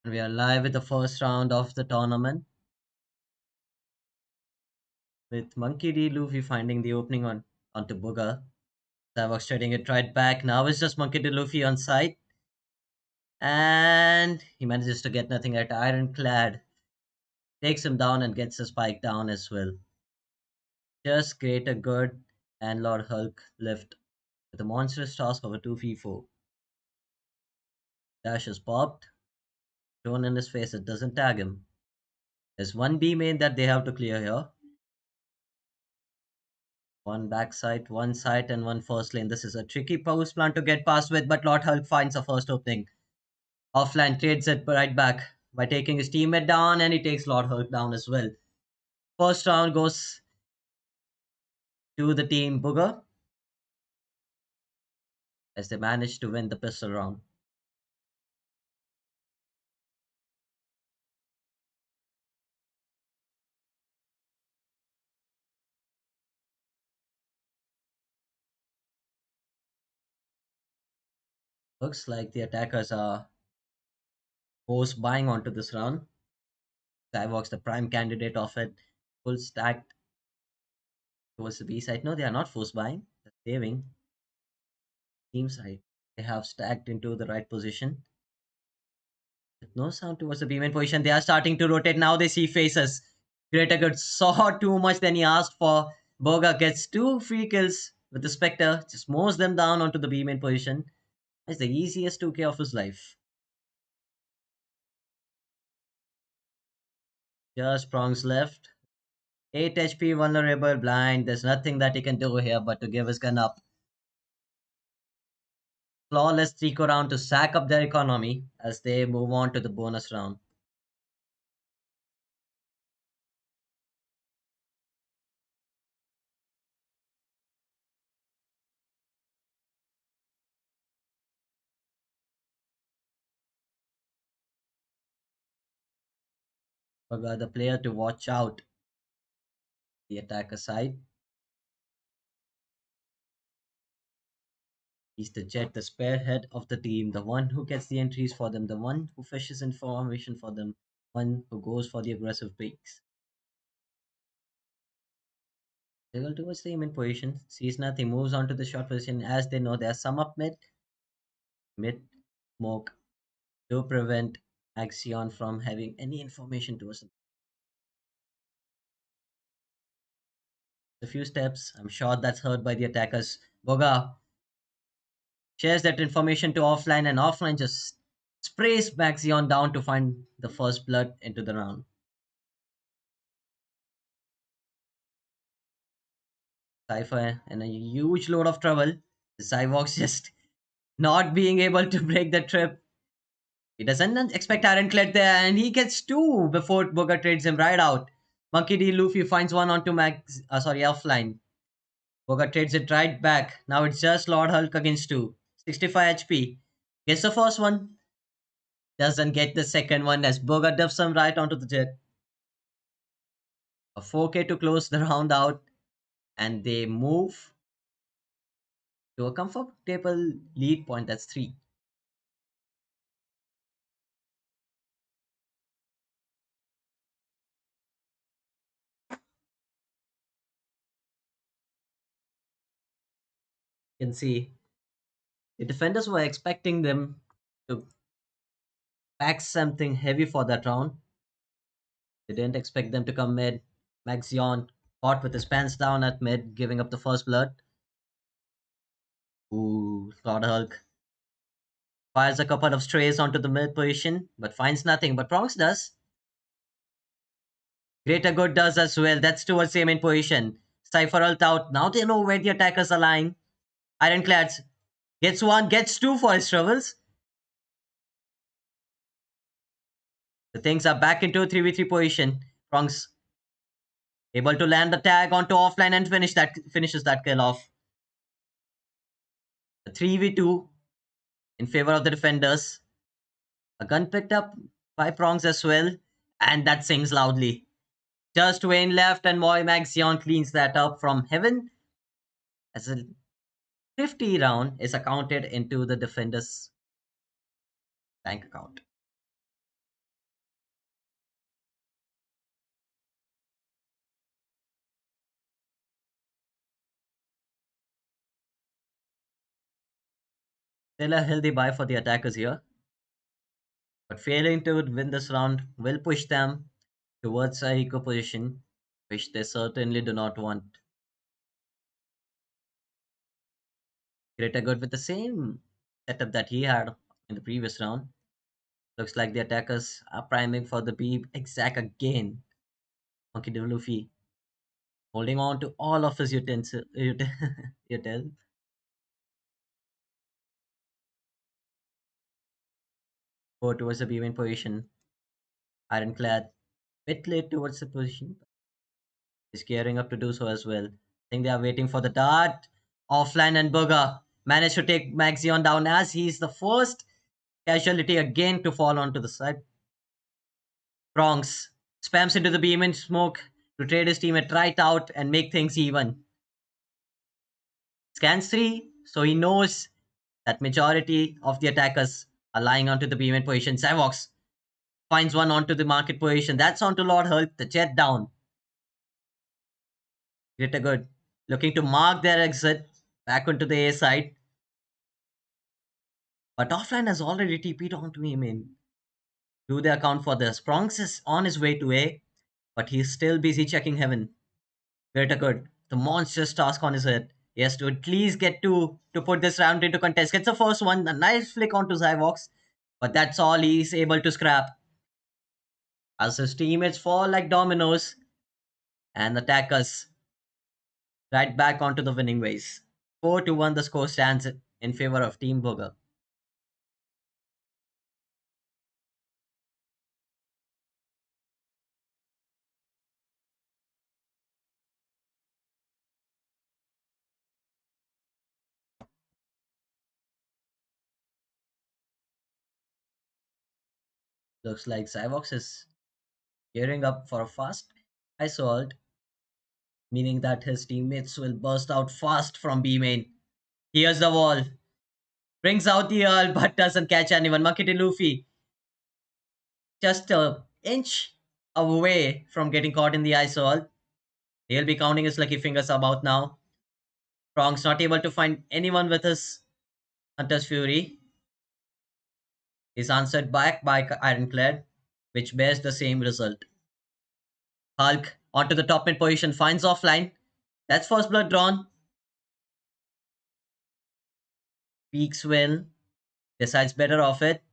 We are live with the first round of the tournament with Monkey D. Luffy finding the opening onto Booger. Savok trading it right back. Now it's just Monkey D. Luffy on side. And he manages to get nothing at Ironclad. Takes him down and gets a spike down as well. Just Greater Good and Lord Hulk lift with a monstrous task of a 2v4. Dash is popped. Thrown in his face. It doesn't tag him. There's one B main that they have to clear here. One backside, one side, and one first lane. This is a tricky post plan to get past with, but Lord Hulk finds a first opening. Offline trades it right back by taking his teammate down, and he takes Lord Hulk down as well. First round goes to the team Booger as they manage to win the pistol round. Looks like the attackers are force buying onto this round. Cyborg's the prime candidate of it. Full stacked towards the B side. No, they are not force buying. They're saving. Team side. They have stacked into the right position. With no sound towards the B-main position, they are starting to rotate. Now they see faces. Greater Good saw too much than he asked for. Boga gets two free kills with the Spectre. Just mows them down onto the B-main position. It's the easiest 2k of his life. Just prongs left. 8 HP, vulnerable, blind. There's nothing that he can do here but to give his gun up. Flawless 3-core round to sack up their economy as they move on to the bonus round. Boga, the player to watch out. The attacker side. He's the jet, the spearhead of the team, the one who gets the entries for them, the one who fishes information for them, one who goes for the aggressive breaks. They will towards the in position, sees nothing, moves on to the short position as they know there's some up mid smoke to prevent Axion from having any information towards them. A few steps, I'm sure that's heard by the attackers. Boga shares that information to offline and offline just sprays Maxion down to find the first blood into the round. Cypher in a huge load of trouble. The Cyborg's just not being able to break the trip. He doesn't expect Ironclad there, and he gets two before Booger trades him right out. Monkey D. Luffy finds one onto offline. Booger trades it right back. Now it's just Lord Hulk against two. 65 HP. Gets the first one. Doesn't get the second one as Booger duffs him right onto the jet. A 4k to close the round out, and they move to a comfortable lead point. That's 3. You can see the defenders were expecting them to pack something heavy for that round. They didn't expect them to come mid. Maxion caught with his pants down at mid, giving up the first blood. Ooh, Lord Hulk fires a couple of strays onto the mid position, but finds nothing. But Bronx does. Greater Good does as well. That's towards the main position. Cypher ult out. Now they know where the attackers are lying. Ironclads gets one, gets two for his troubles. The things are back into a 3v3 position. Bronx able to land the tag onto offline and finishes that kill off. A 3v2 in favor of the defenders. A gun picked up by Prongs as well, and that sings loudly. Just Wayne left, and Moy Maxion cleans that up from heaven as a 50 round is accounted into the defender's bank account. Still a healthy buy for the attackers here, but failing to win this round will push them towards a eco position, which they certainly do not want. Greater good with the same setup that he had in the previous round. Looks like the attackers are priming for the B exact again. Monkey D. Luffy holding on to all of his util. Go towards the B main position. Ironclad bit late towards the position. He's gearing up to do so as well. I think they are waiting for the dart. Offline and Burger managed to take Maxion down as he's the first casualty again to fall onto the side. Bronx spams into the beam and smoke to trade his teammate right out and make things even. Scans 3, so he knows that majority of the attackers are lying onto the beam in position. Savox finds one onto the market position. That's onto Lord Hulk, the jet down. Greater good. Looking to mark their exit back onto the A side. But offline has already TP'd onto him in. Do they account for this? Bronx is on his way to A, but he's still busy checking heaven. Greater good. The monstrous task on his head. He has to at least get to put this round into contest. Gets the first one, a nice flick onto Zyvox, but that's all he's able to scrap. As his teammates fall like dominoes and attackers right back onto the winning ways. 4-1 the score stands in favor of Team Booger. Looks like Zyvox is gearing up for a fast assault, meaning that his teammates will burst out fast from B main. Here's the wall. Brings out the Earl but doesn't catch anyone. Makiti Luffy just a inch away from getting caught in the isol. He'll be counting his lucky fingers about now. Prong's not able to find anyone with his Hunter's Fury. Is answered back by Ironclad, which bears the same result. Hulk onto the top mid position finds offline. That's first blood drawn. Peaks well. Decides better off it.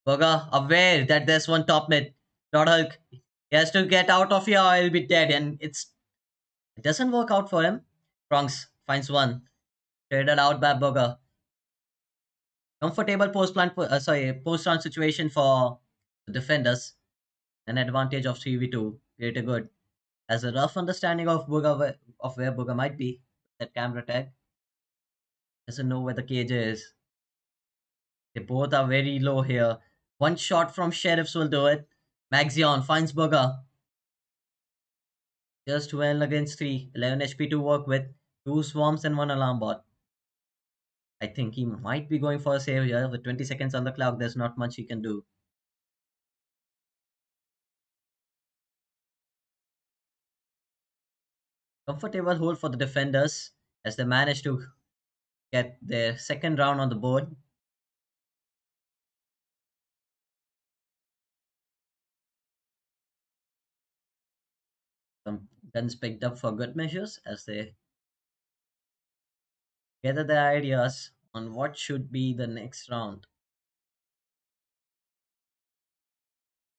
Burger aware that there's one top mid. Lord Hulk. He has to get out of here or he'll be dead. And it doesn't work out for him. Bronx finds one. Traded out by Burger. Comfortable post round situation for the defenders. An advantage of 3v2. Greater good. Has a rough understanding of of where Booga might be. That camera tag doesn't know where the cage is. They both are very low here. One shot from Sheriffs will do it. Maxion finds Booga. Just 12 against 3. 11 HP to work with. 2 swarms and 1 alarm bot. I think he might be going for a save here. With 20 seconds on the clock, there's not much he can do. Comfortable hold for the defenders as they manage to get their second round on the board. Some guns picked up for good measures as they gather their ideas on what should be the next round.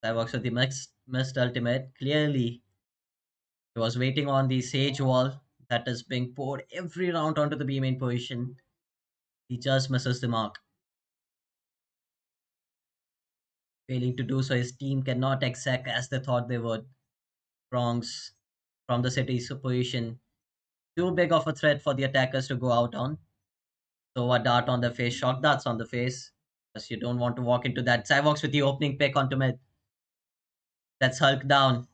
Cyborgs with the missed ultimate. Clearly, he was waiting on the Sage wall that is being poured every round onto the B main position. He just misses the mark. Failing to do so, his team cannot exact as they thought they would. Prongs from the city's position. Too big of a threat for the attackers to go out on. So a dart on the face, shock darts on the face. Because you don't want to walk into that. Cyvox with the opening pick onto mid. That's Hulk down.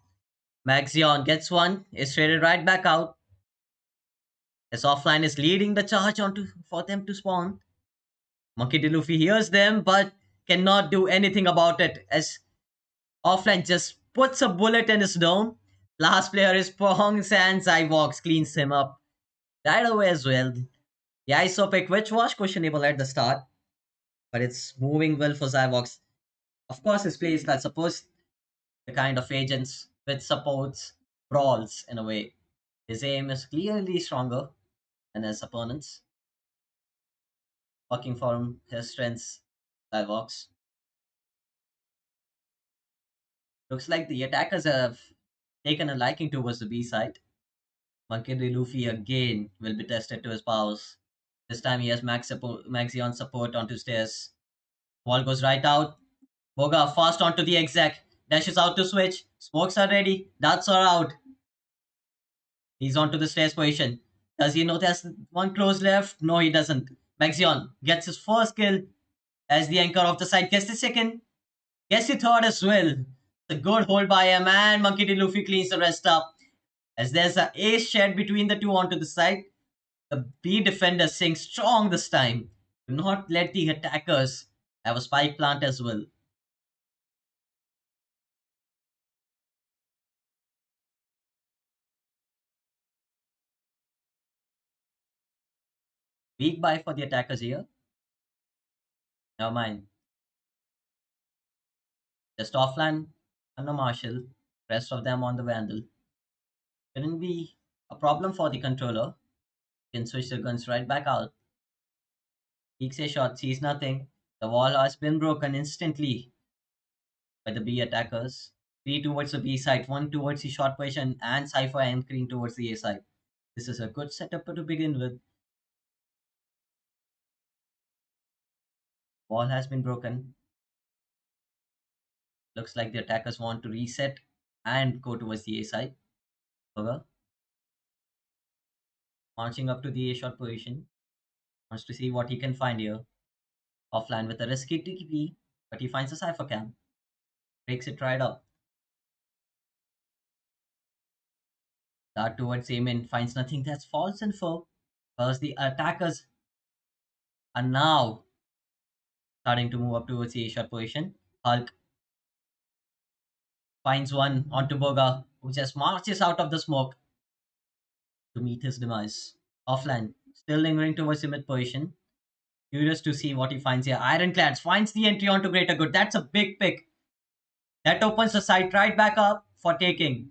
Maxion gets one, is traded right back out. As offline is leading the charge onto for them to spawn. Monkey D. Luffy hears them but cannot do anything about it as offline just puts a bullet in his dome. Last player is Pong and Cyvox cleans him up right away as well. The ISO pick, which was questionable at the start, but it's moving well for Zyvox. Of course, his play is that suppose the kind of agents which supports brawls in a way. His aim is clearly stronger than his opponents, working from his strengths. Zyvox. Looks like the attackers have taken a liking towards the B side. Monkey D. Luffy again will be tested to his powers. This time he has Maxion support onto stairs. Wall goes right out. Boga fast onto the exec. Dashes out to switch. Smokes are ready. Darts are out. He's onto the stairs position. Does he know there's one close left? No, he doesn't. Maxion gets his first kill as the anchor of the side. Gets the second. Gets the third as well. It's a good hold by him, and Monkey D. Luffy cleans the rest up. As there's a ace shared between the two onto the side. The B defender staying strong this time. Do not let the attackers have a spike plant as well. Weak buy for the attackers here. Never mind. Just offline and a Marshall. Rest of them on the Vandal. Shouldn't be a problem for the controller. You can switch the guns right back out. Peeks a shot, sees nothing. The wall has been broken instantly by the B attackers. Three towards the B side, one towards the short position, and Cypher anchoring towards the A side. This is a good setup to begin with. Wall has been broken. Looks like the attackers want to reset and go towards the A side. However, marching up to the A shot position. Wants to see what he can find here. Offline with a risky TP, but he finds a Cypher cam. Breaks it right up. Dart towards Amen finds nothing. That's false info. Because the attackers are now starting to move up towards the A shot position. Hulk finds one onto Boga, who just marches out of the smoke to meet his demise. Offline, still lingering towards the mid position. Curious to see what he finds here. Ironclads finds the entry onto Greater Good. That's a big pick. That opens the site right back up for taking.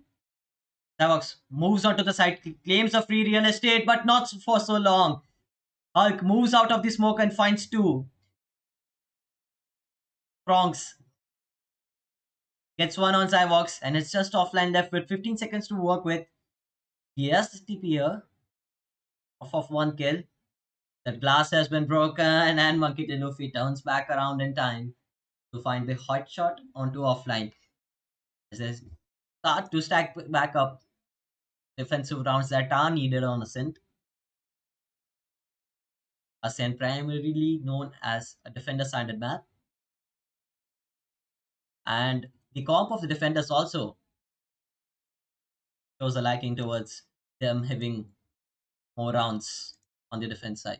Savox moves onto the side, claims a free real estate, but not for so long. Hulk moves out of the smoke and finds two. Prongs gets one on Cyvox, and it's just offline left with 15 seconds to work with. He has the TP here off of one kill. The glass has been broken, and Monkey D. Luffy turns back around in time to find the hot shot onto offline. As they start to stack back up defensive rounds that are needed on Ascent primarily known as a defender-sided map, and the comp of the defenders also shows a liking towards them having more rounds on the defense side.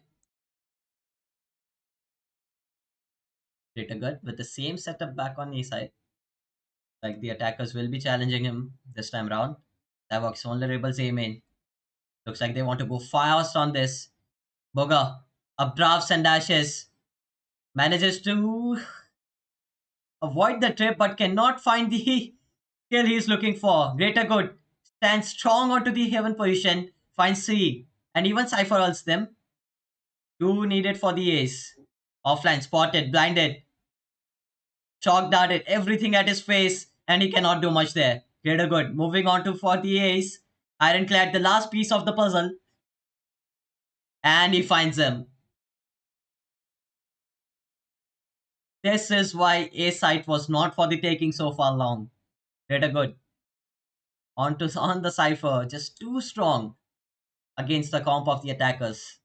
Greater Good with the same setup back on A side, like the attackers will be challenging him this time round. Divox vulnerables aim in. Looks like they want to go fast on this. Boga updrafts and dashes. Manages to avoid the trip but cannot find the kill he's looking for. Greater Good stands strong onto the heaven position, finds C, and even Cypher ults them. Two needed for the ace. Offline spotted, blinded, shock darted, everything at his face, and he cannot do much there. Greater Good moving on to for the ace. Ironclad, the last piece of the puzzle, and he finds him. This is why A site was not for the taking so far long. Greater Good on the cipher, just too strong against the comp of the attackers.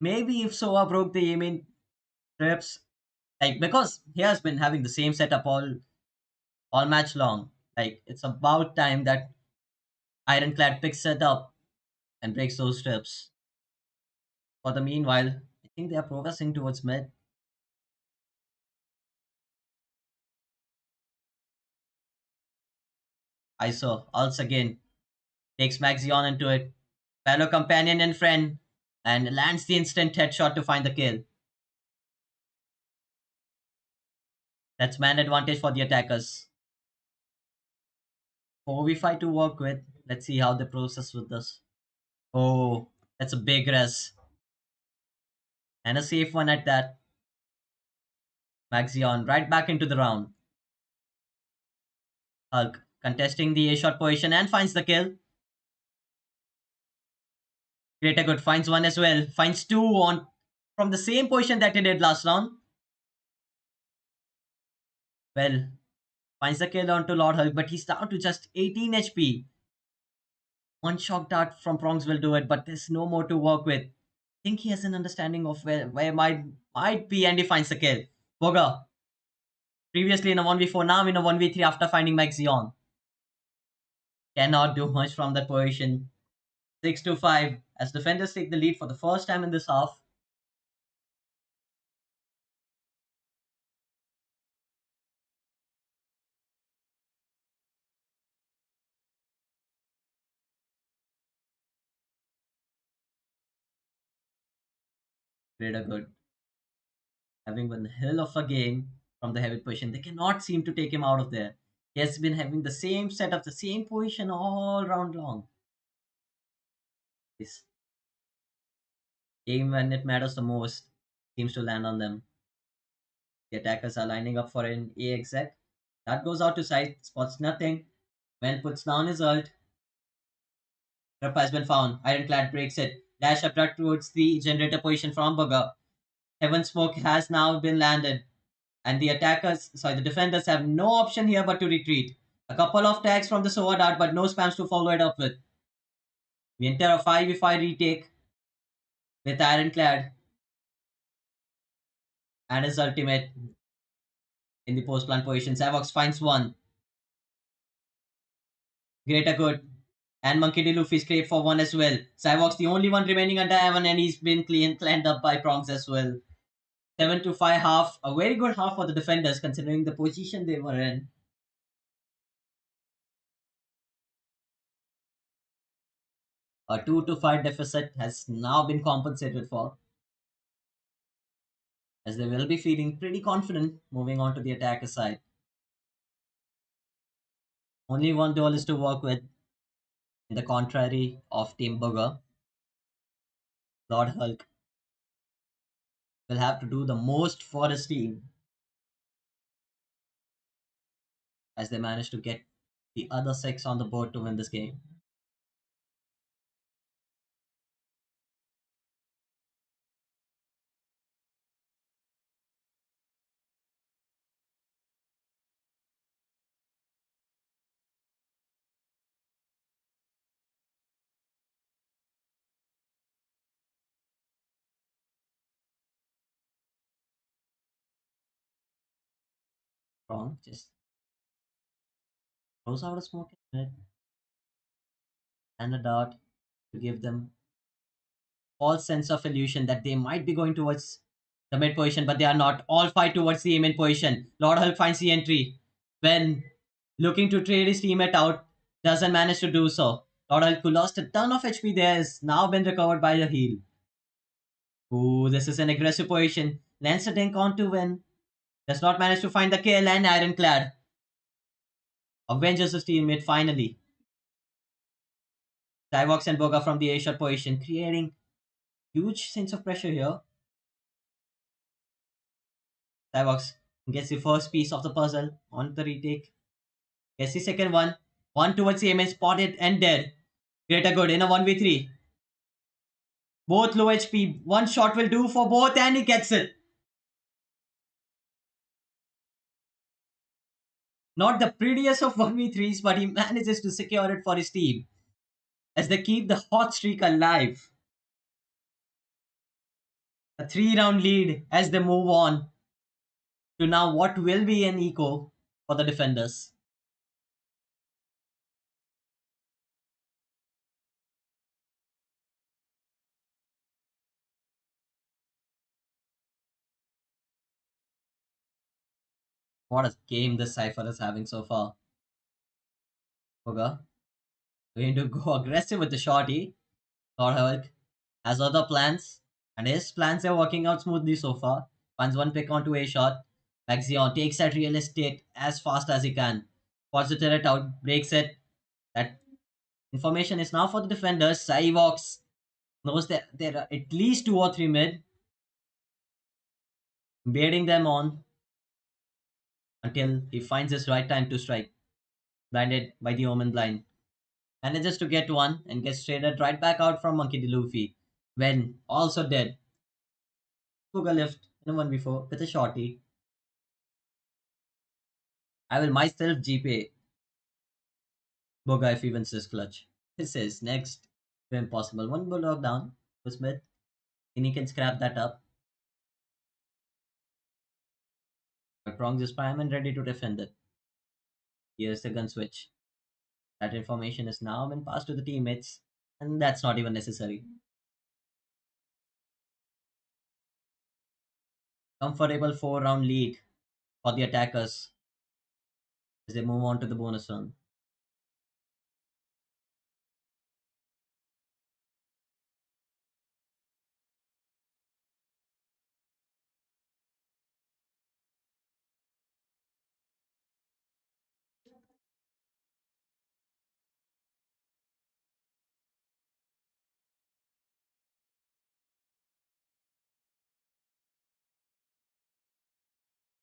Maybe if Soa broke the aiming trips, like because he has been having the same setup all match long. Like it's about time that Ironclad picks it up and breaks those trips. For the meanwhile, I think they are progressing towards mid. ISO ults again, takes Maxion into it, fellow companion and friend, and lands the instant headshot to find the kill. That's man advantage for the attackers. 4v5 to work with. Let's see how they process with this. Oh, that's a big res. And a safe one at that. Maxion right back into the round. Hulk contesting the A shot position and finds the kill. Greater Good finds one as well. Finds two on from the same position that he did last round. Well, finds the kill onto Lord Hulk, but he's down to just 18 HP. One shock dart from Prongs will do it, but there's no more to work with. I think he has an understanding of where might be, and he finds the kill. Boga, previously in a 1v4, now in a 1v3 after finding Maxion. Cannot do much from that position. 6 to 5 as defenders take the lead for the first time in this half. Greater Good having one hell of a game from the heavy position. They cannot seem to take him out of there. He has been having the same setup, the same position all round long. This game when it matters the most seems to land on them. The attackers are lining up for an A exec. That goes out to side, spots nothing. Well puts down his ult. Trap has been found. Ironclad breaks it. Dash abrupt towards the generator position from Bugger. Heaven Smoke has now been landed. And the defenders have no option here but to retreat. A couple of tags from the Sova Dart, but no spams to follow it up with. We enter a 5v5 retake with Ironclad and his ultimate in the post plant position. Savox finds one. Greater Good and Monkey D. Luffy scrape for one as well. Cyvox the only one remaining under heaven, and he's been cleaned up by Prongs as well. 7 to 5 half. A very good half for the defenders considering the position they were in. A 2 to 5 deficit has now been compensated for, as they will be feeling pretty confident moving on to the attacker side. Only one duel is to work with, in the contrary of Team Booger. Lord Hulk will have to do the most for his team as they manage to get the other six on the board to win this game. Wrong, just throws out a smoke in it and a dart to give them false sense of illusion that they might be going towards the mid position, but they are not. All fight towards the main position. Lord Hulk finds the entry. When looking to trade his teammate out, doesn't manage to do so. Lord Hulk, who lost a ton of HP there, has now been recovered by the heal. Ooh, this is an aggressive position. Lands a dink on to win. Does not manage to find the kill, and Ironclad avenges his teammate finally. Divox and Boga from the A-shot position, creating huge sense of pressure here. Divox gets the first piece of the puzzle on the retake. Gets the second one. One towards the aim, spotted and dead. Greater Good in a 1v3. Both low HP. One shot will do for both, and he gets it. Not the prettiest of 1v3s, but he manages to secure it for his team as they keep the hot streak alive. A 3-round lead as they move on to now what will be an eco for the defenders. What a game this Cypher is having so far. Boga going to go aggressive with the shorty. Thor Hulk has other plans, and his plans are working out smoothly so far. Finds one pick onto A shot. Maxion takes that real estate as fast as he can. Spots the turret out, breaks it. That information is now for the defenders. Cyvox knows that there are at least two or three mid, baiting them on until he finds his right time to strike. Blinded by the Omen blind. Manages to get one and gets traded right back out from Monkey D. Luffy. When also dead. Kuga left in a 1v4 with a shorty. I will myself GP Boga if he wins this clutch. This is next. Impossible. One bulldog down to Smith. And he can scrap that up. But Prongs is prime and ready to defend it. Here's the gun switch. That information is now been passed to the teammates. And that's not even necessary. Comfortable 4 round lead for the attackers as they move on to the bonus round.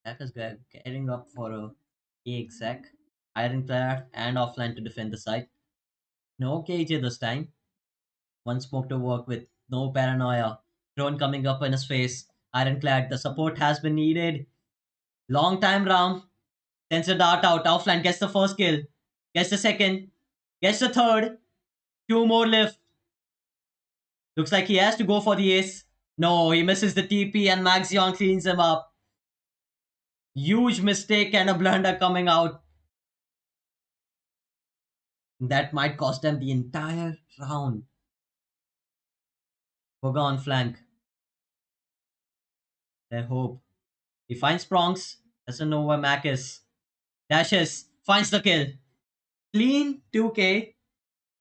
Attackers gearing up for a exec, ironclad and offline to defend the site. No KJ this time. One smoke to work with, no paranoia. Drone coming up in his face. Ironclad, the support has been needed. Long time round. Sends a dart out. Offline gets the first kill. Gets the second. Gets the third. Two more left. Looks like he has to go for the ace. No, he misses the TP and Maxion cleans him up. Huge mistake and a blunder coming out. That might cost them the entire round. Boga on flank. Their hope. He finds prongs. Doesn't know where Mac is. Dashes. Finds the kill. Clean 2k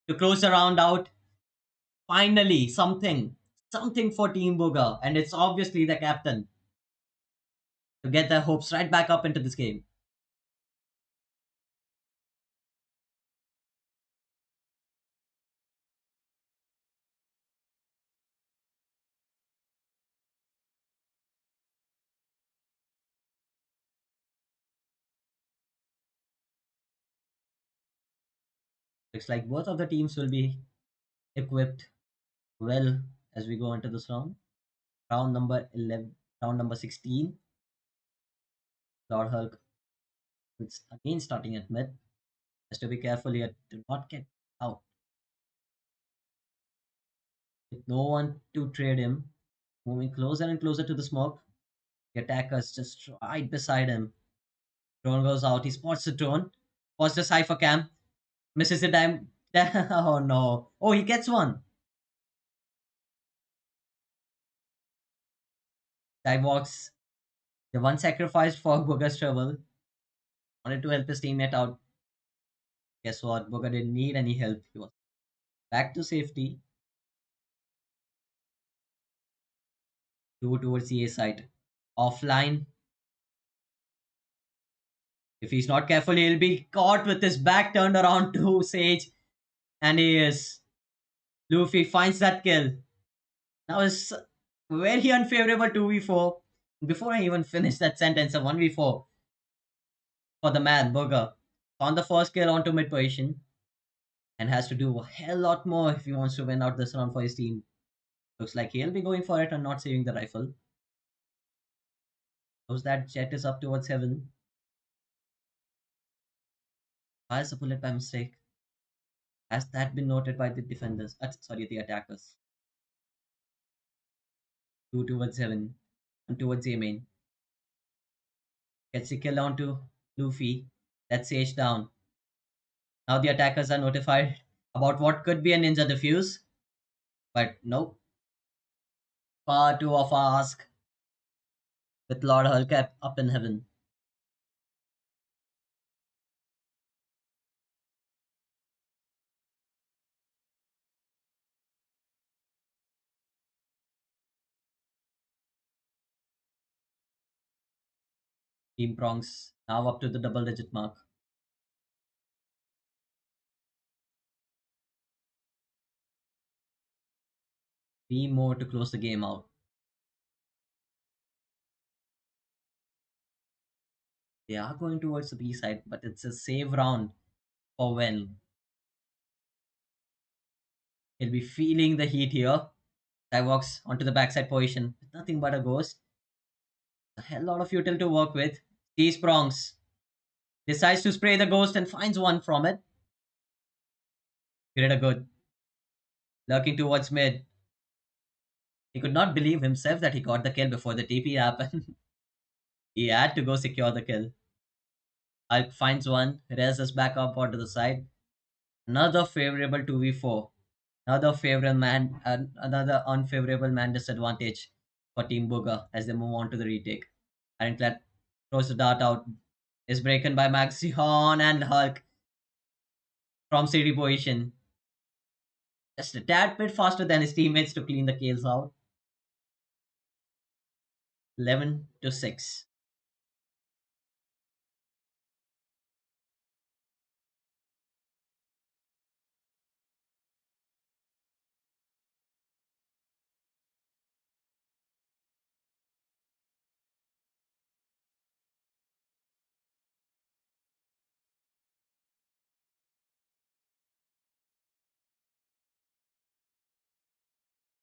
to close the round out. Finally, something. Something for Team Boga. And it's obviously the captain to get their hopes right back up into this game. Looks like both of the teams will be equipped well as we go into this round. Round number 11, round number 16. Lord Hulk is again starting at mid. Has to be careful here to not get out. With no one to trade him, moving closer and closer to the smoke. The attacker's just right beside him. Drone goes out. He spots the drone. Spots the cipher cam. Misses the dime. Oh no. Oh, he gets one. Cyborgs, the one sacrificed for Boga's trouble, wanted to help his teammate out. Guess what? Boga didn't need any help. He was back to safety. Two towards the A side. Offline. If he's not careful, he'll be caught with his back turned around to Sage. And he is. Luffy finds that kill. Now it's very unfavorable 2v4. Before I even finish that sentence, a 1v4 for the man, Burger. On the first kill onto mid position and has to do a hell lot more if he wants to win out this round for his team. Looks like he'll be going for it and not saving the rifle. Knows that jet is up towards heaven. Fires a bullet by mistake. Has that been noted by the defenders? Sorry, the attackers. Two towards heaven and towards A main. Gets the kill onto Luffy. That's Sage down. Now the attackers are notified about what could be a ninja defuse. But nope. Far too of a ask with Lord Hulk up in heaven. Team Prongs now up to the double digit mark. 3 more to close the game out. They are going towards the B side, but it's a save round for Wen. He'll be feeling the heat here. Guy walks onto the backside position with nothing but a ghost. A hell lot of util to work with. Sees Prongs. Decides to spray the ghost and finds one from it. Great a good. Lurking towards mid. He could not believe himself that he got the kill before the TP happened. He had to go secure the kill. Hulk finds one, raises back up onto the side. Another favorable 2v4. Another unfavorable man disadvantage for Team Booga as they move on to the retake. Ironclad throws the dart out, is broken by Maxion and Hulk from city position. Just a tad bit faster than his teammates to clean the kills out. 11-6.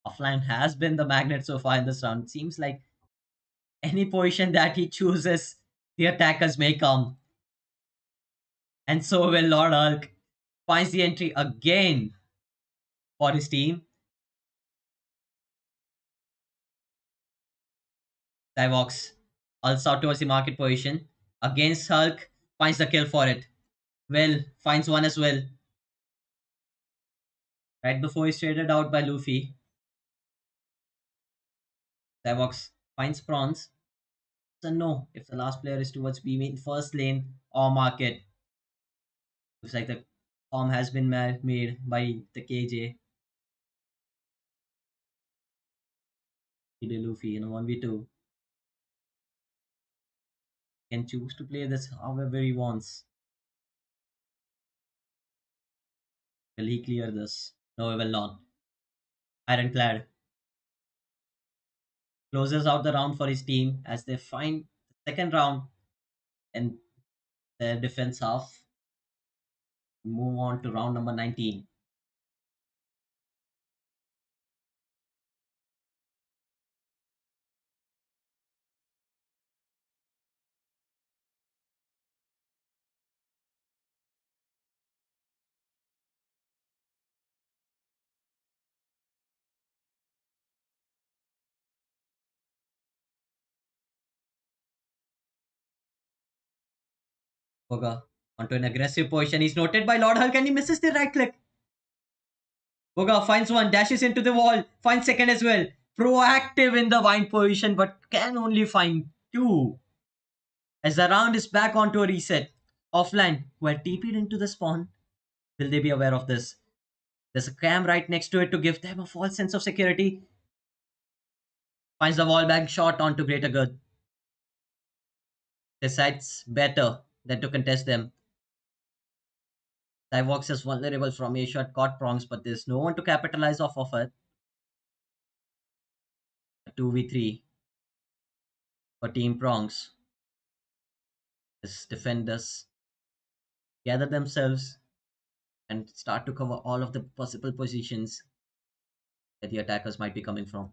Offline has been the magnet so far in this round. Seems like any position that he chooses, the attackers may come. And so will Lord Hulk. Finds the entry again for his team. Divox also out towards the market position. Against Hulk. Finds the kill for it. Will finds one as well. Right before he's traded out by Luffy. Divox finds Prawns. So no, if the last player is towards B main first lane or market. Looks like the form has been made by the KJ. Luffy in a 1v2. Can choose to play this however he wants. Will he clear this? No, he will not. Ironclad closes out the round for his team as they find the second round in their defense half. Move on to round number 19. Boga onto an aggressive position. He's noted by Lord Hulk and he misses the right click. Boga finds one, dashes into the wall, finds second as well. Proactive in the wine position, but can only find two. As the round is back onto a reset. Offline, who had TP'd into the spawn. Will they be aware of this? There's a cam right next to it to give them a false sense of security. Finds the wall bang shot onto greater good. Decides better than to contest them. Divox is vulnerable from a shot caught prongs, but there's no one to capitalize off of it. A 2v3 for Team Prongs. As defenders gather themselves and start to cover all of the possible positions that the attackers might be coming from.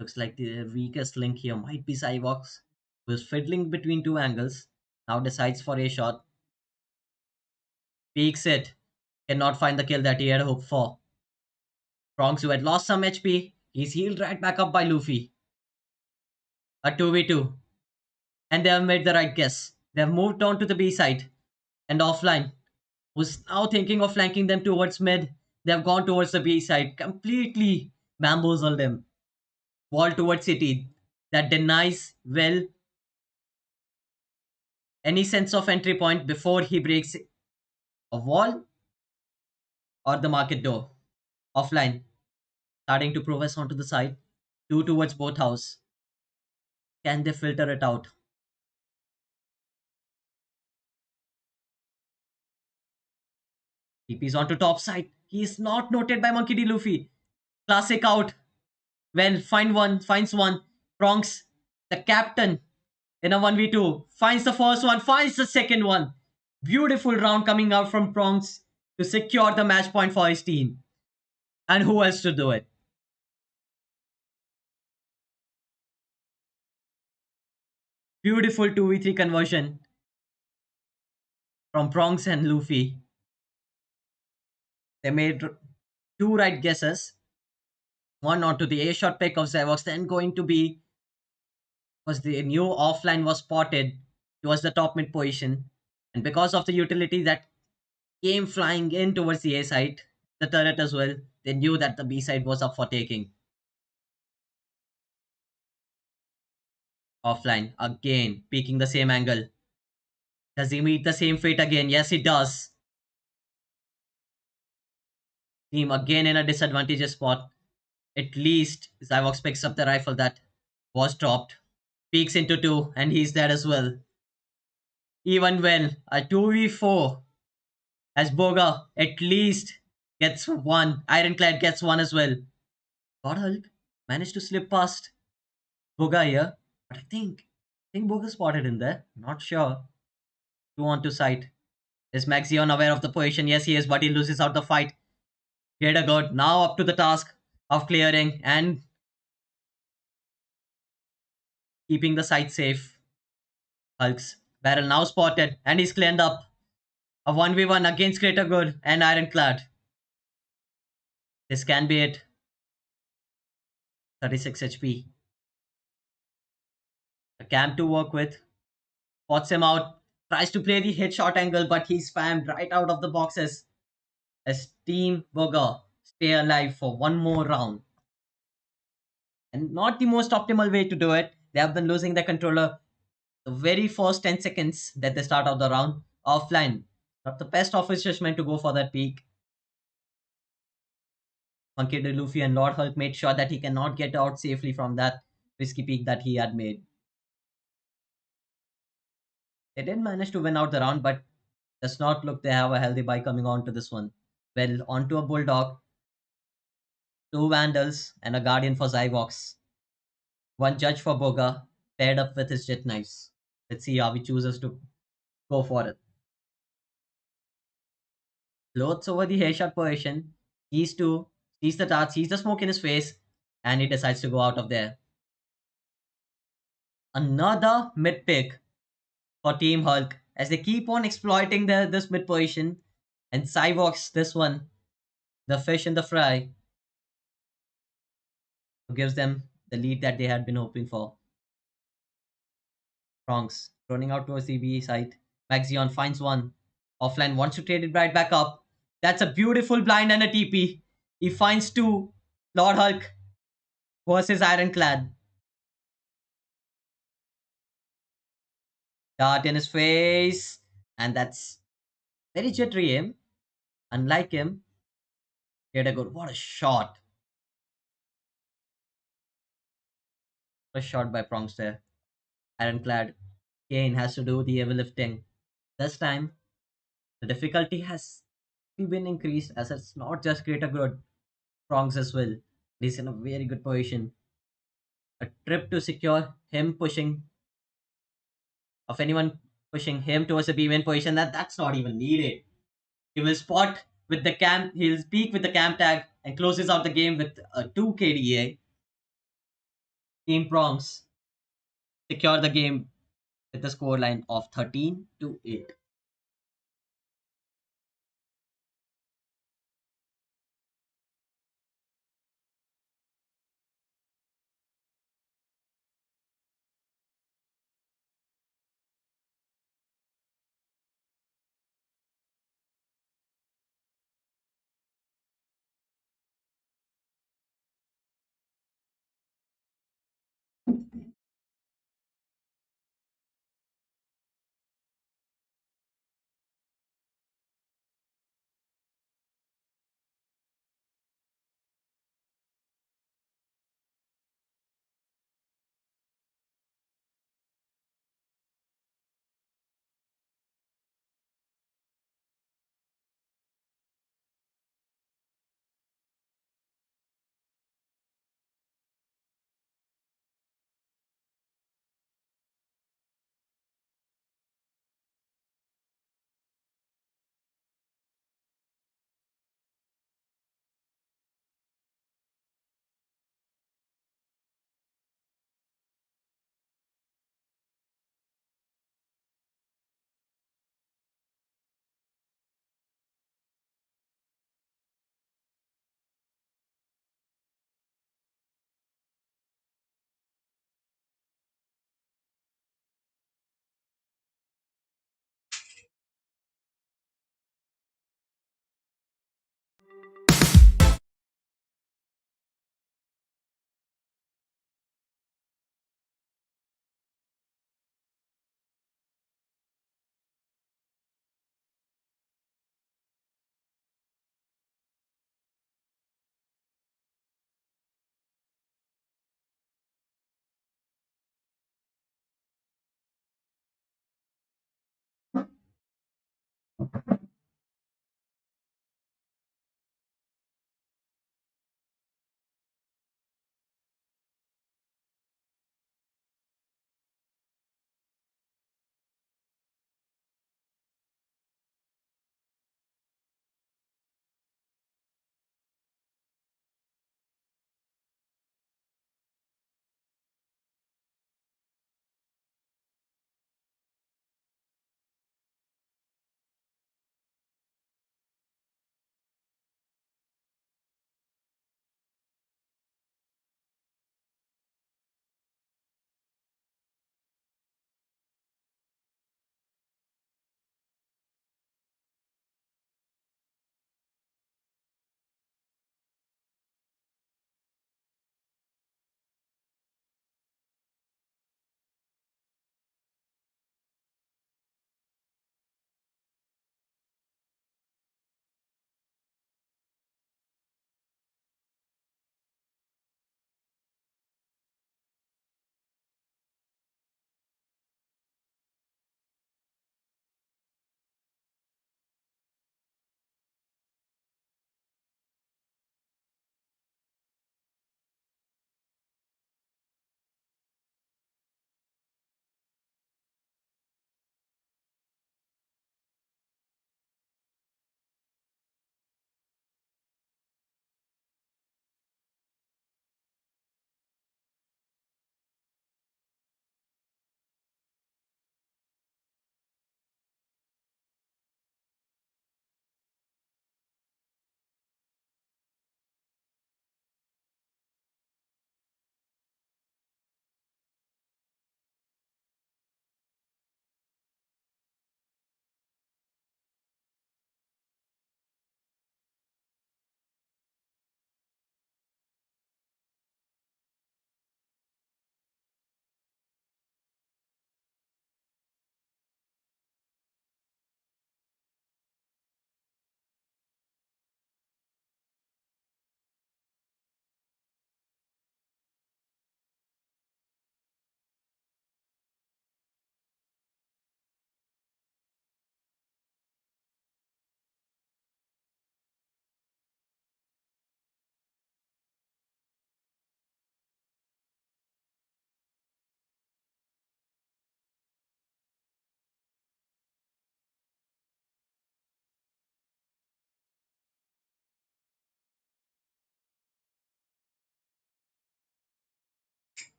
Looks like the weakest link here might be Cyvox, who is fiddling between two angles. Now decides for a shot. Peeks it. Cannot find the kill that he had hoped for. Prongs, who had lost some HP, he's healed right back up by Luffy. A 2v2. And they have made the right guess. They have moved on to the B side. And offline, who's now thinking of flanking them towards mid, they have gone towards the B side. Completely bamboozled them. Wall towards city. That denies Will any sense of entry point before he breaks a wall or the market door. Offline, starting to progress onto the side. Two towards both house. Can they filter it out? TP's onto top side. He is not noted by Monkey D. Luffy. Classic out. Well, finds one. Bronx, the captain, in a 1v2, finds the first one, finds the second one. Beautiful round coming out from Bronx to secure the match point for his team. And who else to do it? Beautiful 2v3 conversion from Bronx and Luffy. They made two right guesses. One onto the A shot pick of Zevox, then going to be because the new offline was spotted towards the top mid position. And because of the utility that came flying in towards the A side, the turret as well, they knew that the B side was up for taking. Offline again, peeking the same angle. Does he meet the same fate again? Yes, he does. Team again in a disadvantageous spot. At least Zyvox picks up the rifle that was dropped, peeks into two, and he's dead as well. Even when a 2v4 as Boga at least gets one, Ironclad gets one as well. God Hulk managed to slip past Boga here, but I think Boga spotted in there. Not sure. Two on to sight. Is Maxion aware of the position? Yes, he is, but he loses out the fight. Greater good. Now up to the task of clearing and keeping the site safe. Hulk's barrel now spotted, and he's cleaned up. A 1v1 against Greater Good and Ironclad. This can be it. 36 HP. A cam to work with. Spots him out. Tries to play the headshot angle, but he's spammed right out of the boxes. As Team Burger stay alive for one more round. And not the most optimal way to do it. They have been losing their controller the very first 10 seconds that they start out the round offline. Not the best of his judgment to go for that peak. Monkey D. Luffy and Lord Hulk made sure that he cannot get out safely from that risky peak that he had made. They did manage to win out the round, but does not look they have a healthy buy coming on to this one. Well, onto a Bulldog, two Vandals, and a Guardian for Zyvox. One Judge for Boga, paired up with his Jet Knives. Let's see how he chooses to go for it. Floats over the headshot position, sees the dart, sees the smoke in his face, and he decides to go out of there. Another mid pick for Team Hulk as they keep on exploiting this mid position. And Cyborgs, this one, the fish in the fry, who gives them the lead that they had been hoping for. Bronx running out towards the B side. Maxion finds one. Offline wants to trade it right back up. That's a beautiful blind and a TP. He finds two. Lord Hulk versus Ironclad. Dart in his face. And that's very jittery him. Unlike him, he had a good. What a shot. What a shot by Prongs there. Ironclad. Kane has to do the heavy lifting. This time, the difficulty has been increased as it's not just Greater Good. Prongs as well. He's in a very good position. A trip to secure him pushing, of anyone pushing him towards a B-win position, that's not even needed. He will spot with the camp, he'll speak with the camp tag and closes out the game with a 2 KDA. Team Prongs secure the game with the scoreline of 13-8.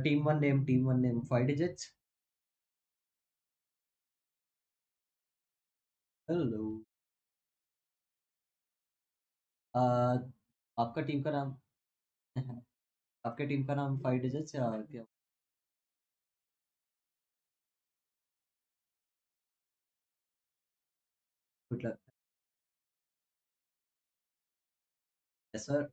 Team one name, 5 digits. Hello. uh, आपका team का नाम आपके team का नाम 5 digits या क्या? Good luck. Yes sir.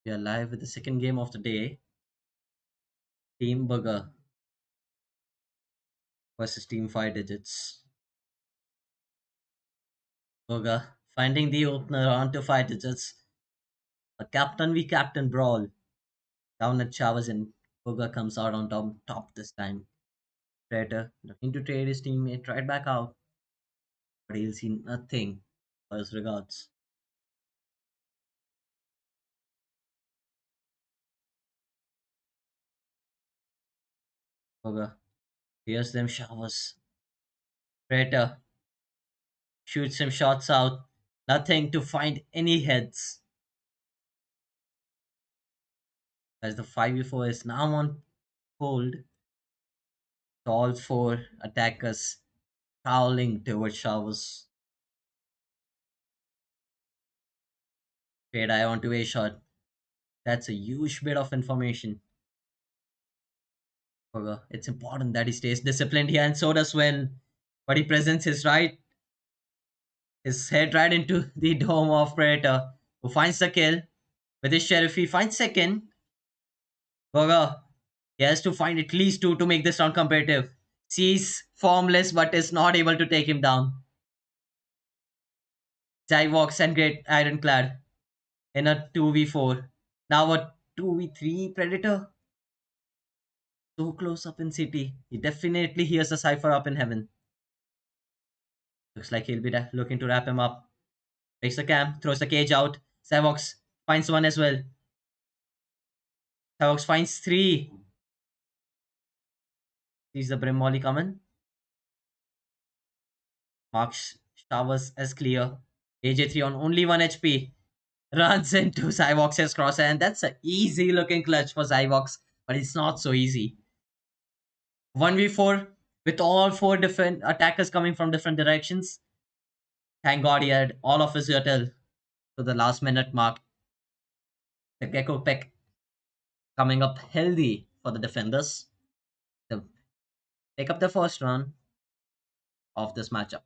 We are live with the second game of the day. Team Burger versus Team 5 digits. Burger finding the opener onto 5 digits. A captain v captain brawl. Down at Chavez and Burger comes out on top this time. Predator looking to trade his teammate right back out, but he'll see nothing for his regards. Burger hears them showers. Predator shoots some shots out. Nothing to find any heads. As the 5v4 is now on hold, all four attackers prowling towards showers. Trade eye onto a shot. That's a huge bit of information. Burger. It's important that he stays disciplined here, and so does Will. But he presents his head right into the dome of Predator, who finds the kill. With his sheriff, he finds second. Burger. He has to find at least two to make this round competitive. Sees formless but is not able to take him down. Jai walks and Great Ironclad in a 2v4. Now a 2v3 Predator. So close up in city. He definitely hears a cipher up in heaven. Looks like he'll be looking to wrap him up. Takes the cam, throws the cage out. Cyvox finds one as well. Cyvox finds three. Sees the Brim Molly coming. Marks showers as clear. AJ3 on only 1 HP. Runs into Cyvox's cross, and that's an easy looking clutch for Cyvox, but it's not so easy. 1v4 with all four different attackers coming from different directions. Thank God he had all of his turtle to the last minute mark. The Gecko pick coming up healthy for the defenders. They take up the first run of this matchup.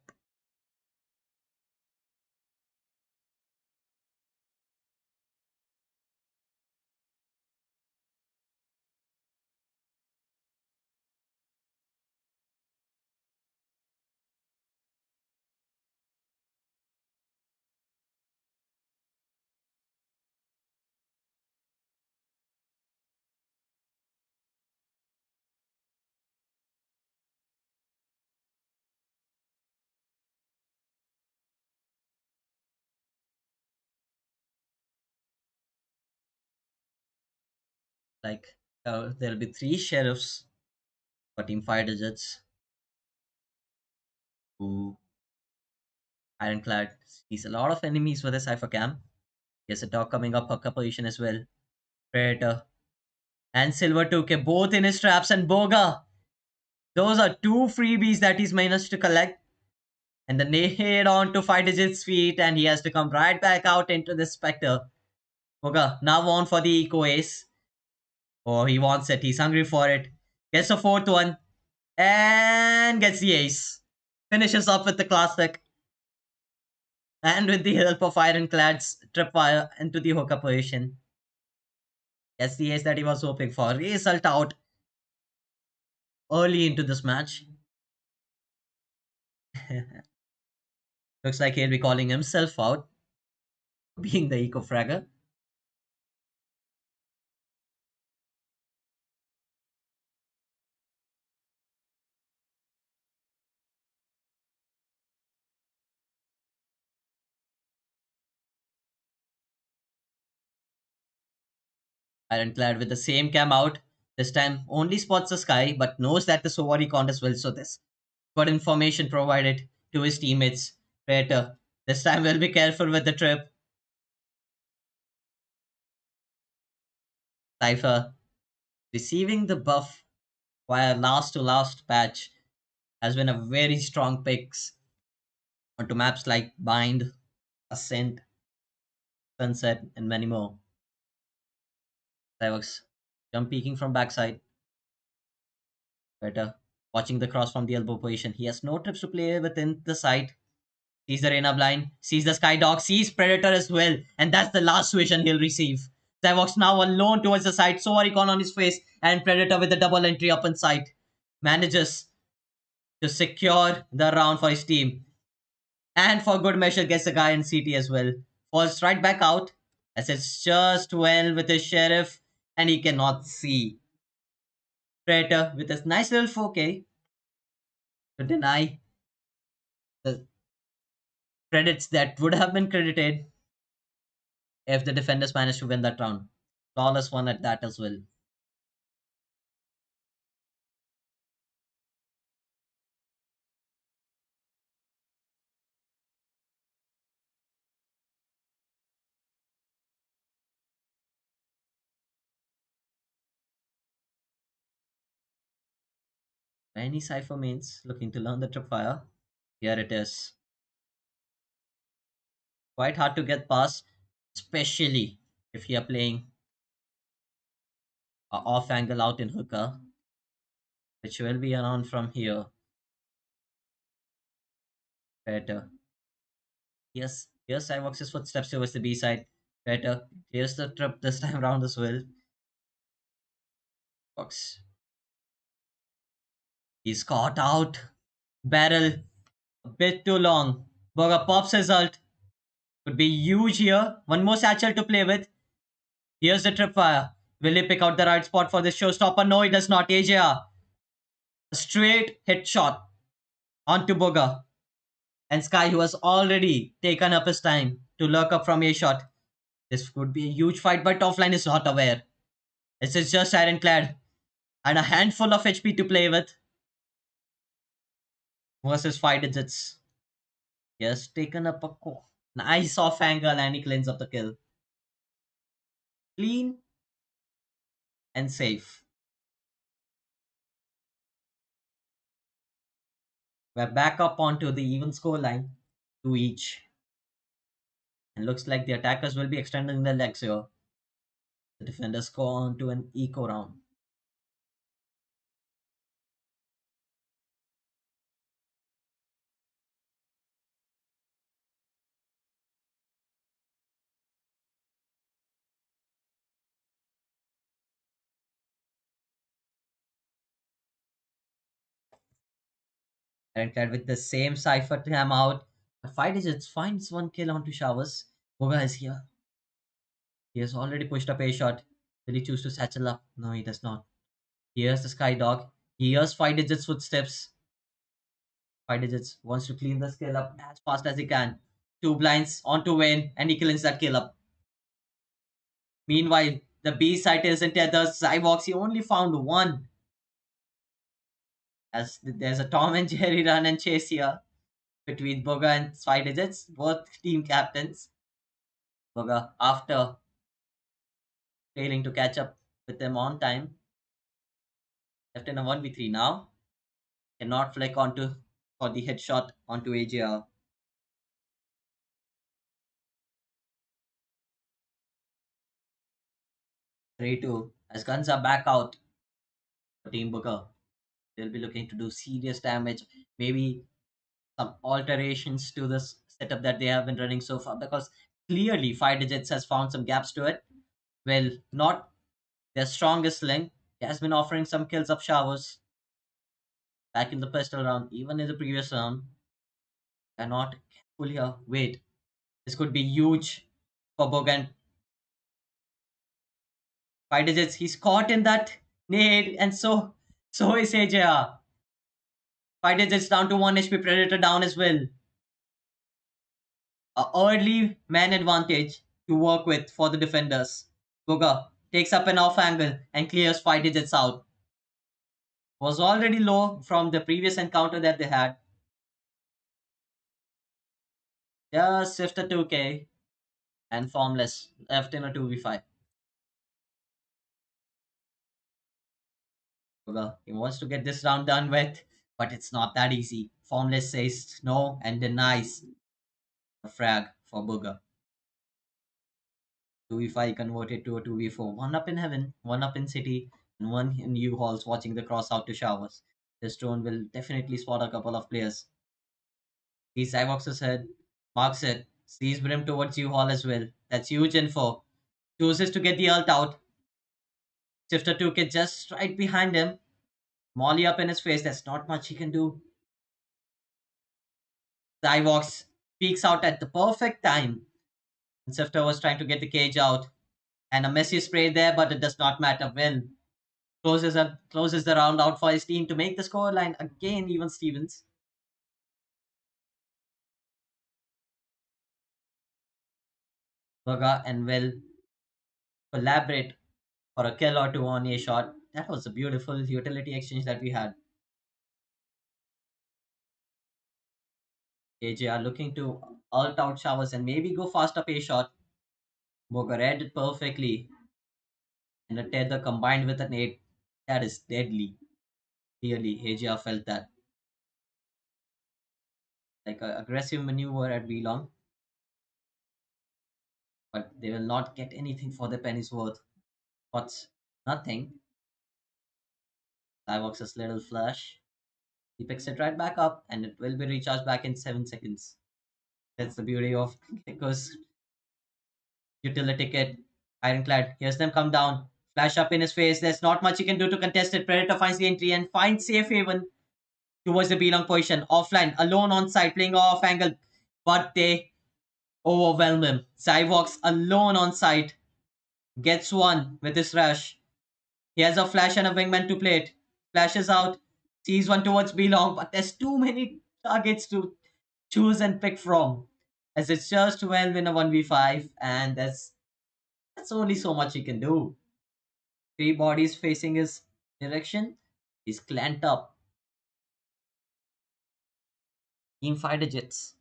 Like there'll be three sheriffs for team 5 digits who ironclad sees a lot of enemies with a cipher cam. He has a dog coming up her position as well. Predator and Silver 2K both in his traps, and Boga. Those are two freebies that he's managed to collect. And the nade on to 5 digits feet, and he has to come right back out into the Spectre. Boga now on for the Eco Ace. Oh, he wants it. He's hungry for it. Gets the fourth one and gets the ace. Finishes up with the classic. And with the help of Ironclad's tripwire into the hookup position. Gets the ace that he was hoping for. Result out early into this match. Looks like he'll be calling himself out, being the eco fragger. Ironclad with the same cam out. This time only spots the sky, but knows that the Sovari count as well. So this good information provided to his teammates. Predator. This time we'll be careful with the trip. Cypher receiving the buff via last to last patch has been a very strong picks onto maps like Bind, Ascent, Sunset, and many more. Cyvox jump peeking from backside. Better watching the cross from the elbow position. He has no trips to play within the site. Sees the Reyna blind, sees the Skydog, sees Predator as well, and that's the last vision he'll receive. Cyvox now alone towards the side, so Oricon on his face, and Predator with the double entry up in sight. Manages to secure the round for his team. And for good measure, gets a guy in CT as well. Falls right back out, as it's just well with his sheriff, and he cannot see. Predator with his nice little 4K to deny the credits that would have been credited if the defenders managed to win that round. Flawless one at that as well. Many Cypher mains looking to learn the tripwire. Here it is. Quite hard to get past, especially if you are playing a off angle out in hookah, which will be around from here. Better. Yes, here's Cyvox's footsteps towards the B side. Better. Here's the trip this time round as well. Fox. He's caught out. Barrel. A bit too long. Boga pops his ult. Could be huge here. One more satchel to play with. Here's the tripwire. Will he pick out the right spot for this showstopper? No, he does not. AJR. A straight hit shot onto Boga. And Sky, who has already taken up his time. to lurk up from a shot. This could be a huge fight, but offline is not aware. This is just ironclad and a handful of HP to play with versus 5 digits. He has taken up a nice off angle and he cleans up the kill. Clean and safe. We're back up onto the even score line, 2 each. And looks like the attackers will be extending their legs here. The defenders go on to an eco round. Ironclad with the same cipher to ham out. But 5 digits finds one kill onto Showers. Boga is here. He has already pushed up a shot. Will he choose to satchel up? No, he does not. Here's the Sky Dog. He hears 5 digits footsteps. 5 digits wants to clean the skill up as fast as he can. 2 blinds onto Wayne and he cleans that kill up. Meanwhile, the B site isn't at the Cyborgs. He only found one. As there's a Tom and Jerry run and chase here between Boga and 5 digits, both team captains. Boga, after failing to catch up with them on time, left in a 1v3 now. Cannot flick onto for the headshot onto AJR. 3-2. As guns are back out for Team Booker, they'll be looking to do serious damage. Maybe some alterations to this setup that they have been running so far because clearly 5 digits has found some gaps to it. Well, not their strongest link. He has been offering some kills up Showers back in the pistol round, even in the previous round. They're not careful here. Wait, this could be huge for Bogan. 5 digits. He's caught in that nade, and so is AJR. 5 digits down to 1 HP. Predator down as well. A early man advantage to work with for the defenders. Booger takes up an off angle and clears 5 digits out. Was already low from the previous encounter that they had. Just shifted 2k and formless left in a 2v5. Booger, he wants to get this round done with, but it's not that easy. Formless says no and denies a frag for Booger. 2v5 converted to a 2v4. One up in heaven, one up in city, and one in U-Halls watching the cross out to Showers. This drone will definitely spot a couple of players. Sees Cyvox's head, marks it, sees Brim towards U-Hall as well. That's huge info. Chooses to get the ult out. Shifter 2K just right behind him. Molly up in his face. There's not much he can do. Cyvox peeks out at the perfect time. And Shifter was trying to get the cage out. And a messy spray there, but it does not matter. Win. Closes the round out for his team to make the scoreline again. Even Stevens. Burga and Will collaborate for a kill or two on a shot. That was a beautiful utility exchange that we had. AJ are looking to ult out Showers and maybe go fast up a shot. Burga read it perfectly. And a tether combined with an 8. That is deadly. Clearly, AJR felt that. Like an aggressive maneuver at V-Long. But they will not get anything for their penny's worth. What's nothing? Cyvox's little flash. He picks it right back up and it will be recharged back in 7 seconds. That's the beauty of Gecko's utility kit. Ironclad. Here's them come down. Flash up in his face. There's not much he can do to contest it. Predator finds the entry and finds safe haven towards the B-Long position. Offline. Alone on site. Playing off angle. But they overwhelm him. Cyvox alone on site. Gets one with his rush. He has a flash and a wingman to play it. Flashes out. Sees one towards B-Long. But there's too many targets to choose and pick from. as it's just 12 in a 1v5, and that's only so much he can do. Three bodies facing his direction. He's clamped up. Team 5 digits.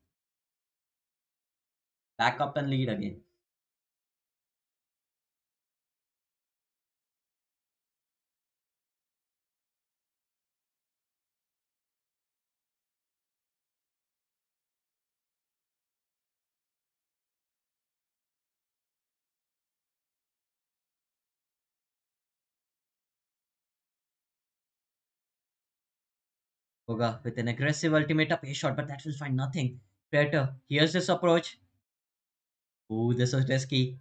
Back up and lead again. Boga with an aggressive ultimate up a shot, but that will find nothing. Predator, here's this approach. Ooh, this is risky.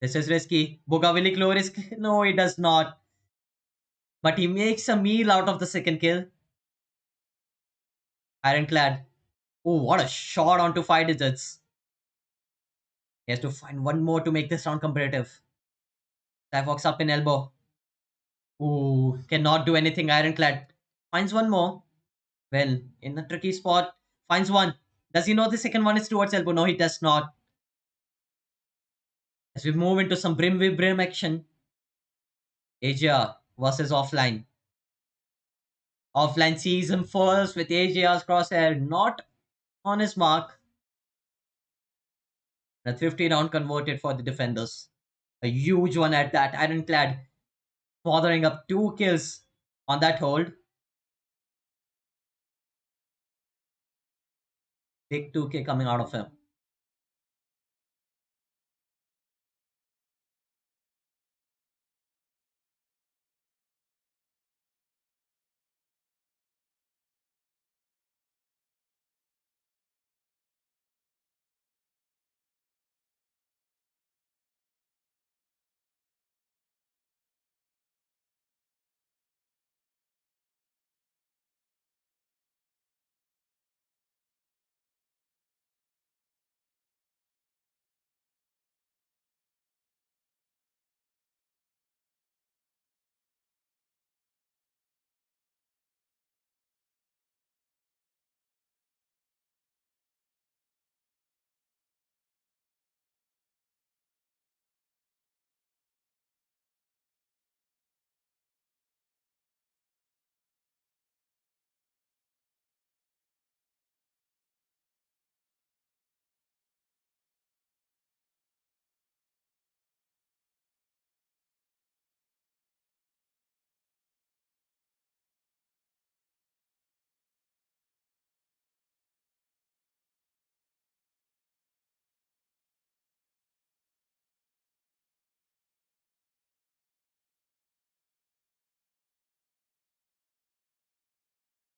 This is risky. Boga will he glow risk? No, he does not. But he makes a meal out of the second kill. Ironclad. Oh, what a shot onto 5 digits. He has to find one more to make this round competitive. Ty walks up in elbow. Ooh, cannot do anything. Ironclad finds one more. Well, in a tricky spot, finds one. Does he know the second one is towards elbow? No, he does not. As we move into some brim with brim action, Asia versus offline. Offline sees him first with Asia's crosshair not on his mark. A 50 round converted for the defenders. A huge one at that. Ironclad bothering up 2 kills on that hold. Big 2K coming out of him.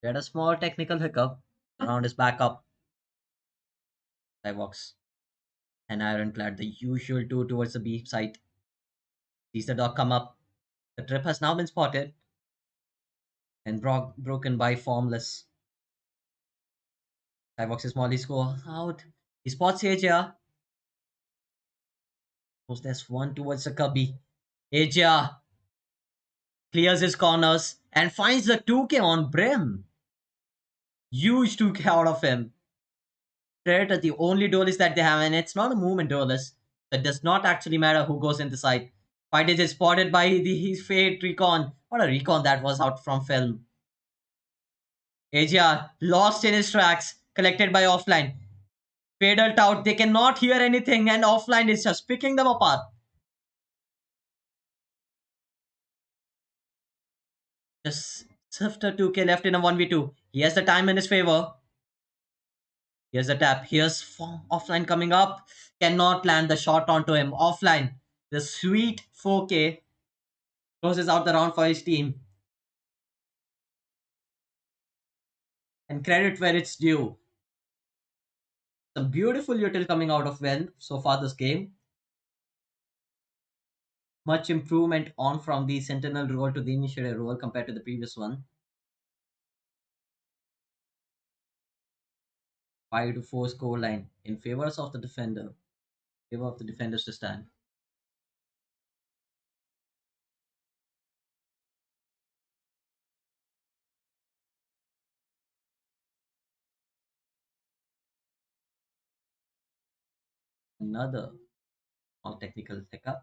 He had a small technical hiccup. Around his back up. Cyvox and Ironclad, the usual two towards the B site. Sees the dog come up. The trip has now been spotted and broken by Formless. Cyvox's Molly score out. He spots Asia. Goes there's one towards the cubby. Asia clears his corners and finds the 2K on Brim. Huge 2K out of him. Predator, the only duelist that they have, and it's not a movement duelist. It does not actually matter who goes in the side. Fight is spotted by his fate recon. What a recon that was out from film. Asia lost in his tracks, collected by offline. Faded out, they cannot hear anything, and offline is just picking them apart. Just Sifter 2K left in a 1v2. He has the time in his favor. Here's the tap. Here's offline coming up. Cannot land the shot onto him. Offline. The sweet 4K closes out the round for his team. And credit where it's due. Some beautiful util coming out of Wen so far this game. Much improvement on from the Sentinel role to the Initiator role compared to the previous one. 5-4 score line in favor of the defender. Favor of the defenders to stand. Another small technical hiccup.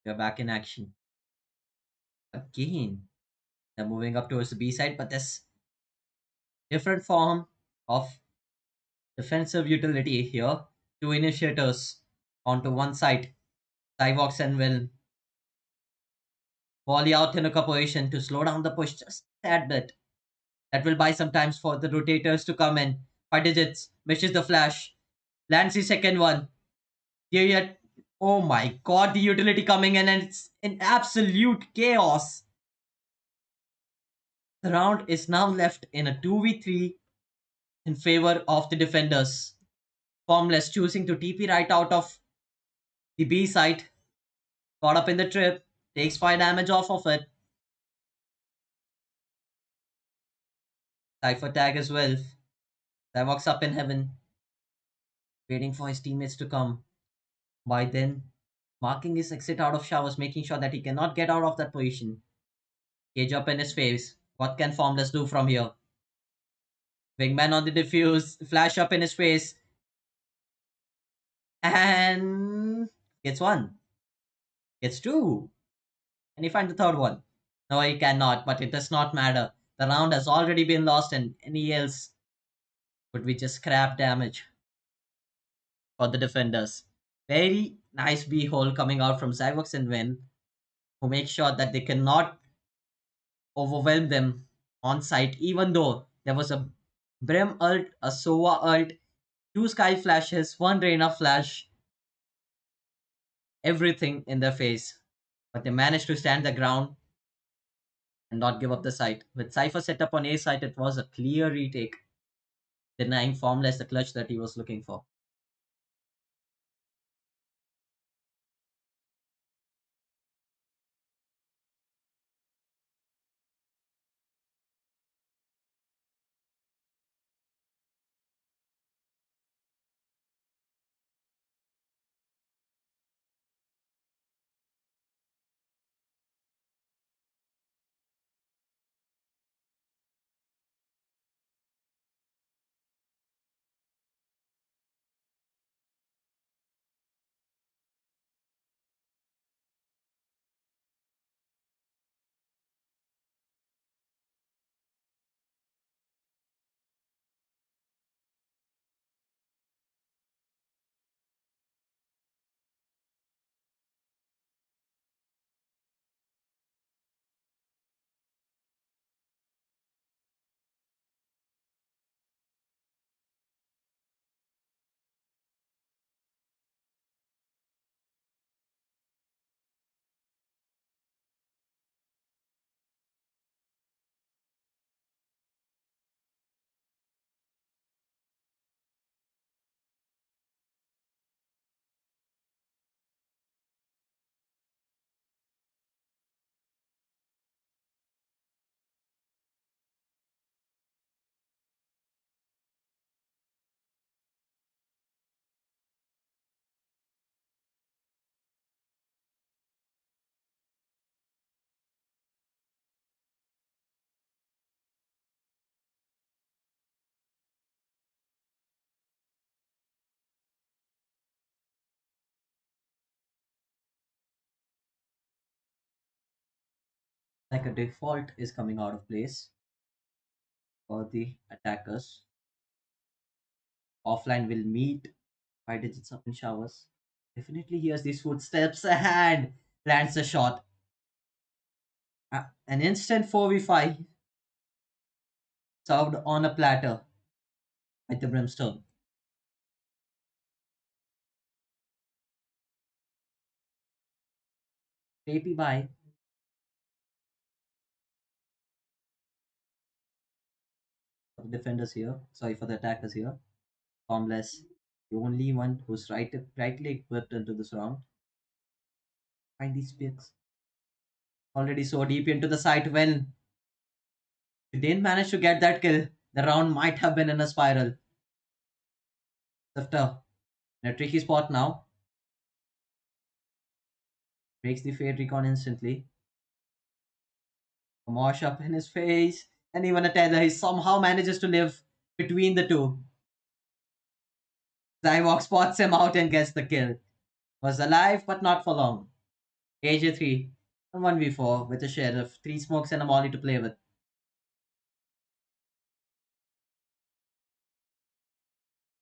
We're back in action. Again, they're moving up towards the B side, but there's different form of defensive utility here. Two initiators onto one side. Cyvox and will volley out in a position to slow down the push just that bit. That will buy some time for the rotators to come in. 5 digits, misses the flash, lands the second one. Here yet, oh my god, the utility coming in and it's in absolute chaos. The round is now left in a 2v3 in favor of the defenders. Formless choosing to TP right out of the B site. Caught up in the trip, takes 5 damage off of it. Cypher tag as well. Zavok's up in heaven, waiting for his teammates to come. By then, marking his exit out of showers, making sure that he cannot get out of that position. Cage up in his face. What can Formless do from here? Wingman on the defuse, flash up in his face, and gets one, gets two. Can he find the third one? No, he cannot, but it does not matter. The round has already been lost, and any else would be just scrap damage for the defenders. Very nice B hole coming out from Zyvox and Win, who make sure that they cannot overwhelm them on site, even though there was a Brim ult, a Sova ult, two Sky flashes, one Reina flash, everything in their face. But they managed to stand the ground and not give up the site. With Cypher set up on A site, it was a clear retake, denying Formless the clutch that he was looking for. Like a default is coming out of place for the attackers. Offline will meet 5 digits up in showers. Definitely hears these footsteps and lands a shot. An instant 4v5 served on a platter by the Brimstone. Baby bye. defenders here. Sorry for the attackers here. Formless, the only one who's rightly equipped into this round. Find these picks. Already so deep into the site when he didn't manage to get that kill. The round might have been in a spiral. Sifter in a tricky spot now. Breaks the Fate Recon instantly. A mosh up in his face. And even a tether. He somehow manages to live between the two. Zywok spots him out and gets the kill. Was alive, but not for long. AJ3, 1v4 with a sheriff, 3 smokes and a molly to play with.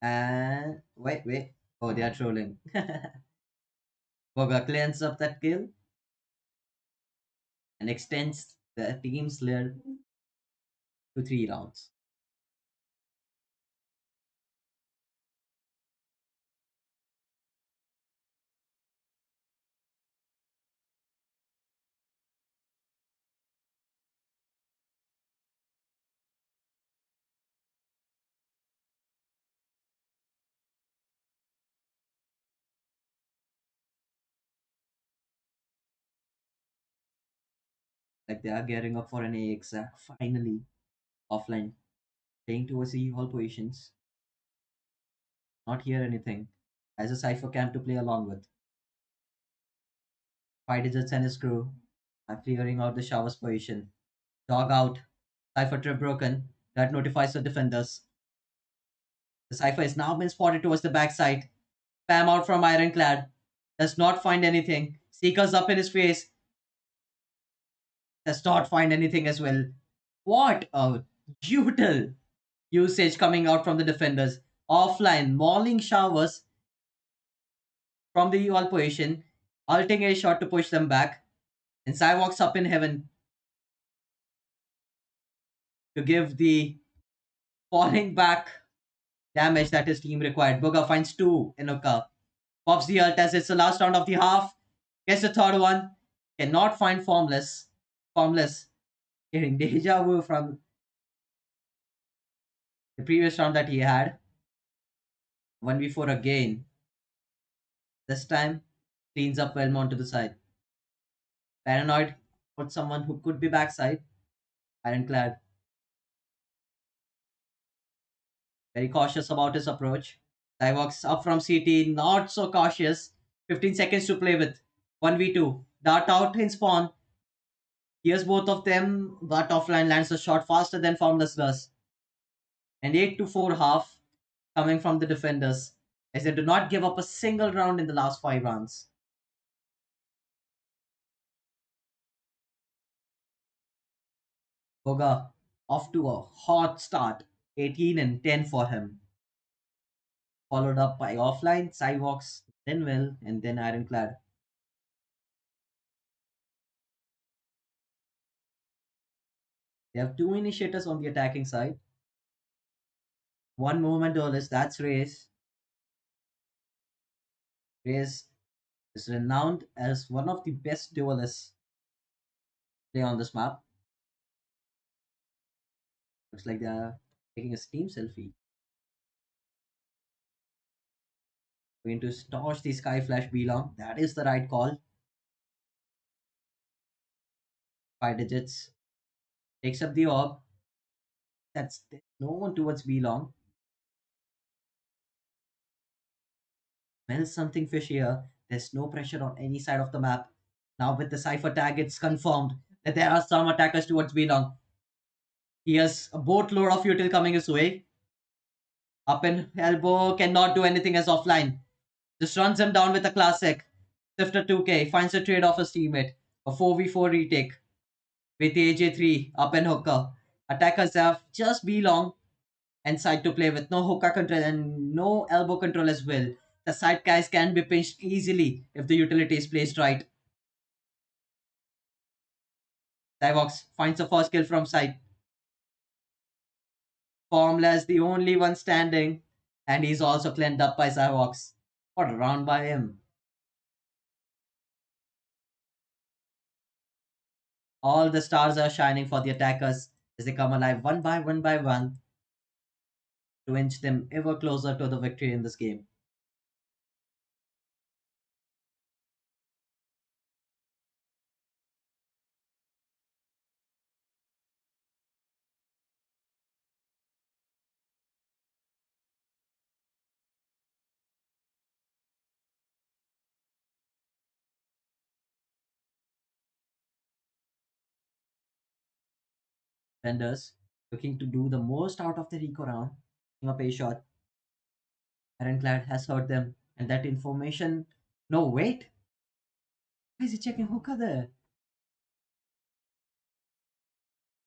And wait. Oh, they are trolling. Boga cleans up that kill and extends the team's lead to 3 rounds. Like they are gearing up for an AX finally offline, playing towards the all positions. Not hear anything. As a cipher camp to play along with. 5 digits and his crew are clearing out the shower's position. Dog out. Cipher trip broken. That notifies the defenders. The cipher is now been spotted towards the backside. Spam out from Ironclad. Does not find anything. Seekers up in his face. Does not find anything as well. What a brutal usage coming out from the defenders. Offline, mauling showers from the UL position. Ulting a shot to push them back. And Sai walks up in heaven to give the falling back damage that his team required. Boga finds 2 in Oka. Pops the ult as it's the last round of the half. Gets the third one. Cannot find Formless. Formless. Getting deja vu from the previous round that he had. 1v4 again. This time, cleans up Velmont to the side. Paranoid put someone who could be backside. Ironclad. Very cautious about his approach. Divox up from CT. Not so cautious. 15 seconds to play with. 1v2. Dart out in spawn. Here's both of them, but offline lands a shot faster than Formless does. And 8 to 4 half coming from the defenders as they do not give up a single round in the last 5 rounds. Boga off to a hot start, 18 and 10 for him. Followed up by offline, Cyvox, then Will, and then Ironclad. They have 2 initiators on the attacking side. One movement duelist, that's Race. Race is renowned as one of the best duelists play on this map. Looks like they're taking a Steam selfie. Going to stash the Sky Flash Belong. That is the right call. 5 digits. Takes up the orb. That's no one towards Belong. Smells something fish here. There's no pressure on any side of the map. Now with the cipher tag, it's confirmed that there are some attackers towards Belong. He has a boatload of util coming his way. Up in elbow, cannot do anything as offline. Just runs him down with a classic. Sifter 2K finds a trade off his teammate. A 4v4 retake with the AJ3 up and hooker. Attackers have just Belong and side to play with no hookah control and no elbow control as well. The side guys can be pinched easily if the utility is placed right. Divox finds the first kill from side. Formless, the only one standing, and he's also cleaned up by Divox. What a round by him. All the stars are shining for the attackers as they come alive one by one by one. to inch them ever closer to the victory in this game. Defenders looking to do the most out of the eco round, picking up a shot. Ironclad has hurt them, and that information. No, wait! Why is he checking hookah there?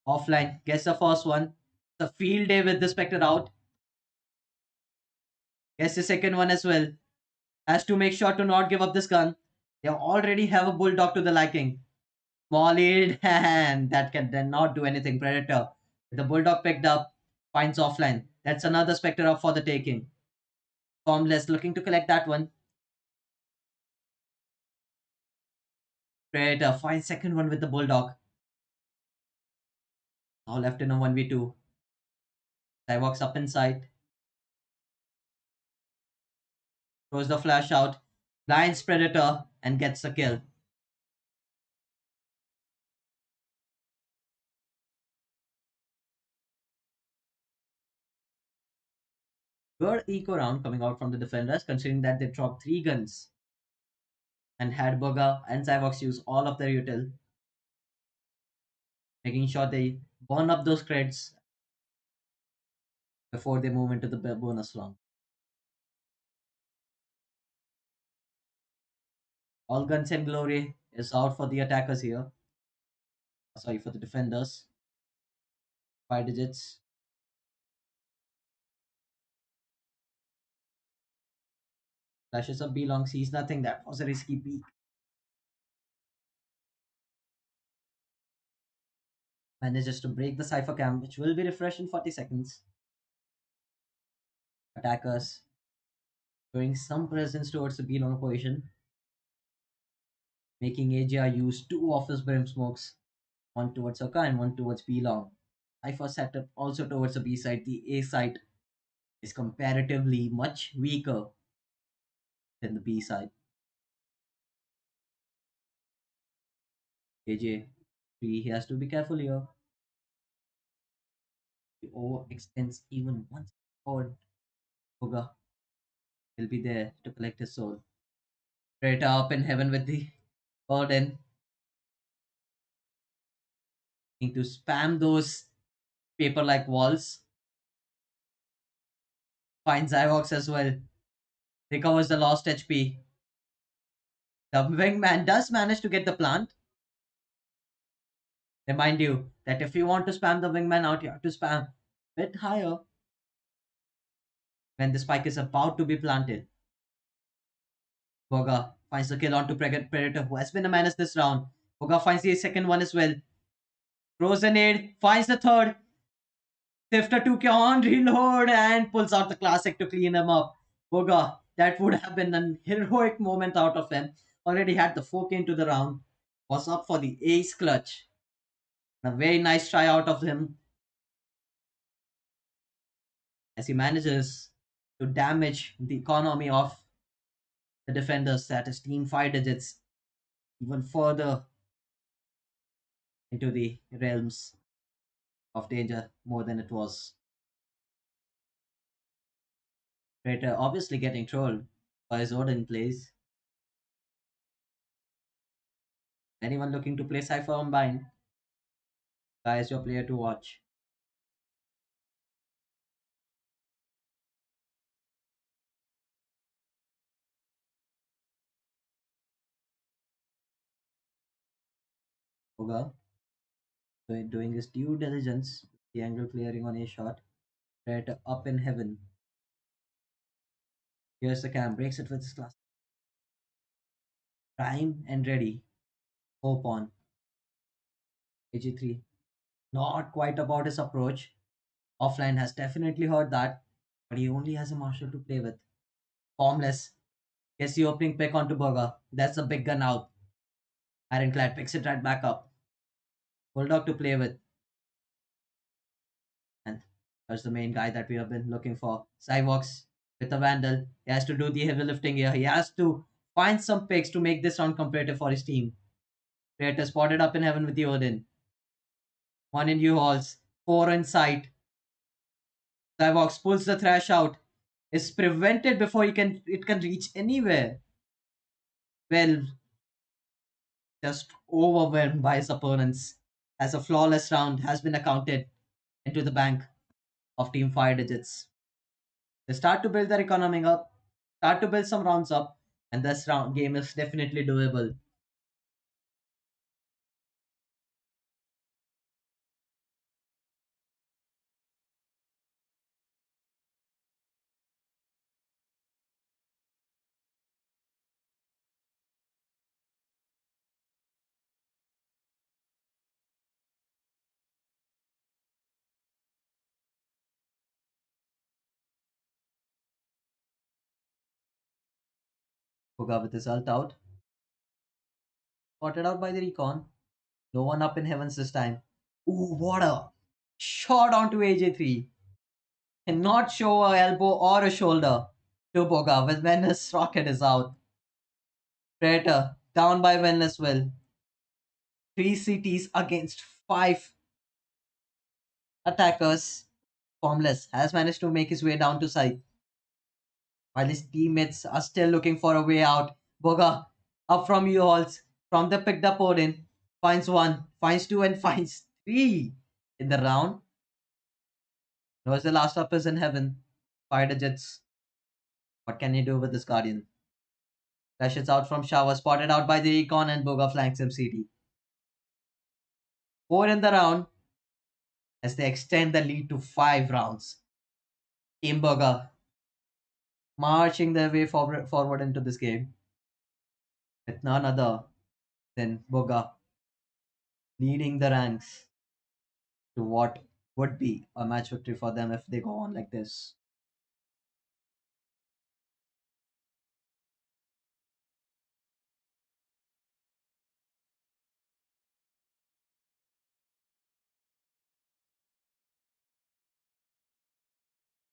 Offline, gets the first one. The field day with the Spectre out. Gets the second one as well. Has to make sure to not give up this gun. They already have a bulldog to the liking. Small lead, and that can then not do anything. Predator. The bulldog picked up, finds offline. That's another Spectre up for the taking. Formless looking to collect that one. Predator finds second one with the bulldog. Now left in a 1v2. Guy walks up inside. Throws the flash out. Blinds Predator and gets the kill. Good eco round coming out from the defenders, considering that they dropped three guns and had Burger and Zyvox use all of their util, making sure they burn up those creds before they move into the bonus round. All guns and glory is out for the attackers here. Sorry, for the defenders. 5 digits. Flashes up B long, sees nothing. That was a risky peek. Manages to break the cipher cam, which will be refreshed in 40 seconds. Attackers showing some presence towards the B long position, making AJR use two of his brim smokes, one towards Oka and one towards B long. Cipher setup also towards the B side. The A side is comparatively much weaker than the B side. AJ, he has to be careful here. He overextends even once forward. Boga will be there to collect his soul. Straight up in heaven with the burden. Need to spam those paper like walls. Finds Zyvox as well. Recovers the lost HP. The wingman does manage to get the plant. Remind you that if you want to spam the wingman out, you have to spam a bit higher when the spike is about to be planted. Boga finds the kill onto Predator, who has been a menace this round. Boga finds the second one as well. Throws a nade, finds the third. Sifter 2K on reload and pulls out the classic to clean him up. Boga, that would have been an heroic moment out of him. Already had the 4K into the round. Was up for the ace clutch. A very nice try out of him as he manages to damage the economy of the defenders that is team 5 digits even further into the realms of danger more than it was. Traitor obviously getting trolled by his Odin plays. Anyone looking to play Cypher Unbind, guy is your player to watch. Oga doing his due diligence, the angle clearing on a shot. Traitor up in heaven. Here's the cam, breaks it with his class. Prime and ready. Hope on. AG3. Not quite about his approach. Offline has definitely heard that, but he only has a marshal to play with. Formless. Gets the opening pick onto Burger. That's a big gun out. Ironclad picks it right back up. Bulldog to play with. And That's the main guy that we have been looking for. Cyvox with the Vandal. He has to do the heavy lifting here. He has to find some picks to make this round competitive for his team. Creator spotted up in heaven with the Odin. One in U-Halls. Four in sight. Cyvox pulls the thrash out. Is prevented before it can reach anywhere. Well, just overwhelmed by his opponents. As a flawless round has been accounted into the bank of Team Fire Digits. They start to build their economy up, start to build some rounds up, and this round game is definitely doable. Puga with his ult out, spotted out by the recon. No one up in heavens this time. Ooh, what a shot onto AJ3. Cannot show a elbow or a shoulder to Boga when Venice rocket is out. Predator down by Venice will. Three CTs against five attackers. Formless has managed to make his way down to site. While his teammates are still looking for a way out, Boga up from U-Halls, from the picked up Odin, finds one, finds two, and finds three in the round. Knows the last up is in heaven. Fire digits. What can he do with this Guardian? Flashes out from shower, spotted out by the Recon, and Boga flanks him CT. Four in the round as they extend the lead to 5 rounds. Team Boga marching their way forward into this game with none other than Boga leading the ranks to what would be a match victory for them if they go on like this.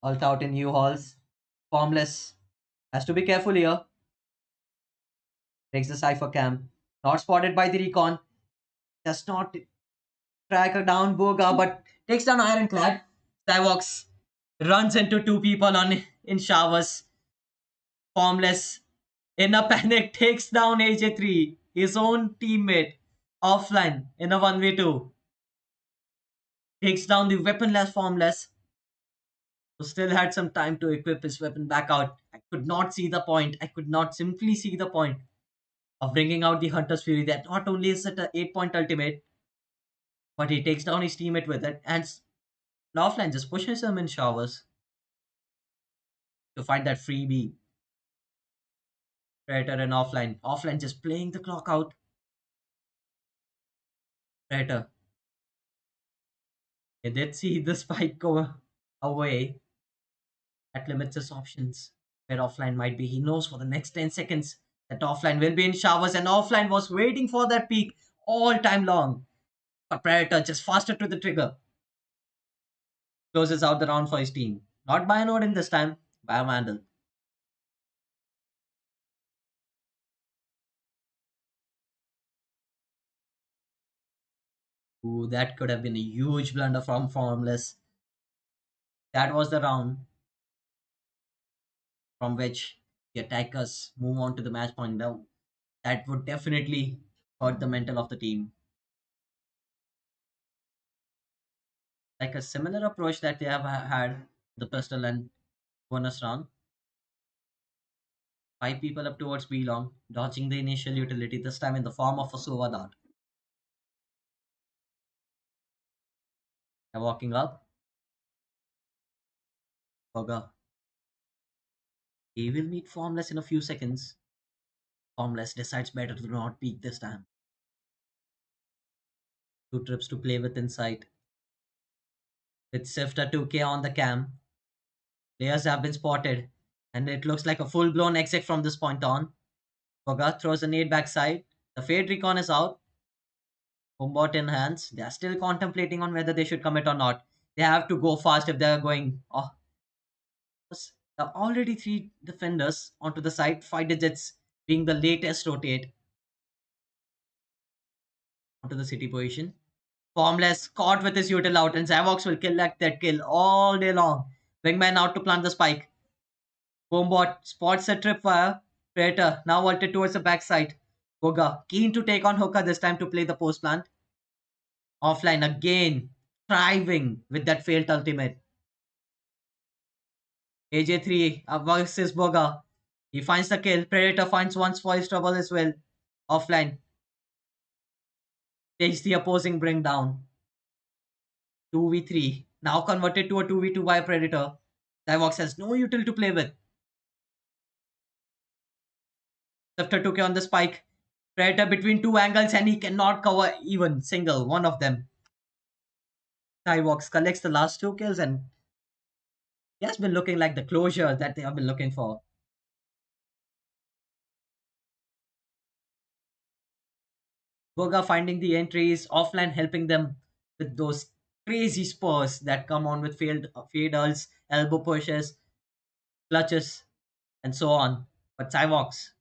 Ult out in U-Halls. Formless. Has to be careful here. Takes the Cypher cam. Not spotted by the Recon. Does not track her down Boga, but takes down Ironclad. Cyvox runs into two people on in showers. Formless. In a panic, takes down AJ3, his own teammate, offline in a 1v2. Takes down the weaponless Formless, who still had some time to equip his weapon back out. I could not see the point. I could not simply see the point of bringing out the Hunter's Fury. That not only is it an 8-point ultimate, but he takes down his teammate with it and offline just pushes him in showers to find that freebie. Predator and offline. Offline just playing the clock out. Predator. He did see the spike go away. That limits his options. Where offline might be. He knows for the next 10 seconds that offline will be in showers, and offline was waiting for that peak all time long. But Predator just faster to the trigger. Closes out the round for his team. Not by an Odin this time, by a Vandal. Ooh, that could have been a huge blunder from Formless. That was the round from which the attackers move on to the match point. Now, that would definitely hurt the mental of the team. Like a similar approach that they have had the pistol and bonus round. 5 people up towards B long, dodging the initial utility, this time in the form of a Sova dart. Now walking up, Boga. He will meet Formless in a few seconds. Formless decides better to not peek this time. 2 trips to play with insight. With Sifter 2K on the cam, players have been spotted, and it looks like a full blown exit from this point on. Boga throws a nade backside. The Fade Recon is out. Bombot in hands. They are still contemplating on whether they should commit or not. They have to go fast if they are going. Oh, already three defenders onto the side. Five digits being the latest rotate onto the city position. Formless, caught with his util out, and Zavox will kill like that kill all day long. Wingman out to plant the spike. Bombot spots a tripwire. Predator now vaulted towards the backside. Boga keen to take on Hooker this time to play the post plant. Offline again, thriving with that failed ultimate. AJ3 versus Boga. He finds the kill. Predator finds one for his trouble as well. Offline takes the opposing bring down. 2v3. Now converted to a 2v2 by Predator. Divox has no util to play with. After took on the spike. Predator between two angles and he cannot cover even single one of them. Divox collects the last two kills and he has been looking like the closure that they have been looking for. Boga finding the entries, offline helping them with those crazy spurs that come on with fade ults, elbow pushes, clutches, and so on. But Cyvox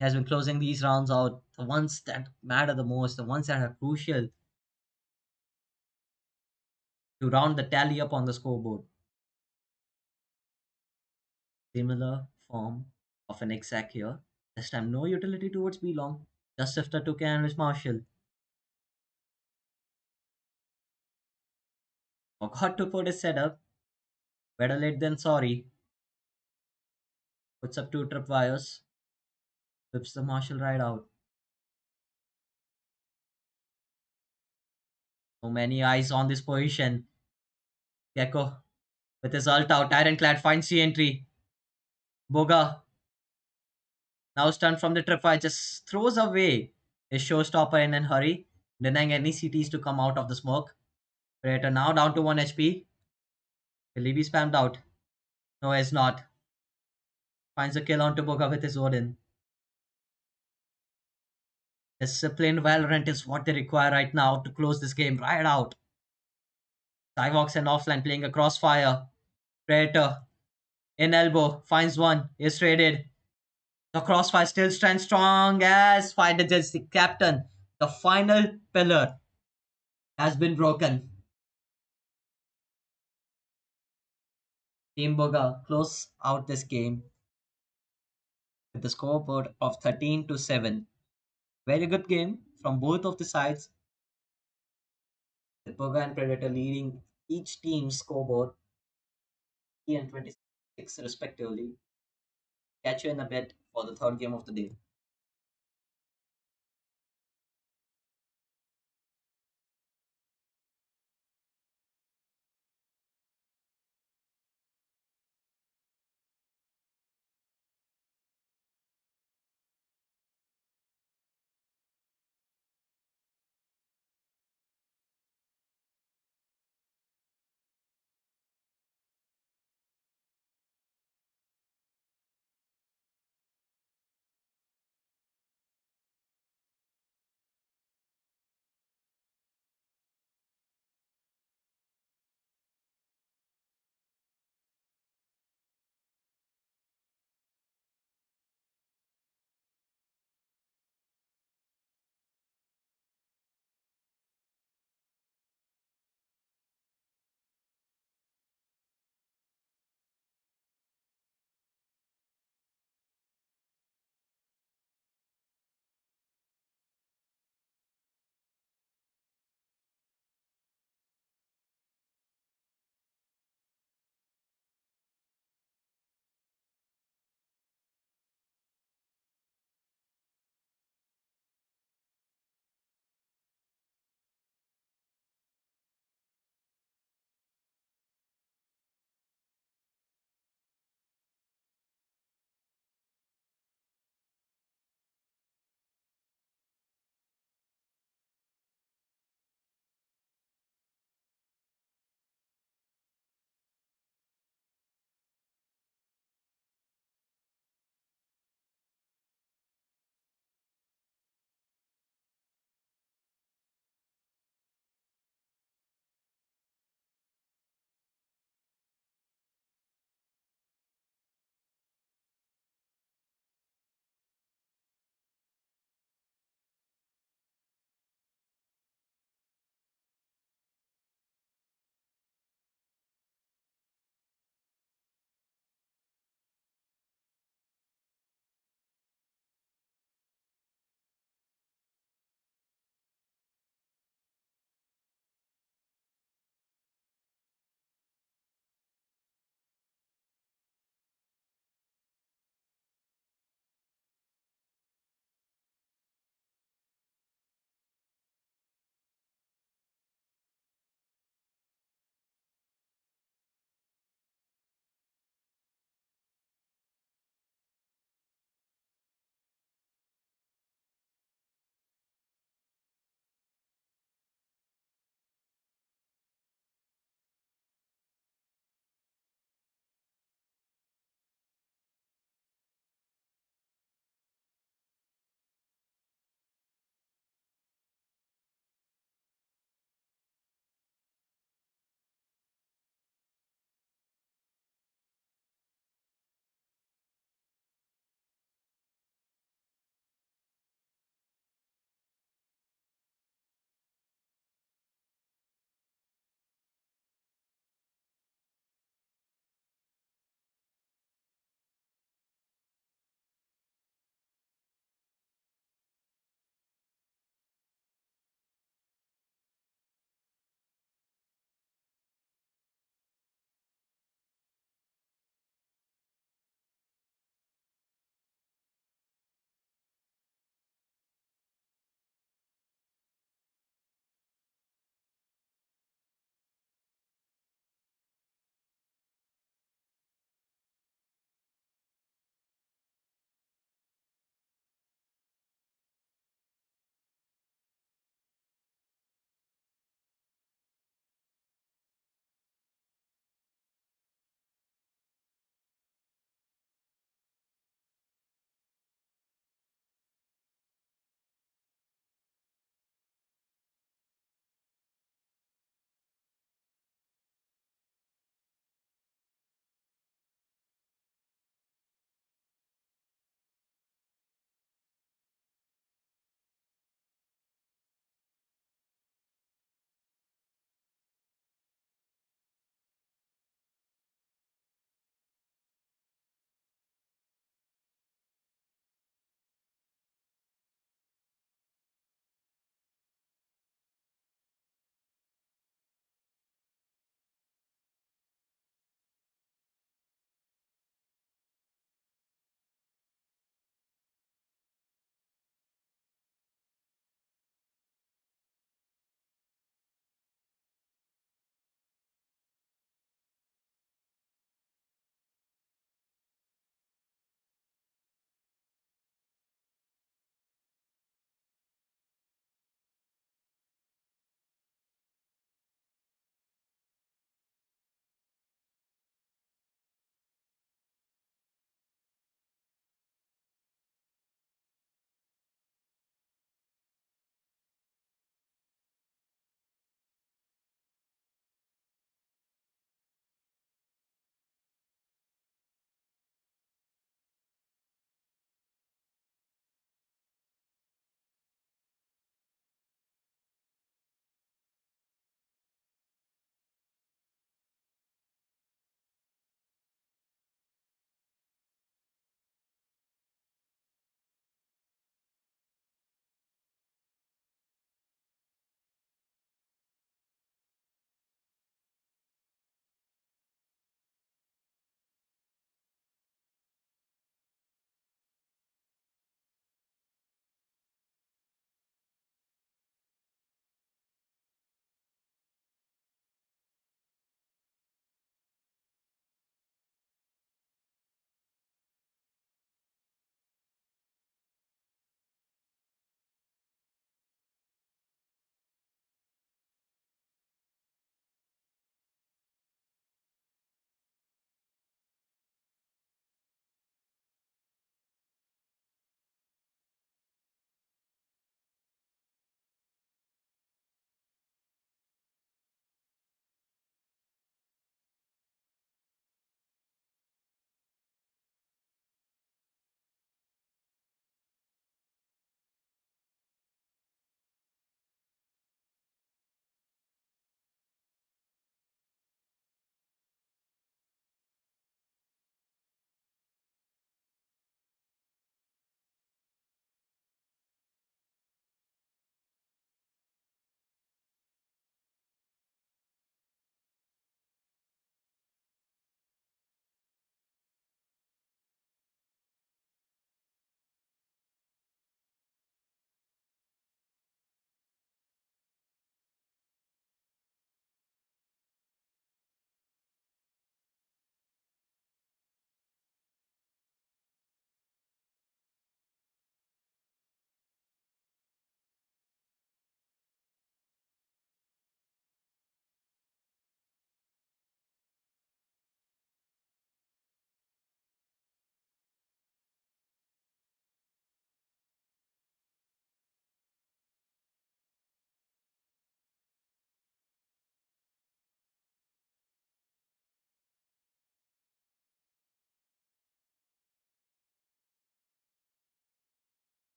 has been closing these rounds out, the ones that matter the most, the ones that are crucial to round the tally up on the scoreboard. Similar form of an exec here. This time no utility towards B long, just after 2K and with Marshall. Forgot to put his setup. Better late than sorry. Puts up two tripwires. Whips the Marshall right out. So many eyes on this position. Gecko with his ult out. Ironclad finds the entry. Boga now stunned from the tripwire just throws away his showstopper in a hurry, denying any CTs to come out of the smoke. Predator now down to 1 HP. Will he be spammed out? No, he's not. Finds a kill onto Boga with his Odin. Disciplined Valorant is what they require right now to close this game right out. Cyvox and offline playing a crossfire. Predator in elbow finds one. Is traded. The crossfire still stands strong as 5 digits. The captain, the final pillar, has been broken. Team Boga close out this game with the scoreboard of 13-7. Very good game from both of the sides. With Boga and Predator leading each team's scoreboard 30 and 26 respectively. Catch you in a bit for the third game of the day.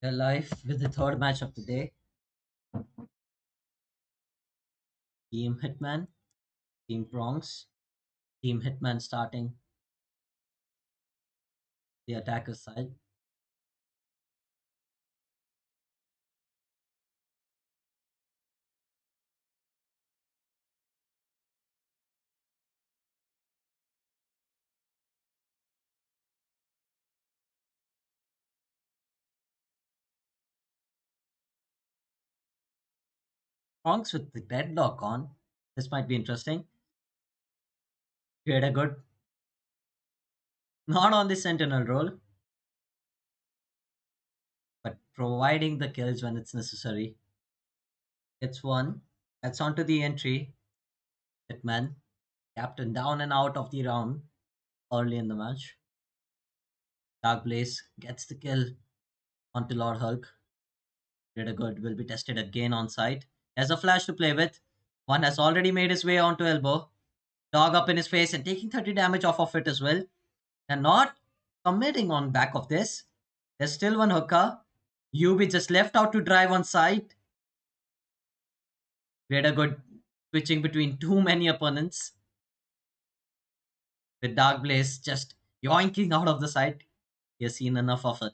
We're live with the third match of the day. Team Hitman, Team Prongs, Team Hitman starting the attacker side. Prongs with the deadlock on. This might be interesting. Create a good, not on the sentinel role, but providing the kills when it's necessary. It's one. That's onto the entry. Hitman, captain down and out of the round early in the match. Dark Blaze gets the kill onto Lord Hulk. Create a good will be tested again on site. Has a flash to play with. One has already made his way onto elbow. Dog up in his face and taking 30 damage off of it as well. And not committing on back of this. There's still one hooker. UB just left out to drive on site. We had a good switching between too many opponents. With Dark Blaze just yoinking out of the site. He has seen enough of it.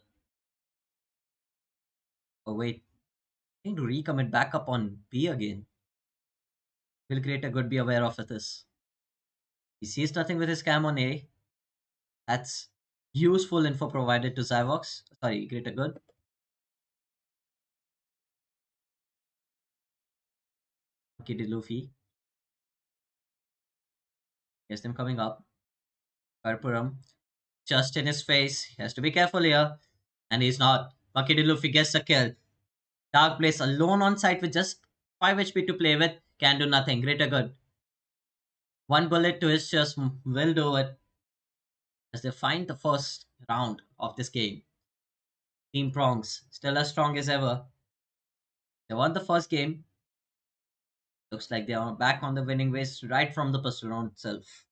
Oh wait, need to recommit back up on B again. Will create a good be aware of this. He sees nothing with his cam on A. That's useful info provided to Zyvox. Sorry, create a good. Kitty Luffy. Here's them coming up. Karpuram just in his face. He has to be careful here. And he's not. Makidi Luffy gets the kill. Dark Blaze alone on site with just 5 HP to play with. Can do nothing. Greater good. One bullet to his chest will do it as they find the first round of this game. Team Prongs still as strong as ever. They won the first game. Looks like they are back on the winning ways right from the first round itself.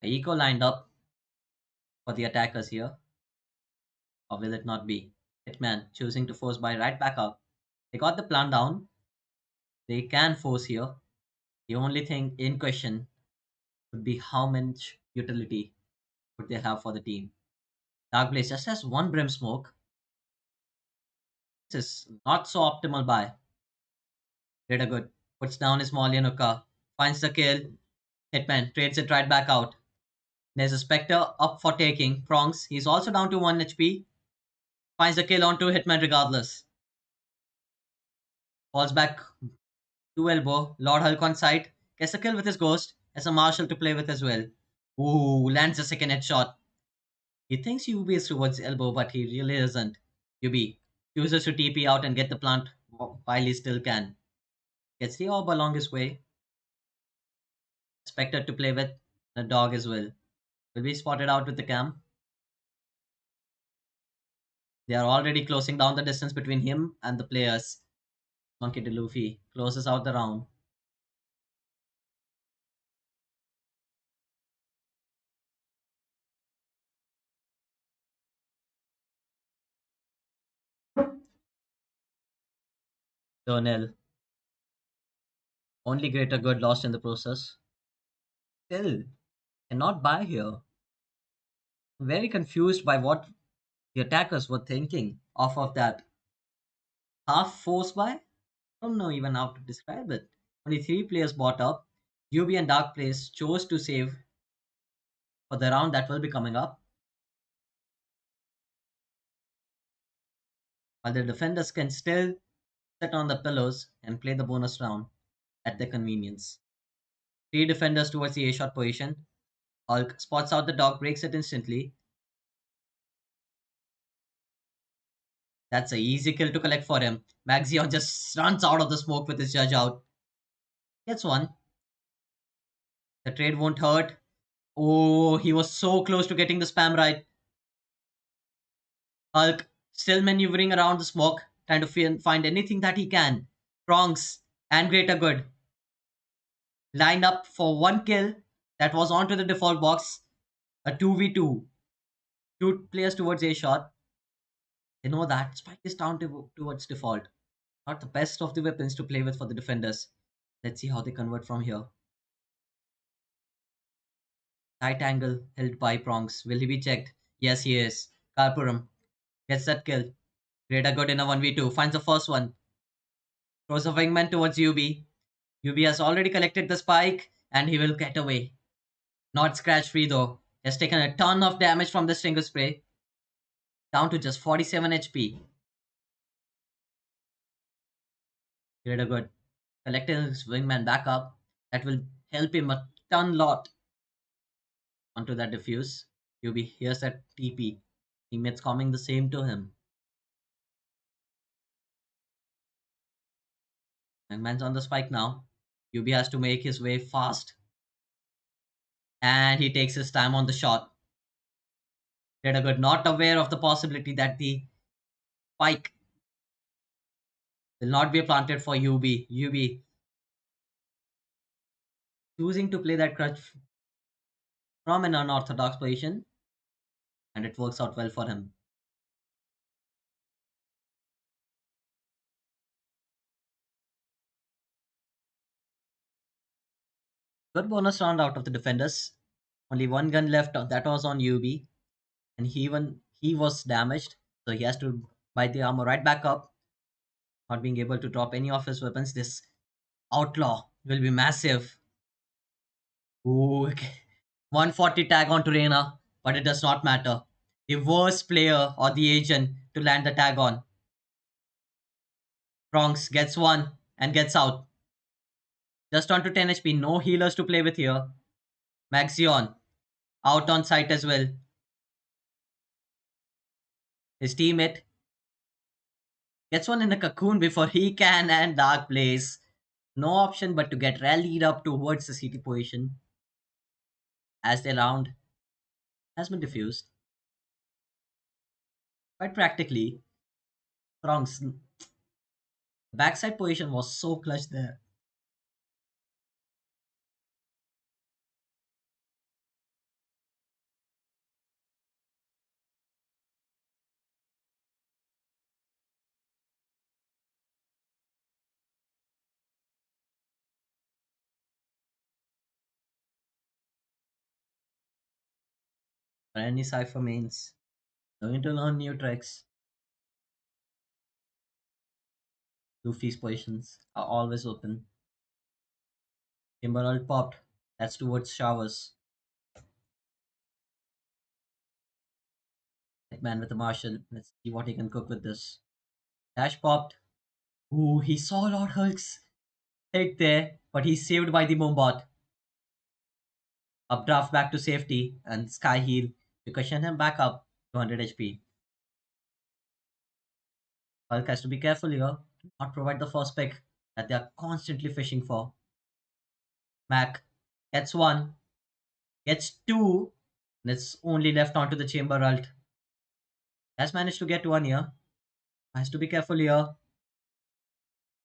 Eco lined up for the attackers here. Or will it not be? Hitman choosing to force by right back up. They got the plan down. They can force here. The only thing in question would be how much utility would they have for the team. Dark Blaze just has one Brim Smoke. This is not so optimal buy. Raider good. Puts down his Molly and Uka. Finds the kill. Hitman trades it right back out. There's a Spectre up for taking. Prongs. He's also down to 1 HP. Finds the kill onto Hitman regardless. Falls back to elbow. Lord Hulk on site. Gets a kill with his ghost. Has a Marshal to play with as well. Ooh, lands a second headshot. He thinks UB is towards elbow, but he really isn't. UB chooses to TP out and get the plant while he still can. Gets the orb along his way. Expected to play with the dog as well. Will be spotted out with the cam. They are already closing down the distance between him and the players. Monkey D. Luffy closes out the round. Donnell. Only greater good lost in the process. Still, cannot buy here. Very confused by what the attackers were thinking off of that half force buy. Don't know even how to describe it. Only 3 players bought up. UB and Dark Place chose to save for the round that will be coming up, while the defenders can still sit on the pillows and play the bonus round at their convenience. 3 defenders towards the A shot position. Hulk spots out the dog, breaks it instantly. That's a easy kill to collect for him. Maxion just runs out of the smoke with his judge out. Gets one. The trade won't hurt. Oh, he was so close to getting the spam right. Hulk still maneuvering around the smoke, trying to find anything that he can. Prongs and greater good. lined up for one kill that was onto the default box. A 2v2. Two players towards a shot. They know that Spike is down towards default. Not the best of the weapons to play with for the defenders. Let's see how they convert from here. Tight angle held by Prongs. Will he be checked? Yes, he is. Karpuram gets that kill. Greater good in a 1v2. Finds the first one. Throws a wingman towards UB. UB has already collected the spike and he will get away. Not scratch free though. He has taken a ton of damage from the Stinger Spray. Down to just 47 HP. Greater good. Collecting his wingman back up. That will help him a ton lot onto that diffuse. UB hears that TP. Teammates coming the same to him. Wingman's on the spike now. UB has to make his way fast. And he takes his time on the shot. Greater good. Not aware of the possibility that the spike will not be planted for UB. UB choosing to play that crutch from an unorthodox position, and it works out well for him. Good bonus round out of the defenders. Only one gun left. That was on UB, and he was damaged, so he has to buy the armor right back up. Not being able to drop any of his weapons. This outlaw will be massive. Ooh, okay. 140 tag on Reina, but it does not matter. The worst player or the agent to land the tag on. Bronx gets one and gets out. Just on to 10 HP. No healers to play with here. Maxion out on site as well. His teammate gets one in the cocoon before he can, and Dark plays. No option but to get rallied up towards the CT position as the round has been diffused. Quite practically, Bronx backside position was so clutch there. For any cipher means going to learn new tricks. Luffy's positions are always open. Timberald popped. That's towards showers. Hitman with the marshal. Let's see what he can cook with this. Dash popped. Ooh, he saw Lord Hulk's hit there, but he's saved by the Moonbot. Updraft back to safety and Sky Heal to cushion him back up to 100 HP. Hulk has to be careful here, not provide the first pick that they are constantly fishing for. Mac gets one, gets two, and it's only left onto the chamber ult. Has managed to get one here. Has to be careful here.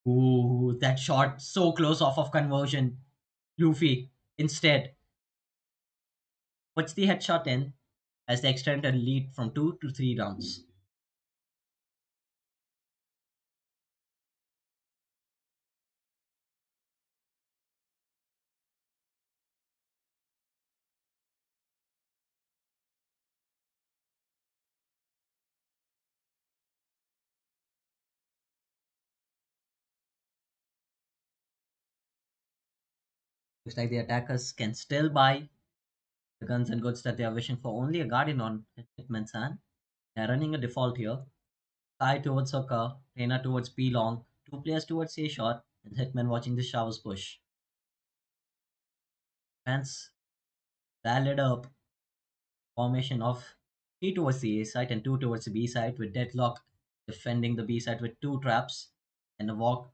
Ooh, that shot so close off of conversion. Luffy instead puts the headshot in as they extend a lead from 2 to 3 rounds. Looks like the attackers can still buy the guns and goods that they are wishing for. Only a guardian on Hitman's hand. They are running a default here. Kai towards Hoka, Reina towards B long, two players towards A shot, and Hitman watching the showers push. Fans rallied up formation of three towards the A side and two towards the B side, with Deadlock defending the B side with two traps and a wall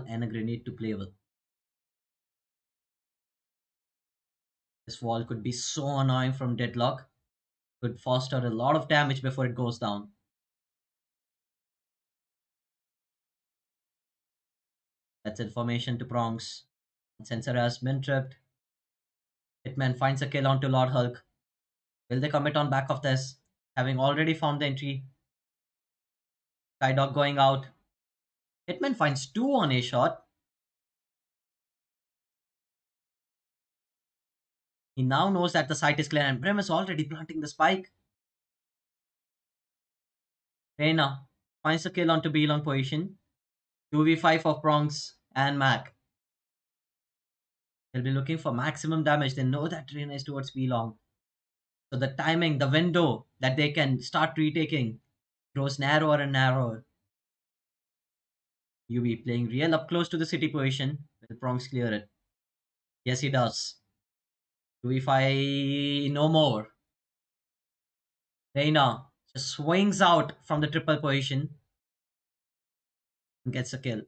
and a grenade to play with. This wall could be so annoying from Deadlock, could foster a lot of damage before it goes down. That's information to Prongs. Sensor has been tripped. Hitman finds a kill onto Lord Hulk. Will they commit on back of this? Having already found the entry, Skydog going out. Hitman finds two on a shot. He now knows that the site is clear and Brim is already planting the spike. Reina finds a kill onto B long position. 2v5 of Bronx and Mac. They'll be looking for maximum damage. They know that Reina is towards B long. So the timing, the window that they can start retaking grows narrower and narrower. UV playing real up close to the city position. Will Bronx clear it? Yes, he does. 2v5 no more. Reina just swings out from the triple position and gets a kill.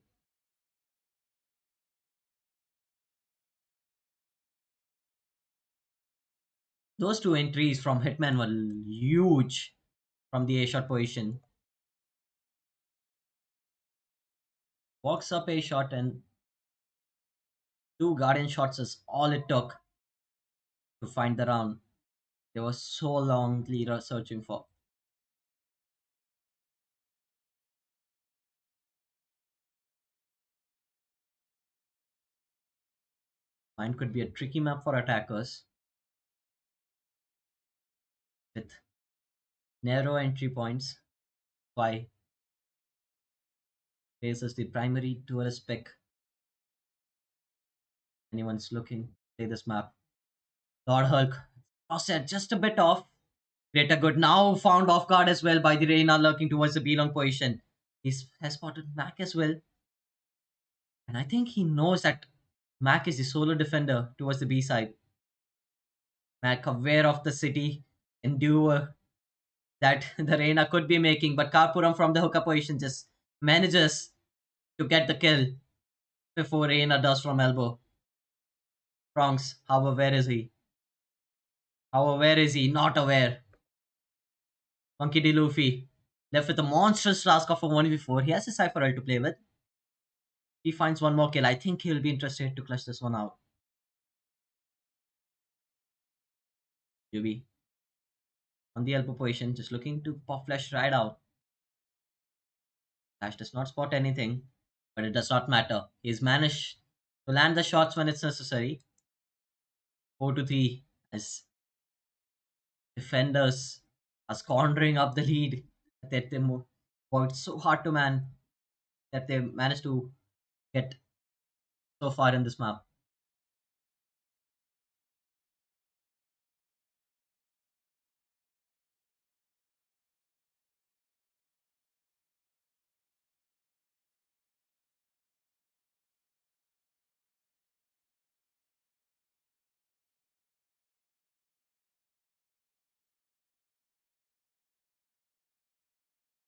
Those two entries from Hitman were huge from the A shot position. Walks up A shot and two Guardian shots is all it took to find the round. They were so longly searching for. Mine could be a tricky map for attackers with narrow entry points. Why faces the primary tourist pick. Anyone's looking play this map. Lord Hulk. Offset just a bit off. Greater good now found off guard as well by the Reina lurking towards the B long position. He has spotted Mac as well. And I think he knows that Mac is the solo defender towards the B side. Mac aware of the city endure that the Reina could be making, but Karpuram from the hookup position just manages to get the kill before Reina does from elbow. Bronx, how aware is he? How aware is he? Not aware. Monkey D. Luffy left with a monstrous task of a 1v4. He has a Cypher L to play with. He finds one more kill. I think he'll be interested to clutch this one out. UV on the elbow position, just looking to pop Flash right out. Flash does not spot anything, but it does not matter. He's managed to land the shots when it's necessary. 4 to 3 as defenders are squandering up the lead that they worked so hard to man that they managed to get so far in this map.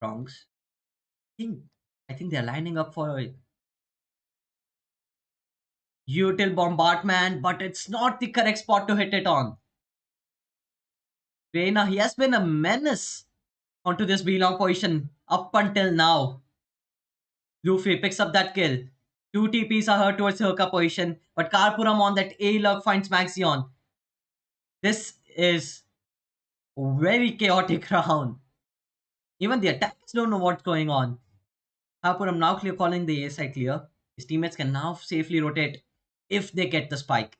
Bronx. think I think they're lining up for a util bombardment, but it's not the correct spot to hit it on. Reina, he has been a menace onto this B long position up until now. Luffy picks up that kill. Two TPs are hurt towards the hookup position, but Karpuram on that A lug finds Maxion. This is a very chaotic round. Even the attackers don't know what's going on. Karpuram now clear calling the A side clear. His teammates can now safely rotate if they get the spike.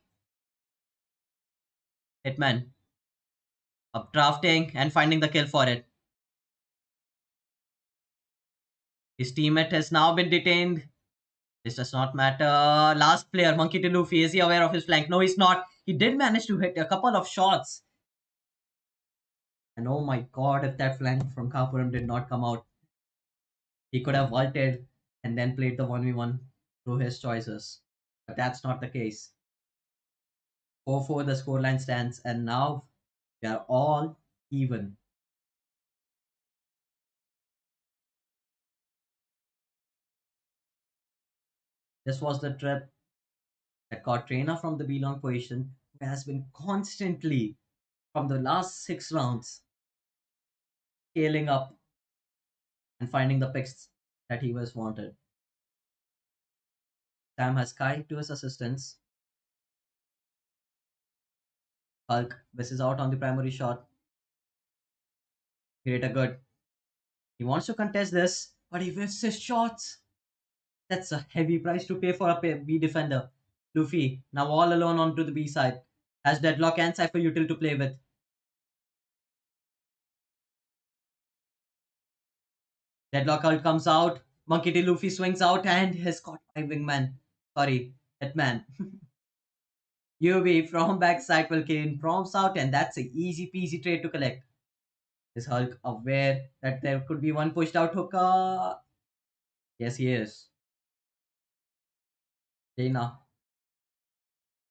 Hitman up drafting and finding the kill for it. His teammate has now been detained. This does not matter. Last player, Monkey to Luffy. Is he aware of his flank? No, he's not. He did manage to hit a couple of shots. And oh my god, if that flank from Kapuram did not come out, he could have vaulted and then played the 1v1 through his choices. But that's not the case. 4-4 the scoreline stands, and now we are all even. This was the trip that caught Trainer from the B-long position, who has been constantly, from the last 6 rounds, scaling up and finding the picks that he was wanted. Sam has Kai to his assistance. Hulk misses out on the primary shot. Create a good. He wants to contest this, but he whiffs his shots. That's a heavy price to pay for a B defender. Luffy, now all alone onto the B side, has Deadlock and Cypher Util to play with. Deadlock Hulk comes out, Monkey D. Luffy swings out and has caught my wingman. Sorry, Hitman. UV from backside will Kane prompts out, and that's a easy peasy trade to collect. Is Hulk aware that there could be one pushed out hooker? Yes, he is. Dana,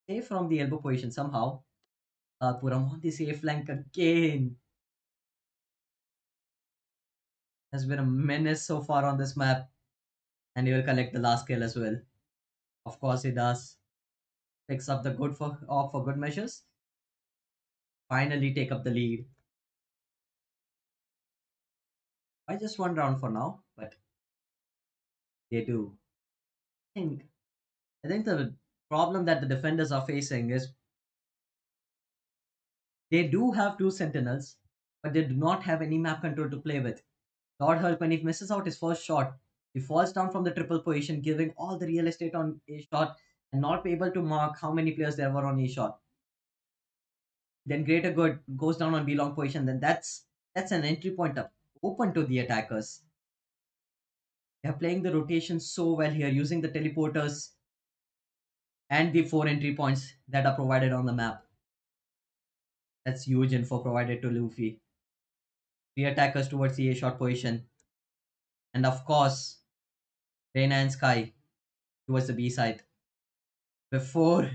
safe from the elbow position somehow. Puram on the safe flank again. Has been a menace so far on this map, and he will collect the last kill as well. Of course, he does. Picks up the good for good measures. Finally, take up the lead. I just one round for now, but they do. I think I think the problem that the defenders are facing is they do have two sentinels, but they do not have any map control to play with. Lord Hulk, when he misses out his first shot, he falls down from the triple position, giving all the real estate on a shot and not able to mark how many players there were on a shot. Then Greater Good goes down on B long position. Then that's an entry point up open to the attackers. They are playing the rotation so well here, using the teleporters and the four entry points that are provided on the map. That's huge info provided to Luffy. Three attackers towards the A shot position. And of course, Reina and Sky towards the B side. Before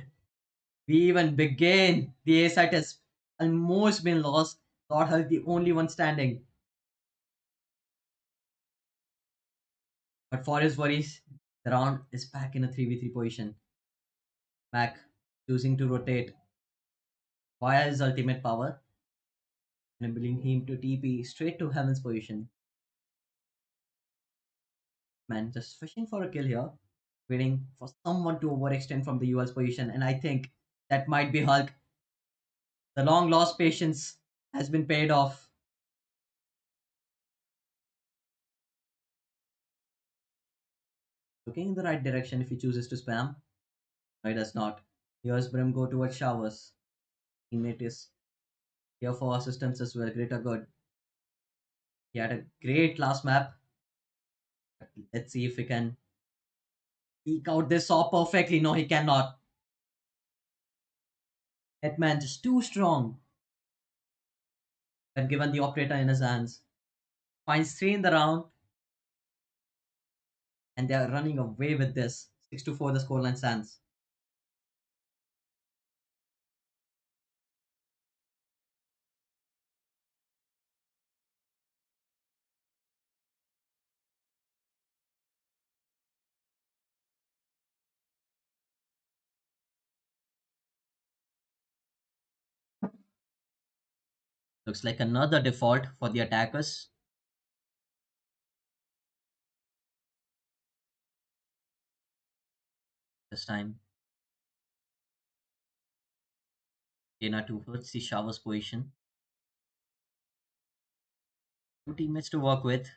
we even begin, the A side has almost been lost. Lord Hulk the only one standing. But for his worries, the round is back in a 3v3 position. Mac choosing to rotate via his ultimate power, enabling him to TP straight to Heaven's position. Man, just fishing for a kill here, waiting for someone to overextend from the UL's position, and I think that might be Hulk. The long lost patience has been paid off. Looking in the right direction if he chooses to spam. No, he does not. Here's Brim go towards showers. Teammate is here for assistance as well. Greater good. He had a great last map. Let's see if he can eke out this saw perfectly. No, he cannot. Hitman just too strong when given the operator in his hands. Finds three in the round, and they are running away with this. 6 to 4 the scoreline stands. Looks like another default for the attackers. This time, Dana towards the showers position. Two teammates to work with.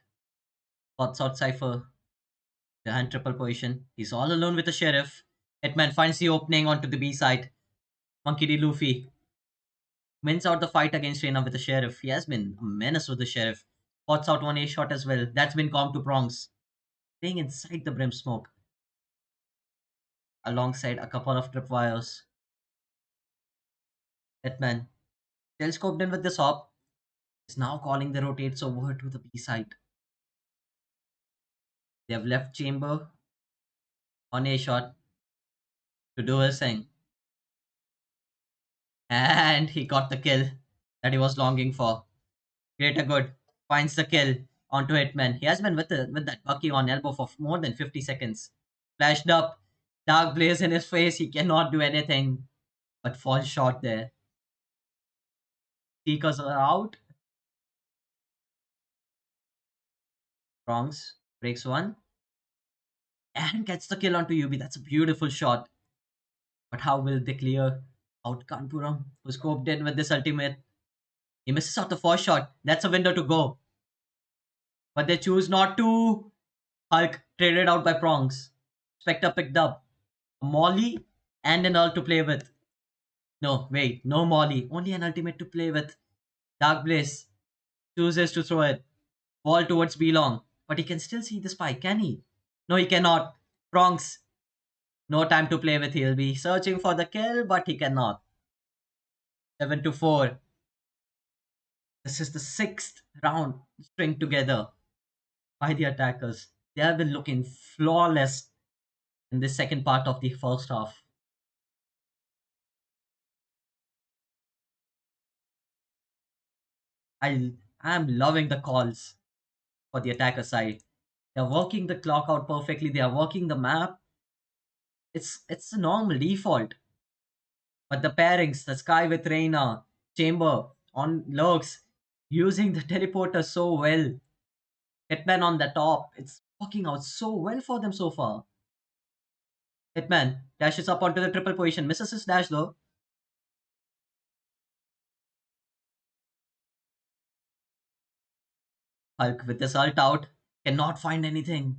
Spots out Cypher. Behind triple position. He's all alone with the sheriff. Hitman finds the opening onto the B side. Monkey D. Luffy wins out the fight against Reina with the sheriff. He has been a menace with the sheriff. Spots out one A shot as well. That's been calm to prongs. Staying inside the brim smoke. Alongside a couple of tripwires. Hitman, telescoped in with this op, is now calling the rotates over to the B side. They have left chamber on A shot to do his thing. And he got the kill that he was longing for. Greater good finds the kill onto Hitman. He has been with that Bucky on elbow for more than 50 seconds. Flashed up, dark blaze in his face. He cannot do anything but fall short there. Seekers are out. Prongs breaks one and gets the kill onto UB. That's a beautiful shot. But how will they clear Out Kanpuram, who scoped in with this ultimate. He misses out the first shot. That's a window to go. But they choose not to. Hulk traded out by Prongs. Spectre picked up a Molly and an ult to play with. No, wait, no Molly. Only an ultimate to play with. Dark Blaze chooses to throw it. Ball towards Belong. But he can still see the spike, can he? No, he cannot. Prongs. No time to play with. He'll be searching for the kill, but he cannot. 7-4. This is the sixth round string together by the attackers. They have been looking flawless in the second part of the first half. I am loving the calls for the attacker side. They're working the clock out perfectly. They are working the map. It's a normal default. But the pairings, the Sky with Reina, Chamber on lurks, using the teleporter so well. Hitman on the top. It's working out so well for them so far. Hitman dashes up onto the triple position, misses his dash though. Hulk with his ult out, cannot find anything.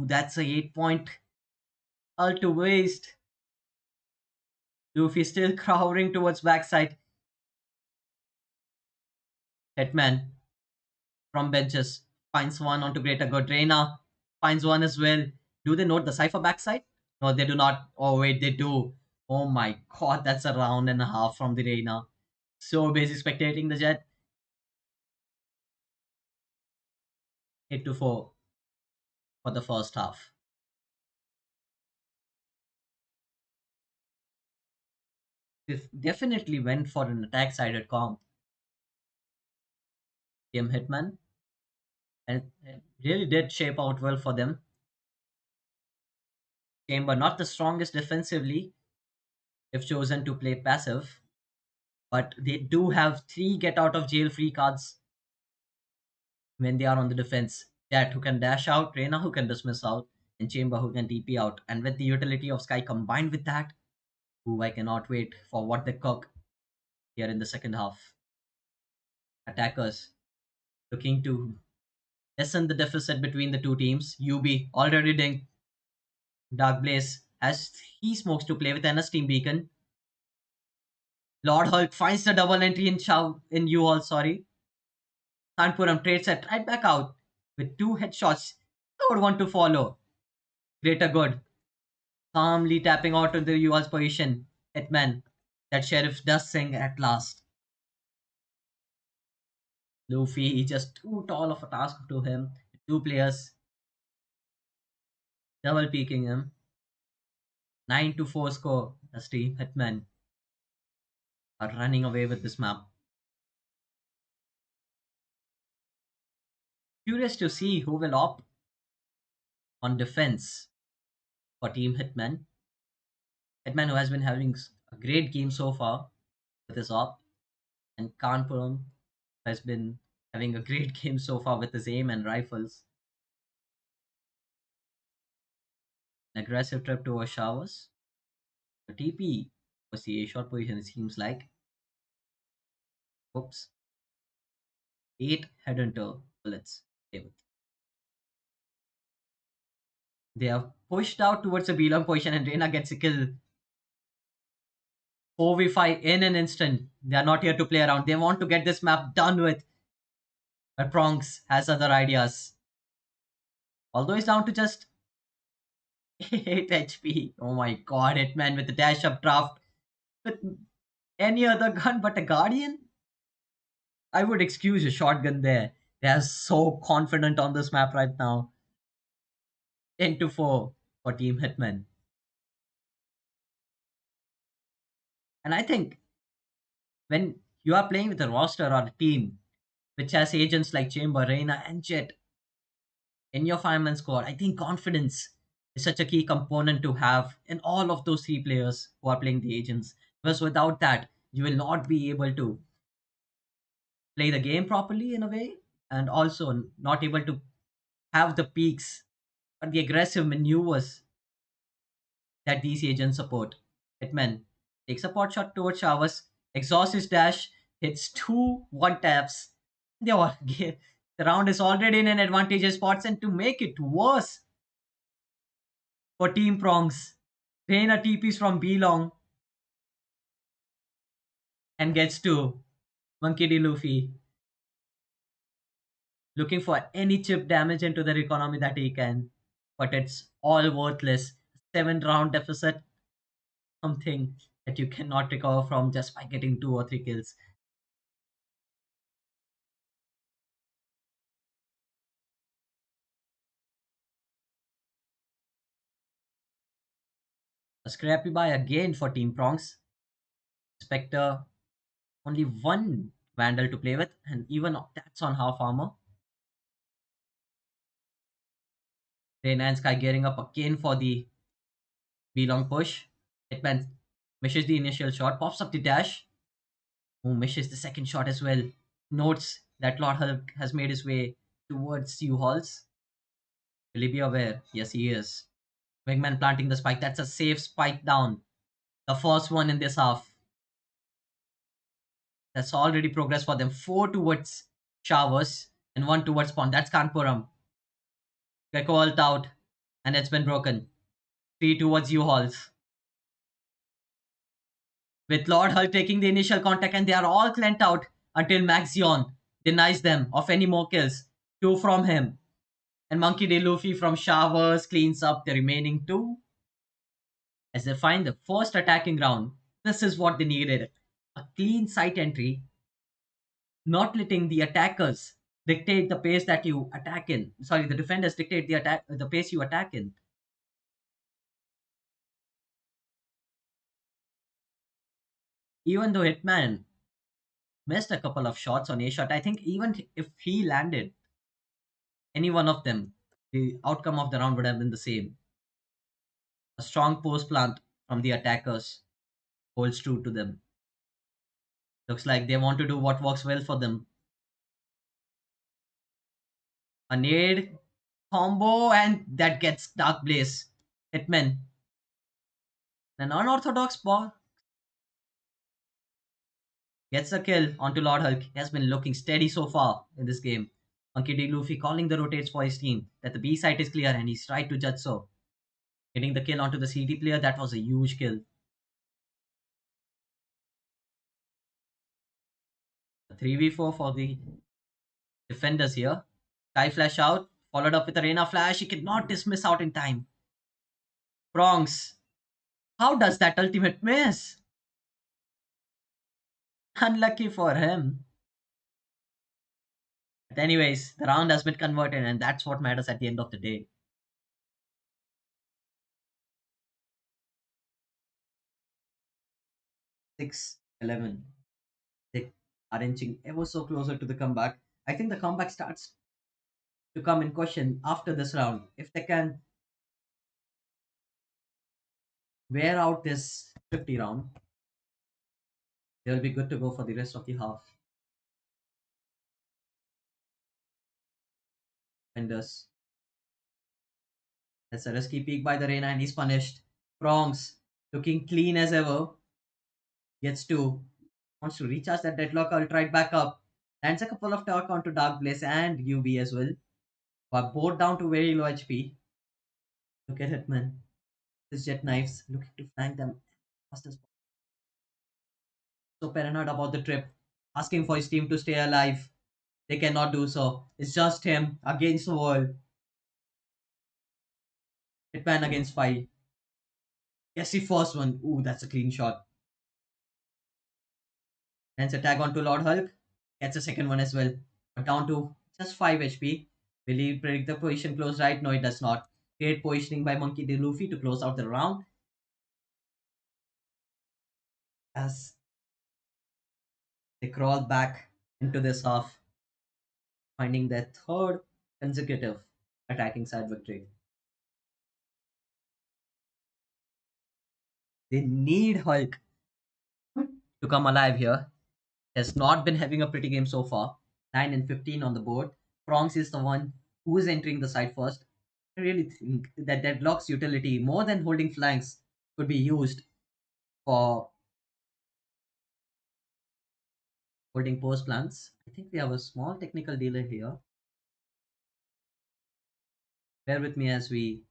Ooh, that's a 8 point ult to waste. Luffy still crawling towards backside. Hitman from benches finds one onto Greater Good. Reina finds one as well. Do they note the Cypher backside? No, they do not. Oh, wait, they do. Oh my god, that's a round and a half from the Reina. So busy spectating the Jet. 8-4 for the first half. They definitely went for an attack sided comp. Game Hitman, and it really did shape out well for them. Chamber not the strongest defensively if chosen to play passive, but they do have three get out of jail free cards when they are on the defense. That who can dash out, Reina who can dismiss out, and Chamber who can TP out. And with the utility of Sky combined with that, who I cannot wait for what they cook here in the second half. Attackers looking to lessen the deficit between the two teams. UB already doing Dark Blaze as he smokes to play with NS Team Beacon. Lord Hulk finds the double entry in U all, sorry. Kanpuram trades it right back out with two headshots. Third one to follow. Greater Good calmly tapping out to the UR's position. Hitman. That sheriff does sing at last. Luffy is just too tall of a task to him. Two players double peeking him. 9-4 score. As Team Hitman are running away with this map. Curious to see who will opt on defense for Team Hitman. Hitman, who has been having a great game so far with his op, and Kanpuram has been having a great game so far with his aim and rifles. An aggressive trip towards showers. The TP was the A short position, it seems like. Oops. 8 head into bullets. They have pushed out towards the belong position, and Reina gets a kill. 4v5 in an instant. They are not here to play around. They want to get this map done with. But Prongs has other ideas. Although he's down to just 8 HP. Oh my god, Hitman with the dash up draft. With any other gun but a Guardian? I would excuse a shotgun there. They are so confident on this map right now. 10-4 for Team Hitman. And I think when you are playing with a roster or a team which has agents like Chamber, Reina, and Jet in your fireman squad, I think confidence is such a key component to have in all of those three players who are playing the agents. Because without that, you will not be able to play the game properly in a way, and also not able to have the peaks or the aggressive maneuvers that these agents support. Hitman Takes a pot shot towards Showers, exhausts his dash, hits two one taps. They all the round is already in an advantageous spots, and to make it worse for Team Prongs, Drain a TPs from B long and gets to Monkey D. Luffy, looking for any chip damage into their economy that he can. But it's all worthless. 7 round deficit, something that you cannot recover from just by getting 2 or 3 kills. A scrappy buy again for Team Prongs. Spectre, only one Vandal to play with, and even that's on half armor. Reyna and Sky gearing up again for the B long push. Hitman misses the initial shot, pops up the dash. Who misses the second shot as well. Notes that Lord Hulk has made his way towards U-Halls. Will he be aware? Yes, he is. Wingman planting the spike. That's a safe spike down. The first one in this half. That's already progress for them. 4 towards Showers and 1 towards Spawn. That's Kanpuram. Gecko ult out. And it's been broken. 3 towards U-Halls. With Lord Hulk taking the initial contact, and they are all cleansed out until Maxion denies them of any more kills. 2 from him. And Monkey D. Luffy from Showers cleans up the remaining 2 as they find the first attacking round. This is what they needed. A clean sight entry, not letting the attackers dictate the pace that you attack in. Sorry, the defenders dictate the pace you attack in. Even though Hitman missed a couple of shots on A shot, I think even if he landed any one of them, the outcome of the round would have been the same. A strong post plant from the attackers holds true to them. Looks like they want to do what works well for them. A nade combo, and that gets Dark Blaze. Hitman. An unorthodox ball gets a kill onto Lord Hulk. He has been looking steady so far in this game. Monkey D. Luffy calling the rotates for his team that the B site is clear, and he's tried to judge so. Getting the kill onto the CD player, that was a huge kill. A 3v4 for the defenders here. Sky Flash out, followed up with Arena Flash. He cannot dismiss out in time. Prongs. How does that ultimate miss? Unlucky for him. But anyways, the round has been converted, and that's what matters at the end of the day. 6-11. They are inching ever so closer to the comeback. I think the comeback starts to come in question after this round. If they can wear out this 50 round, they'll be good to go for the rest of the half. And that's a risky peek by the Reina, and he's punished. Prongs looking clean as ever. Gets two. Wants to recharge that deadlock ult right back up. Lands a couple of talk onto Dark Blaze and UB as well. But both down to very low HP. Look at Hitman. His jet knives looking to flank them fast as possible. So paranoid about the trip. Asking for his team to stay alive. They cannot do so. It's just him against the world. Hitman against 5. Yes, the first one. Ooh, that's a clean shot. Hence a tag onto Lord Hulk. Gets a second one as well. But down to just 5 HP. Will he predict the position close right? No, it does not. Great positioning by Monkey D. Luffy to close out the round. As they crawl back into this half, finding their third consecutive attacking side victory. They need Hulk to come alive here. Has not been having a pretty game so far. 9 and 15 on the board. Prongs is the one who is entering the side first. I really think that Deadlock's utility, more than holding flanks, could be used for Holding post plants. I think we have a small technical delay here. Bear with me as we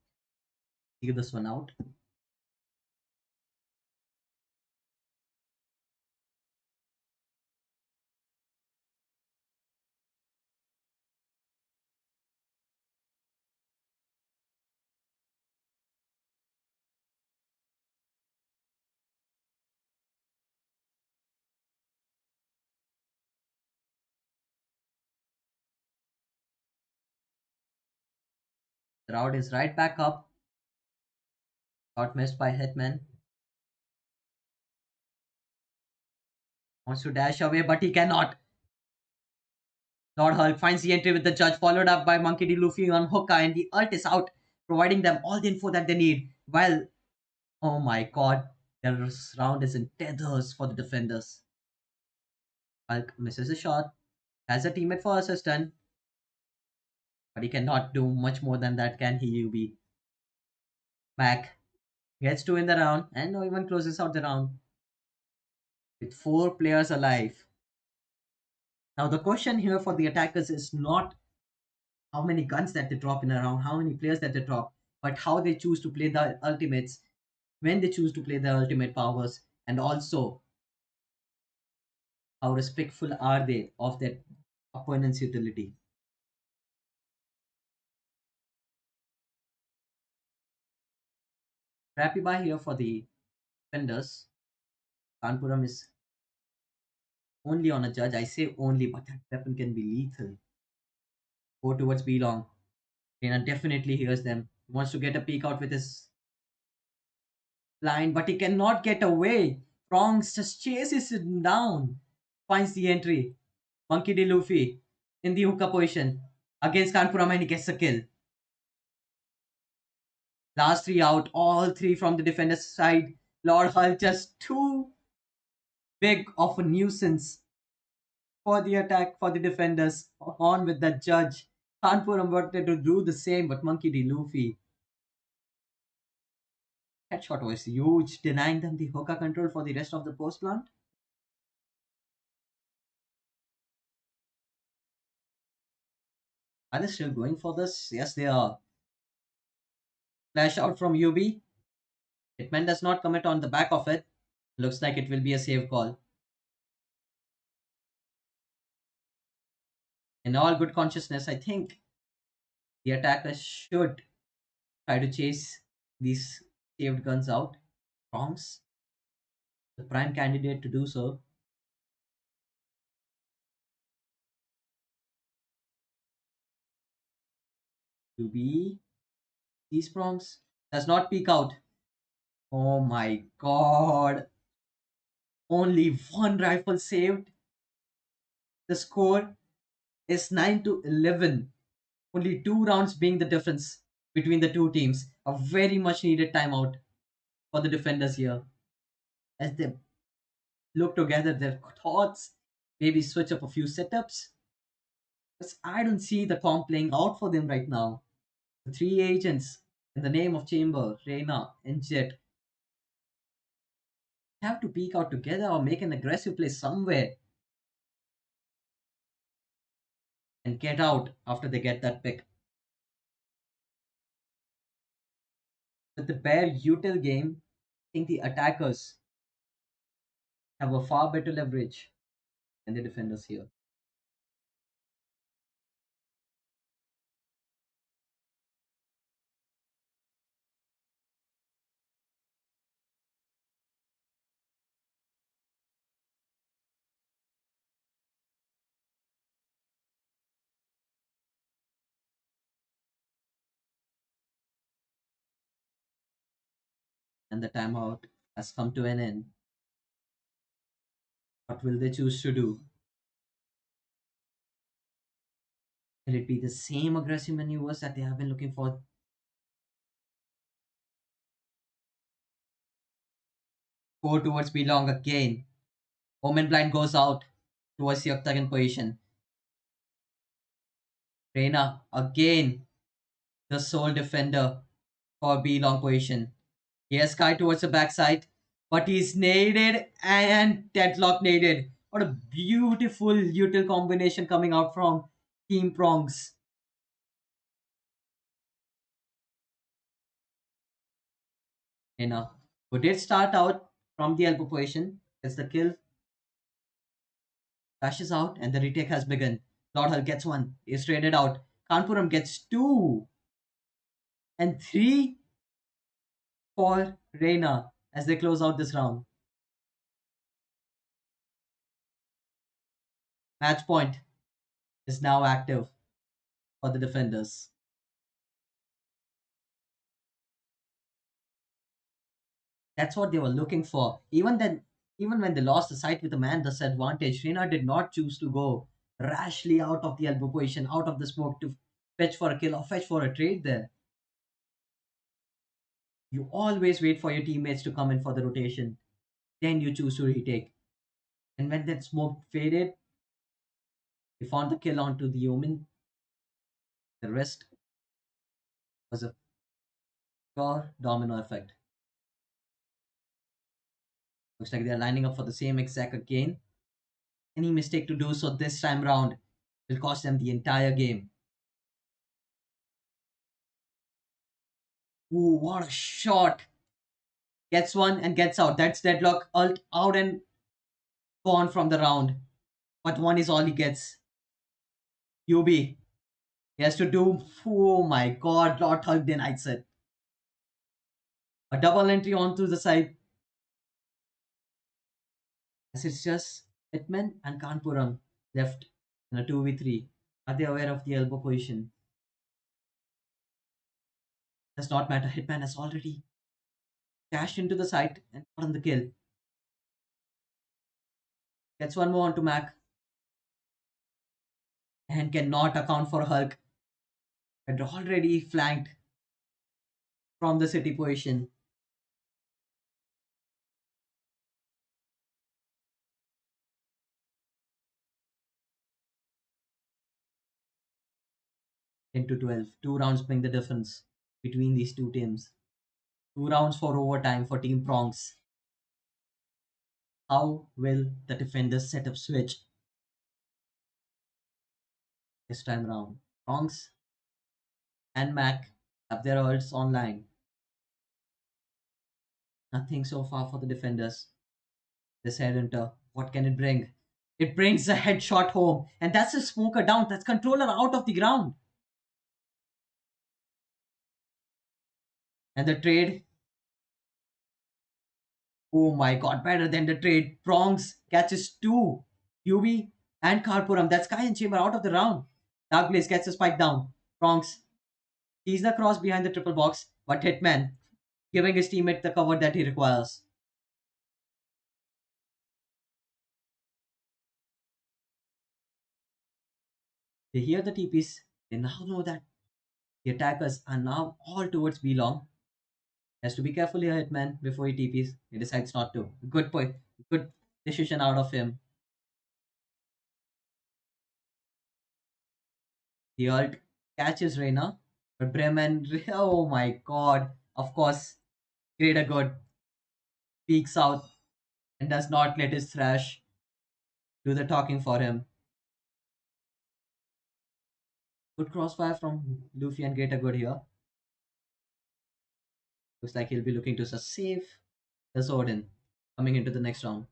figure this one out. The route is right back up. Got missed by Hitman. Wants to dash away, but he cannot. Lord Hulk finds the entry with the judge, followed up by Monkey D. Luffy on Hooker, and the ult is out, providing them all the info that they need. Well, oh my god, their round is in tethers for the defenders. Hulk misses a shot, has a teammate for assistant, but he cannot do much more than that, can he, UB? Mac gets two in the round, and no even closes out the round with four players alive. Now, the question here for the attackers is not how many guns that they drop in a round, how many players that they drop, but how they choose to play the ultimates, when they choose to play the ultimate powers, and also how respectful are they of their opponent's utility. Crappy buy here for the defenders. Kanpuram is only on a judge. I say only, but that weapon can be lethal. Go towards B long. Reina definitely hears them. Wants to get a peek out with his blind, but he cannot get away. Prongs just chases him down. Finds the entry. Monkey D. Luffy in the hooker position against Kanpuram, and he gets a kill. Last three out, all three from the defender's side. Lord Hull just too big of a nuisance for the attack for the defenders. On with the judge. Kanpuram wanted to do the same, but Monkey D. Luffy. Headshot was huge, denying them the hooker control for the rest of the post plant. Are they still going for this? Yes, they are. Flash out from UB. Hitman does not commit on the back of it. Looks like it will be a save call. In all good consciousness, I think the attackers should try to chase these saved guns out. Prongs, the prime candidate to do so. To be these prongs does not peek out. Oh my god. Only one rifle saved. The score is 9 to 11. Only two rounds being the difference between the two teams. A very much needed timeout for the defenders here. As they look together their thoughts, maybe switch up a few setups. But I don't see the comp playing out for them right now. The three agents in the name of Chamber, Reina, and Jet have to peek out together or make an aggressive play somewhere and get out after they get that pick. With the bare util game, I think the attackers have a far better leverage than the defenders here. And the timeout has come to an end. What will they choose to do? Will it be the same aggressive maneuvers that they have been looking for? Go towards Belong again. Omen Blind goes out towards the octagon position. Reina again, the sole defender for B long position. He has Sky towards the backside, but he's naded and deadlock naded. What a beautiful util combination coming out from Team Prongs. You know, who did start out from the elbow position. Gets the kill, dashes out, and the retake has begun. Lord Hull gets one, is traded out. Kanpuram gets two, and three for Reina as they close out this round. Match point is now active for the defenders. That's what they were looking for. Even then, even when they lost the sight with a man disadvantage, Reina did not choose to go rashly out of the elbow position, out of the smoke to fetch for a kill or fetch for a trade there. You always wait for your teammates to come in for the rotation. Then you choose to retake. And when that smoke faded, we found the kill onto the Omen. The rest was a pure domino effect. Looks like they're lining up for the same exact again. Any mistake to do so this time round will cost them the entire game. Ooh, what a shot! Gets one and gets out. That's deadlock. Ult out and gone from the round. But one is all he gets. UB. He has to do. Oh my god, Lord Hulk denies it. A double entry onto the side. As it's just Hitman and Kanpuram left in a 2v3. Are they aware of the elbow position? Does not matter. Hitman has already dashed into the site and gotten the kill. Gets one more onto Mac and cannot account for Hulk. Had already flanked from the city position into 12. Two rounds bring the difference between these two teams. Two rounds for overtime for Team Prongs. How will the defenders set up switch this time round? Prongs and Mac have their ults online. Nothing so far for the defenders. This head enter. What can it bring? It brings a headshot home, and that's a smoker down. That's controller out of the ground. And the trade. Oh my god, better than the trade. Prongs catches two. UV and Karpuram. That's Sky and Chamber out of the round. Darkblaze gets a spike down. Prongs sees the cross behind the triple box, but Hitman giving his teammate the cover that he requires. They hear the TPs. They now know that the attackers are now all towards B long. Has to be careful here, Hitman, before he TPs. He decides not to. Good point. Good decision out of him. The ult catches Reina, but Bremen, oh my god, of course, Greater Good peeks out and does not let his Thrash do the talking for him. Good crossfire from Luffy and Greater Good here. Looks like he'll be looking to save the Zordon coming into the next round.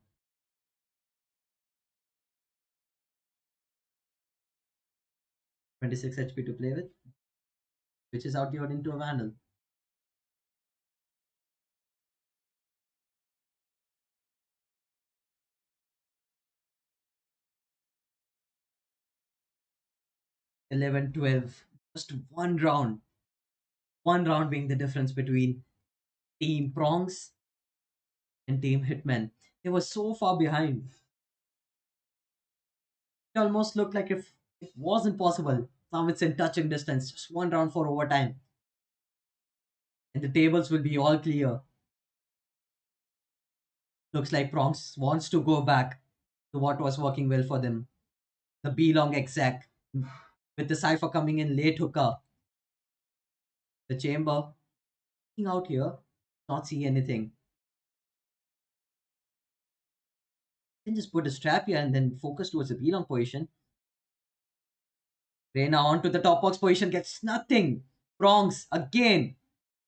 26 HP to play with, which is out the Odin to a Vandal. 11, 12. Just one round. One round being the difference between Team Prongs and Team Hitman. They were so far behind. It almost looked like if it wasn't possible. Now it's in touching distance. Just one round for overtime. And the tables will be all clear. Looks like Prongs wants to go back to what was working well for them. The B long exec. With the Cypher coming in late hooker. The chamber looking out here. Not see anything. Can just put a strap here and then focus towards the B long position. Reina on to the top box position gets nothing. Bronx again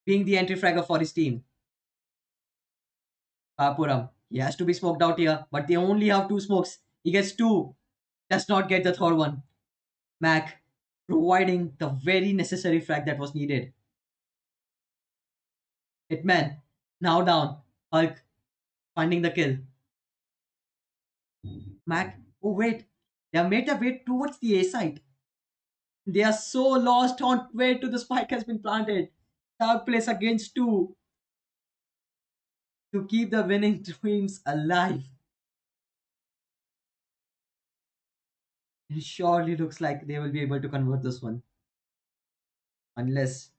being the entry fragger for his team. Kapuram. He has to be smoked out here, but they only have two smokes. He gets two. Does not get the third one. Mac providing the very necessary frag that was needed. Hitman now down. Hulk finding the kill. Mac. Oh wait. They have made their way towards the A site. They are so lost on where to the spike has been planted. Dark place against two to keep the winning dreams alive. It surely looks like they will be able to convert this one. Unless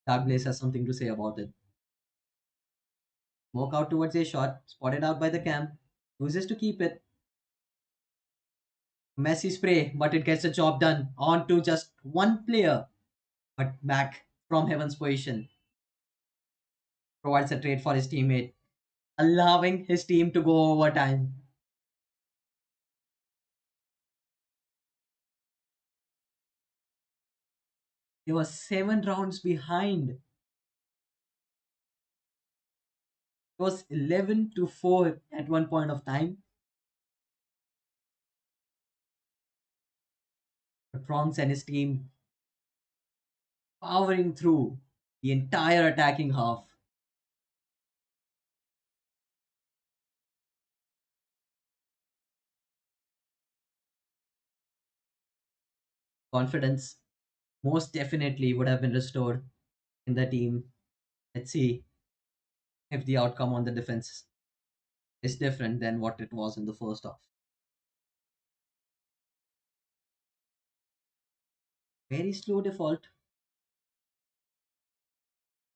Dark Blaze has something to say about it. Smoke out towards a shot, spotted out by the cam. Chooses to keep it. Messy spray, but it gets the job done. On to just one player. But Mac from Heaven's position provides a trade for his teammate, allowing his team to go overtime. They were 7 rounds behind. It was 11-4 at one point of time. But Bronx and his team powering through the entire attacking half. Confidence most definitely would have been restored in the team. Let's see if the outcome on the defense is different than what it was in the first half. Very slow default.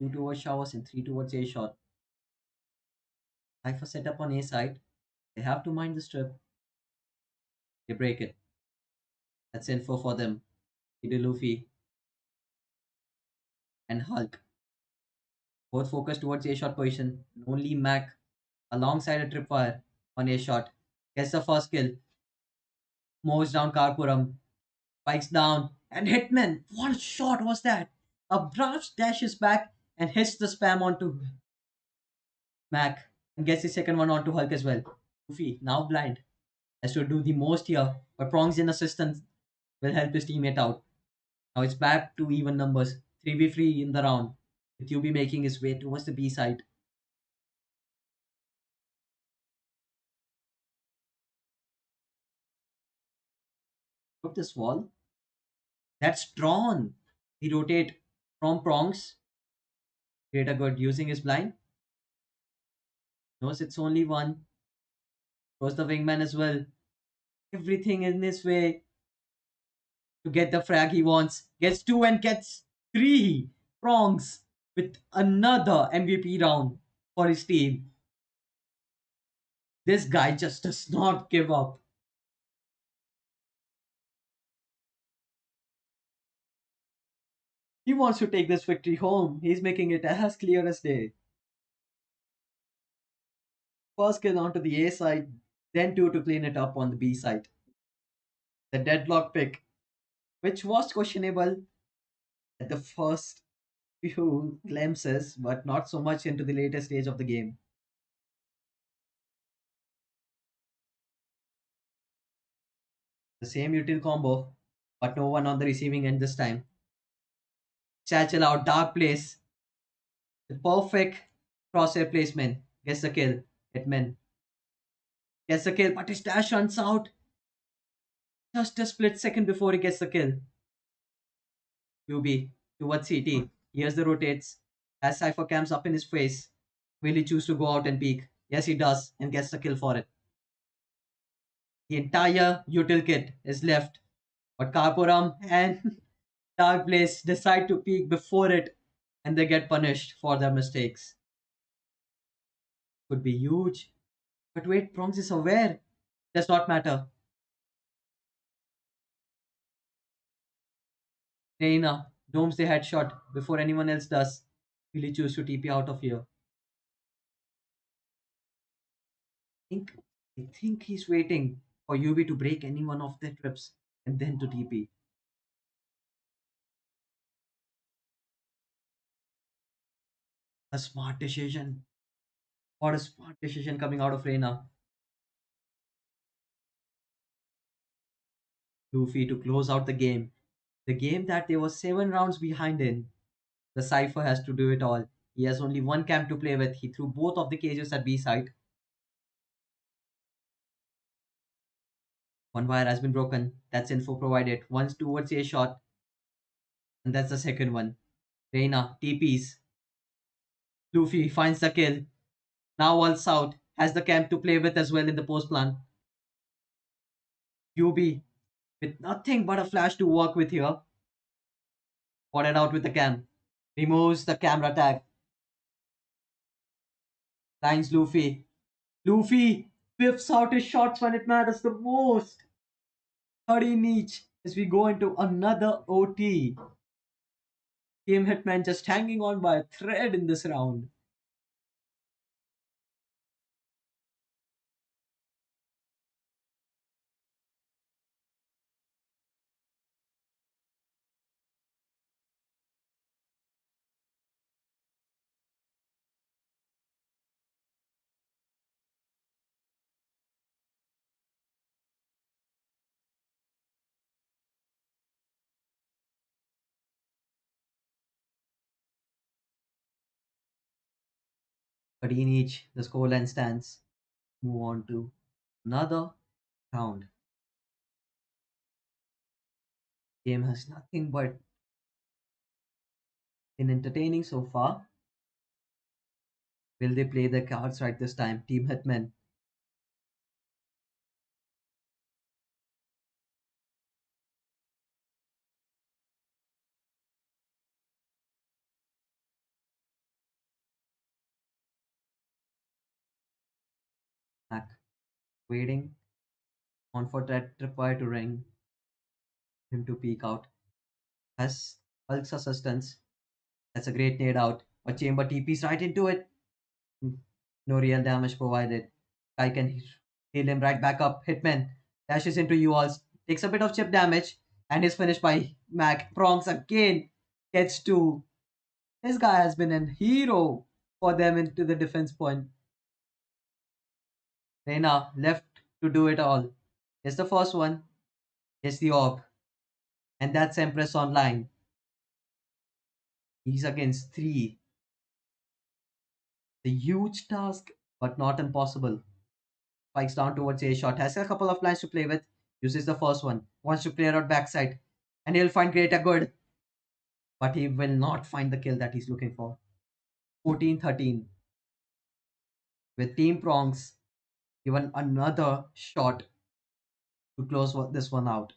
2 towards showers and 3 towards A shot. Cypher setup on A side. They have to mind the strip. They break it. That's info for them. Hide Luffy and Hulk. Both focus towards A shot position. Only Mac alongside a tripwire on A shot. Gets the first kill. Mows down Karpuram. Spikes down. And Hitman. What shot was that? A branch dashes back and hits the spam onto Mac. And gets the second one onto Hulk as well. Luffy, now blind, has to do the most here. But Prong's in assistance will help his teammate out. Now it's back to even numbers. 3v3 in the round. With UB making his way towards the B side. Look this wall. That's drawn. He rotate from prongs. Create a good using his blind. Knows it's only one. Throws the wingman as well. Everything in his way to get the frag he wants. Gets two and gets three prongs with another MVP round for his team. This guy just does not give up. He wants to take this victory home. He's making it as clear as day. First kill onto the A side, then two to clean it up on the B side. The deadlock pick, which was questionable at the first few glimpses, but not so much into the later stage of the game. The same util combo, but no one on the receiving end this time. Satchel out, dark place. The perfect crosshair placement. Gets the kill. Hitman gets the kill, but his dash runs out just a split second before he gets the kill. UB towards CT. Here's the rotates. Has Cypher cams up in his face. Will he choose to go out and peek? Yes, he does, and gets the kill for it. The entire util kit is left, but Karpuram and Dark Blaze decide to peek before it, and they get punished for their mistakes. Could be huge. But wait, Prongs is aware. Does not matter. Reina domes the headshot before anyone else does. Will he choose to TP out of here? I think I think he's waiting for UB to break any one of their trips and then to TP. A smart decision. What a smart decision coming out of Reina. Luffy to close out the game. The game that they were 7 rounds behind in. The Cypher has to do it all. He has only one camp to play with. He threw both of the cages at B side. One wire has been broken. That's info provided. One's towards A shot, and that's the second one. Reina, TPs. Luffy finds the kill. Now all South has the camp to play with as well in the post plan. UB with nothing but a flash to work with here. Spotted out with the cam. Removes the camera tag. Lines Luffy. Luffy whips out his shots when it matters the most. 13 each as we go into another OT. Team Hitman just hanging on by a thread in this round. But in each, the scoreline stands. Move on to another round. Game has nothing but been entertaining so far. Will they play their cards right this time? Team Hitman. Back. Waiting on for that tripwire to ring. Him to peek out. Has Hulk's assistance. That's a great nade out. But Chamber TP's right into it. No real damage provided. I can heal him right back up. Hitman dashes into you all. Takes a bit of chip damage. And is finished by Mac. Prongs again. Gets two. This guy has been a hero for them into the defense point. Reina left to do it all. Here's the first one. Here's the orb. And that's Empress Online. He's against three. A huge task, but not impossible. Spikes down towards A shot. Has a couple of lines to play with. Uses the first one. Wants to clear out backside. And he'll find Greater Good. But he will not find the kill that he's looking for. 14-13. With Team Prongs given another shot to close this one out.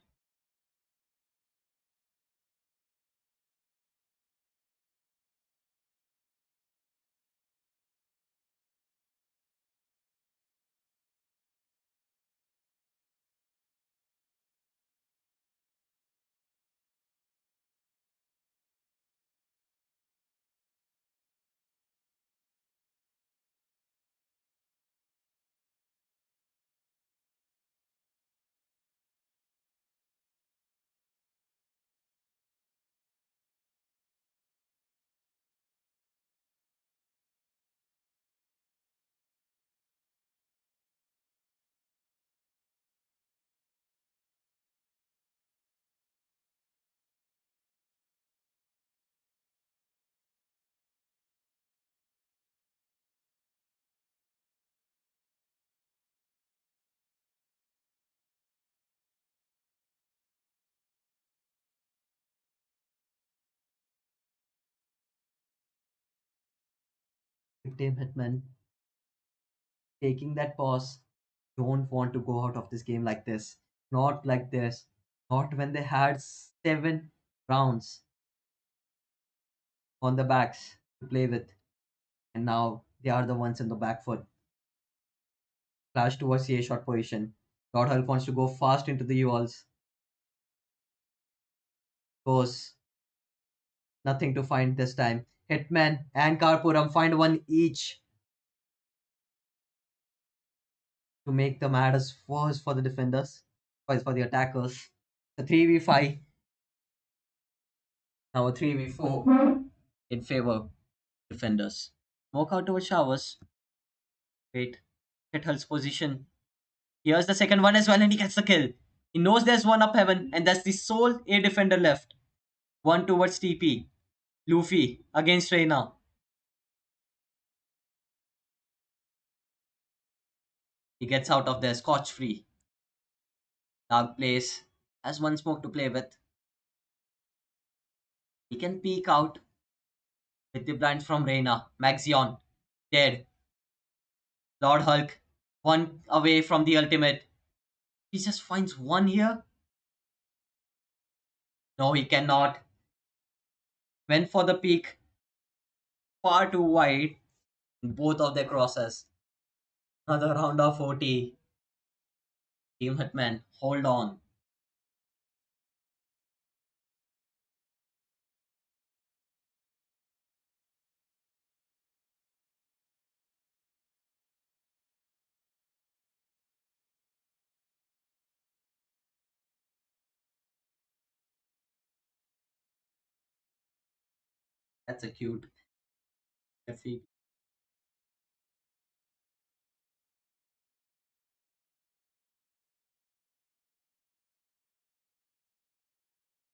Team Hitman taking that pause. Don't want to go out of this game like this. Not like this. Not when they had 7 rounds on the backs to play with. And now they are the ones in the back foot. Flash towards the A shot position. Lord Hulk wants to go fast into the walls. Goes. Nothing to find this time. Hitman and Karpuram find one each. to make the matters worse for the defenders, for the attackers. The 3v5, now a 3v4 in favor of defenders. Smoke out towards showers. Wait, hit Hull's position. Here's the second one as well, and he gets the kill. He knows there's one up heaven, and that's the sole A defender left. One towards TP. Luffy against Reina. He gets out of there scotch free. Dark place has one smoke to play with. He can peek out with the blinds from Reina. Maxion dead. Lord Hulk one away from the ultimate. He just finds one here. No, he cannot. Went for the peak far too wide. Both of their crosses. Another round of 40. Team Hitman, hold on. That's a cute defeat.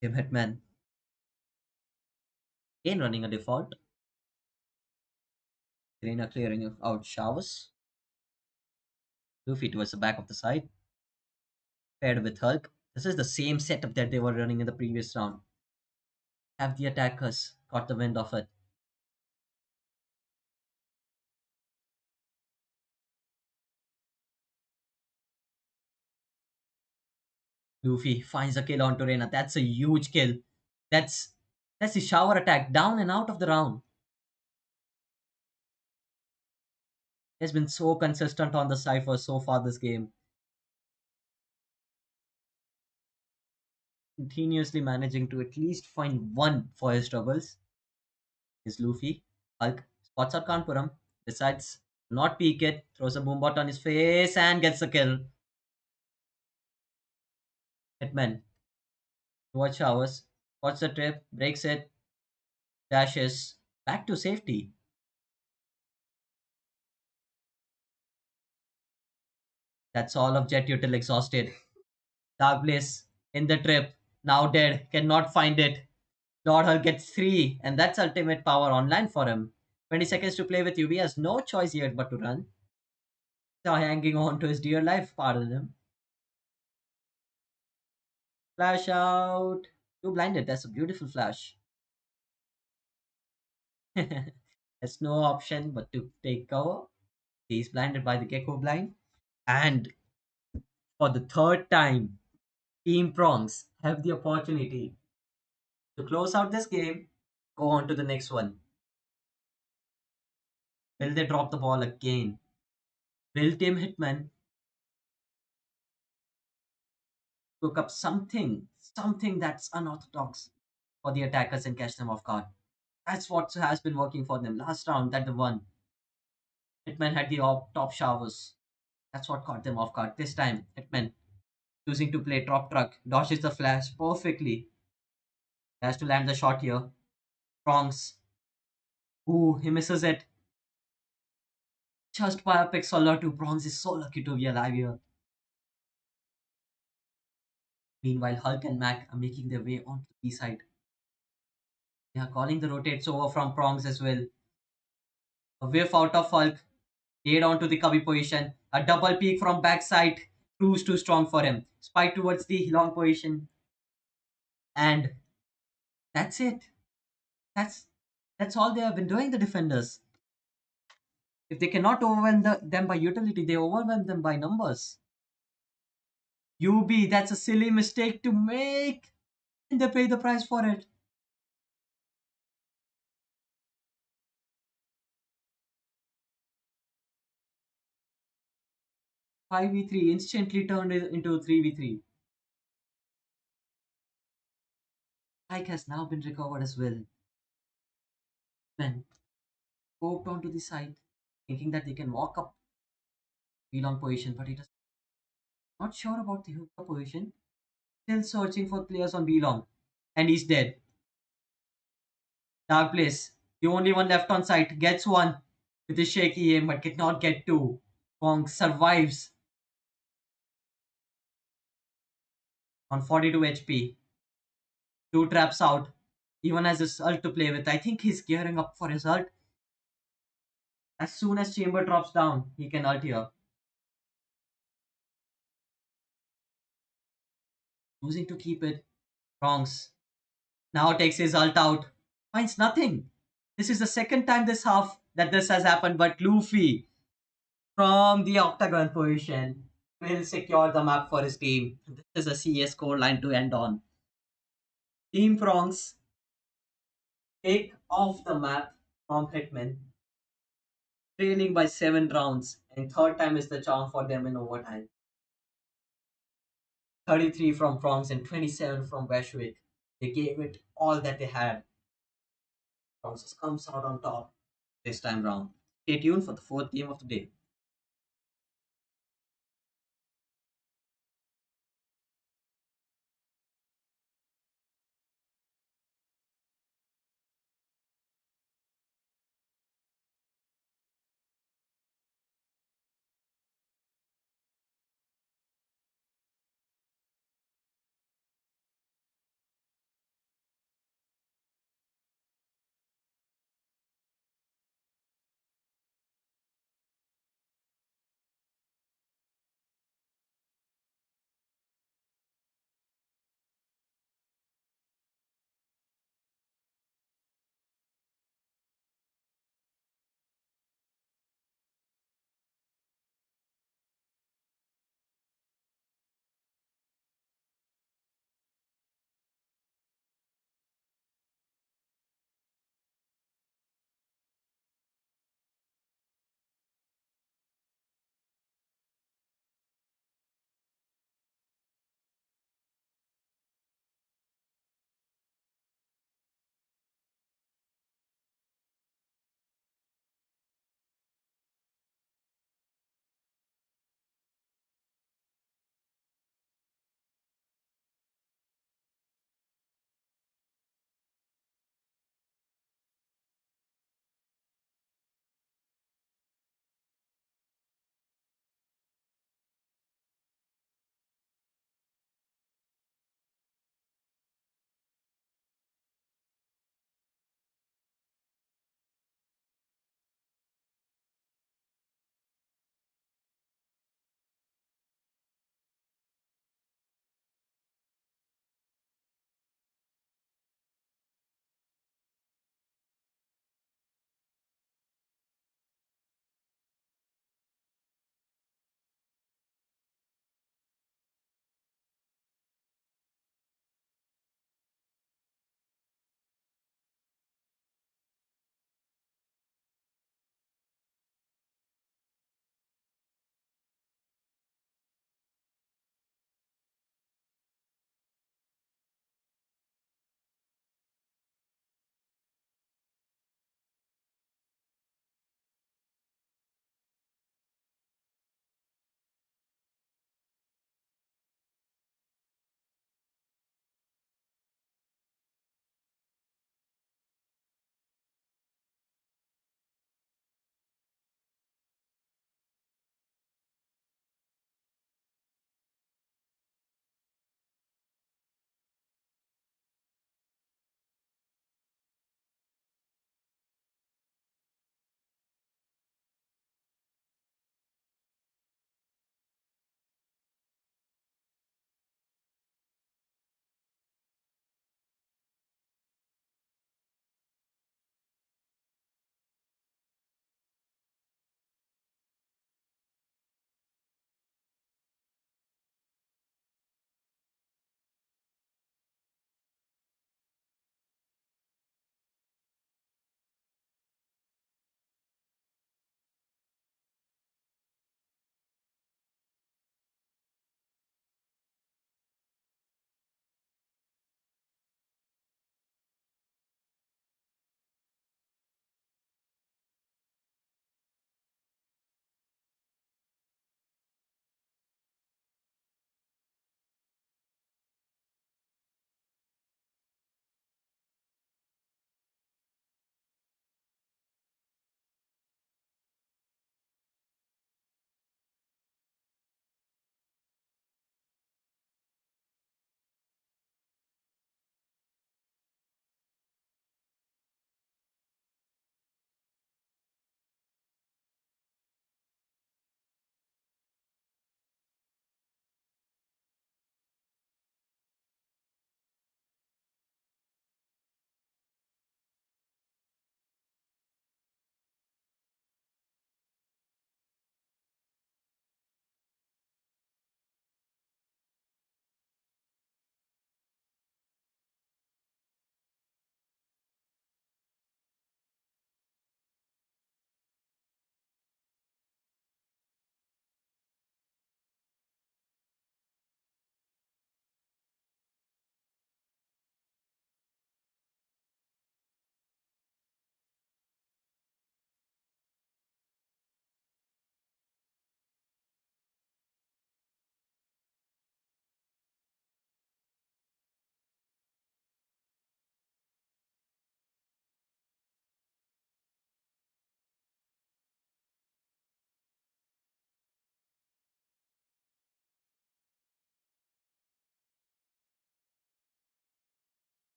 Team Hitman, again running a default. Serena clearing out showers. Luffy towards the back of the side. Paired with Hulk. This is the same setup that they were running in the previous round. Have the attackers caught the wind of it? Luffy finds a kill on Torena. That's a huge kill. That's that's the shower attack down and out of the round. Has been so consistent on the cipher so far this game. Continuously managing to at least find one for his troubles is Luffy. Hulk spots out Kanpuram, decides not peek it, throws a boombot on his face and gets the kill. Hitman towards showers, spots the trip, breaks it, dashes back to safety. That's all of Jet Util exhausted. Dark Bliss in the trip, now dead, cannot find it. Lord Hulk gets 3, and that's ultimate power online for him. 20 seconds to play with UB has no choice yet but to run. So hanging on to his dear life, pardon him. Flash out. You blinded, that's a beautiful flash. There's no option but to take cover. He's blinded by the gecko blind. And for the third time, Team Prongs have the opportunity to close out this game, go on to the next one. Will they drop the ball again? Will Team Hitman cook up something that's unorthodox for the attackers and catch them off guard? That's what has been working for them. Last round, that the one. Hitman had the top showers. That's what caught them off guard. This time, Hitman choosing to play drop truck, dodges the flash perfectly. Has to land the shot here. Prongs. Ooh, he misses it. Just by a pixel or two. Prongs is so lucky to be alive here. Meanwhile, Hulk and Mac are making their way onto the B side. They are calling the rotates over from Prongs as well. A whiff out of Hulk. Laid onto the cubby position. A double peek from backside. Proves too strong for him. Spike towards the long position. And that's it. That's that's all they have been doing, the defenders. If they cannot overwhelm them by utility, they overwhelm them by numbers. UB, that's a silly mistake to make. And they pay the price for it. 5v3 instantly turned it into 3v3. Ike has now been recovered as well. Men poked onto the side, thinking that they can walk up Belong position, but he does not sure about the hooker position. Still searching for players on Belong. And he's dead. Dark place. The only one left on site. Gets one with his shaky aim, but cannot get two. Kong survives on 42 HP. Two traps out. Even has his ult to play with. I think he's gearing up for his ult. As soon as Chamber drops down, he can ult here. Choosing to keep it. Wrongs. Now takes his ult out. Finds nothing. This is the second time this half that this has happened, but Luffy from the octagon position will secure the map for his team. This is a CS score line to end on. Team Prongs take off the map from Hitman, trailing by 7 rounds, and third time is the charm for them in overtime. 33 from Prongs and 27 from Weshwick. They gave it all that they had. Prongs just comes out on top this time round. Stay tuned for the fourth game of the day.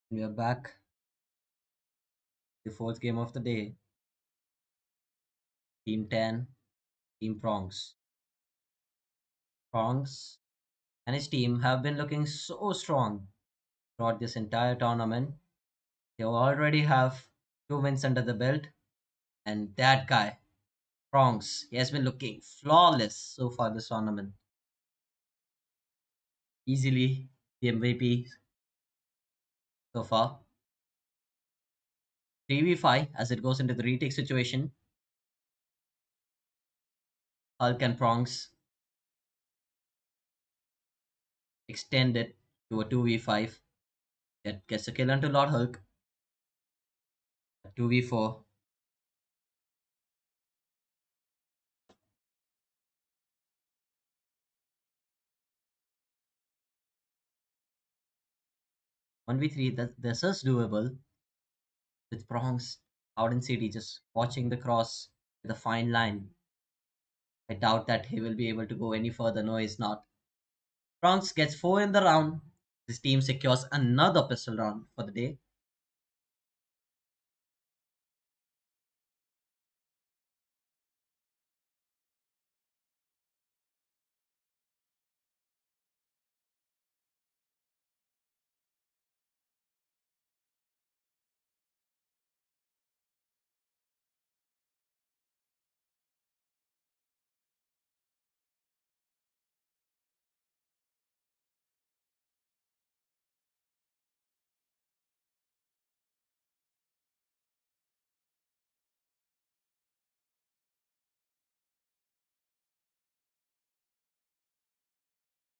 We are back. The fourth game of the day. Team 10, Team Prongs. Prongs and his team have been looking so strong throughout this entire tournament. They already have 2 wins under the belt, and that guy, Prongs, he has been looking flawless so far this tournament. Easily the MVP so far. 3v5 as it goes into the retake situation. Hulk and Prongs extend it to a 2v5. That gets a kill onto Lord Hulk. A 2v4. 1v3. This is doable with Prongs out in city just watching the cross with a fine line. I doubt that he will be able to go any further. No, he's not. Prongs gets 4 in the round. His team secures another pistol round for the day.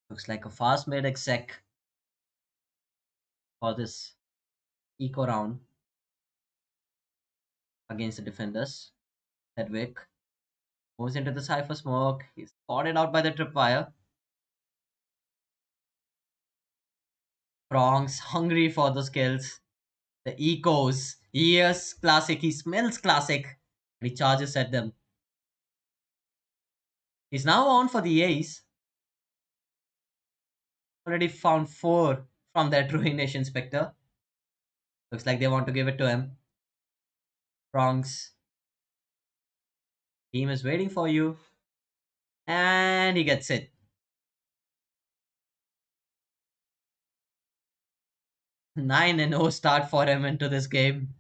Looks like a fast made exec for this eco round against the defenders. Hedwig moves into the cipher smoke. He's spotted out by the tripwire. Prongs hungry for those kills. The ecos. He hears classic. He smells classic. And he charges at them. He's now on for the ace. Already found 4 from that ruination spectre. Looks like they want to give it to him. Prongs. Team is waiting for you. And he gets it. 9-0 start for him into this game.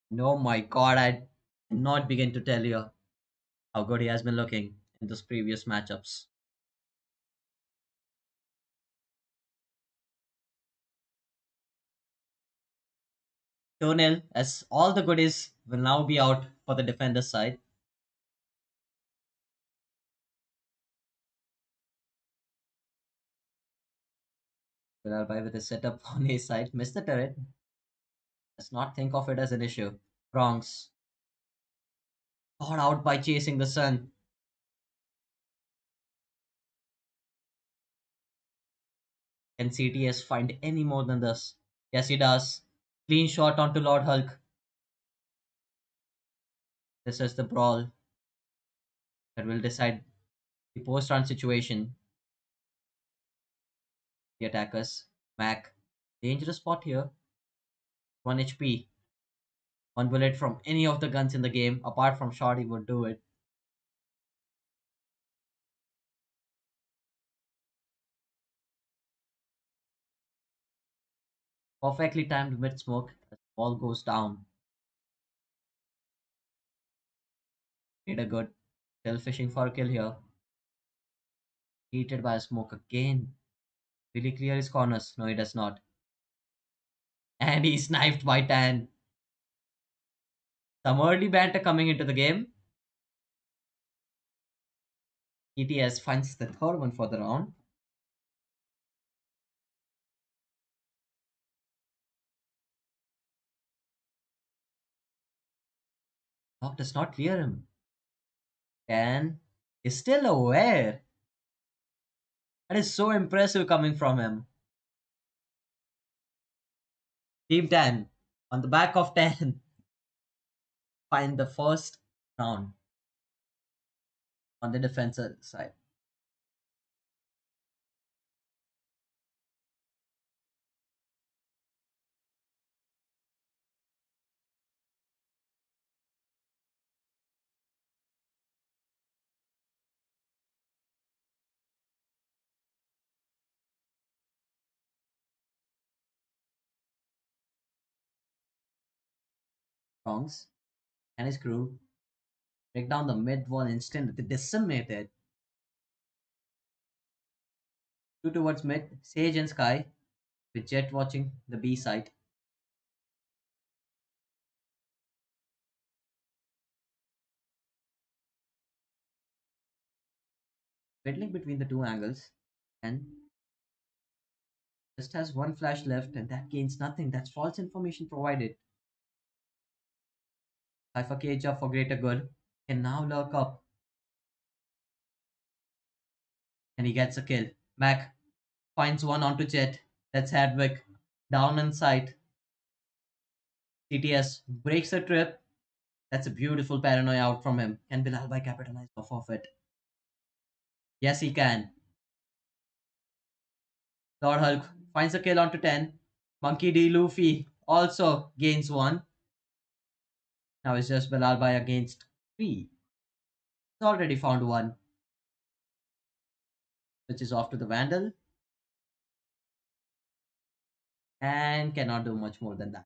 No, my god, I cannot begin to tell you how good he has been looking in those previous matchups. Tonil, as all the goodies will now be out for the defender side. Bilalbai with his setup on his side. Missed the turret. Let's not think of it as an issue. Bronx. Caught out by chasing the sun. Can CTS find any more than this? Yes, he does. Clean shot onto Lord Hulk. This is the brawl that will decide the post round situation. The attackers. Mac. Dangerous spot here. 1 HP. 1 bullet from any of the guns in the game, apart from shot, he would do it. Perfectly timed mid smoke as the ball goes down. Need a good. Still fishing for a kill here. Heated by a smoke again. Will he clear his corners? No, he does not. And he's sniped by Tan. Some early banter coming into the game. ETS finds the third one for the round. Doc does not clear him. Tan is still aware. That is so impressive coming from him. Team 10 on the back of 10 find the first round on the defensive side. Bronx and his crew break down the mid wall instantly, decimated. Two towards mid, Sage and Sky, with Jet watching the B side. Fiddling between the two angles, and just has one flash left, and that gains nothing. That's false information provided. Cypher cage up for greater good. Can now lurk up, and he gets a kill. Mac finds one onto Jet. That's Hadwick. Down in sight. CTS breaks the trip. That's a beautiful paranoia out from him. Can Bilal capitalize off of it? Yes, he can. Lord Hulk finds a kill onto 10. Monkey D. Luffy also gains one. Now it's just Bilal against 3. He's already found one, which is off to the Vandal, and cannot do much more than that.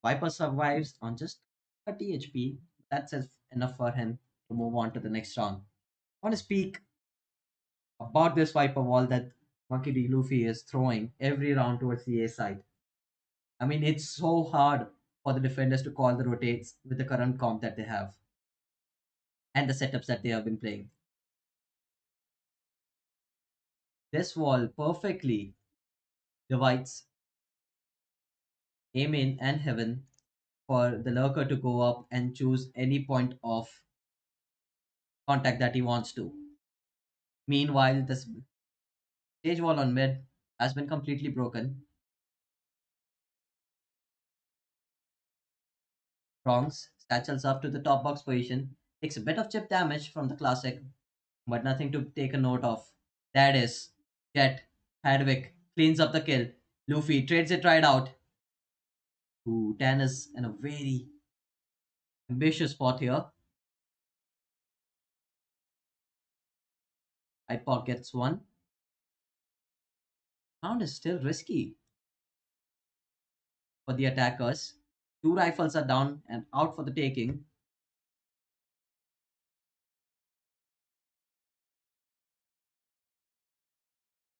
Viper survives on just 30 HP. That's enough for him to move on to the next round. I want to speak about this Viper wall that Monkey D. Luffy is throwing every round towards the A side. I mean, it's so hard for the defenders to call the rotates with the current comp that they have and the setups that they have been playing. This wall perfectly divides aim in and heaven for the lurker to go up and choose any point of contact that he wants to. Meanwhile, the stage wall on mid has been completely broken. Bronx satchels up to the top box position, takes a bit of chip damage from the classic, but nothing to take a note of. That is, Jet, Hadwick cleans up the kill. Luffy trades it right out. Ooh, Tan is in a very ambitious spot here. Hypok gets one. Round is still risky for the attackers. Two rifles are down and out for the taking.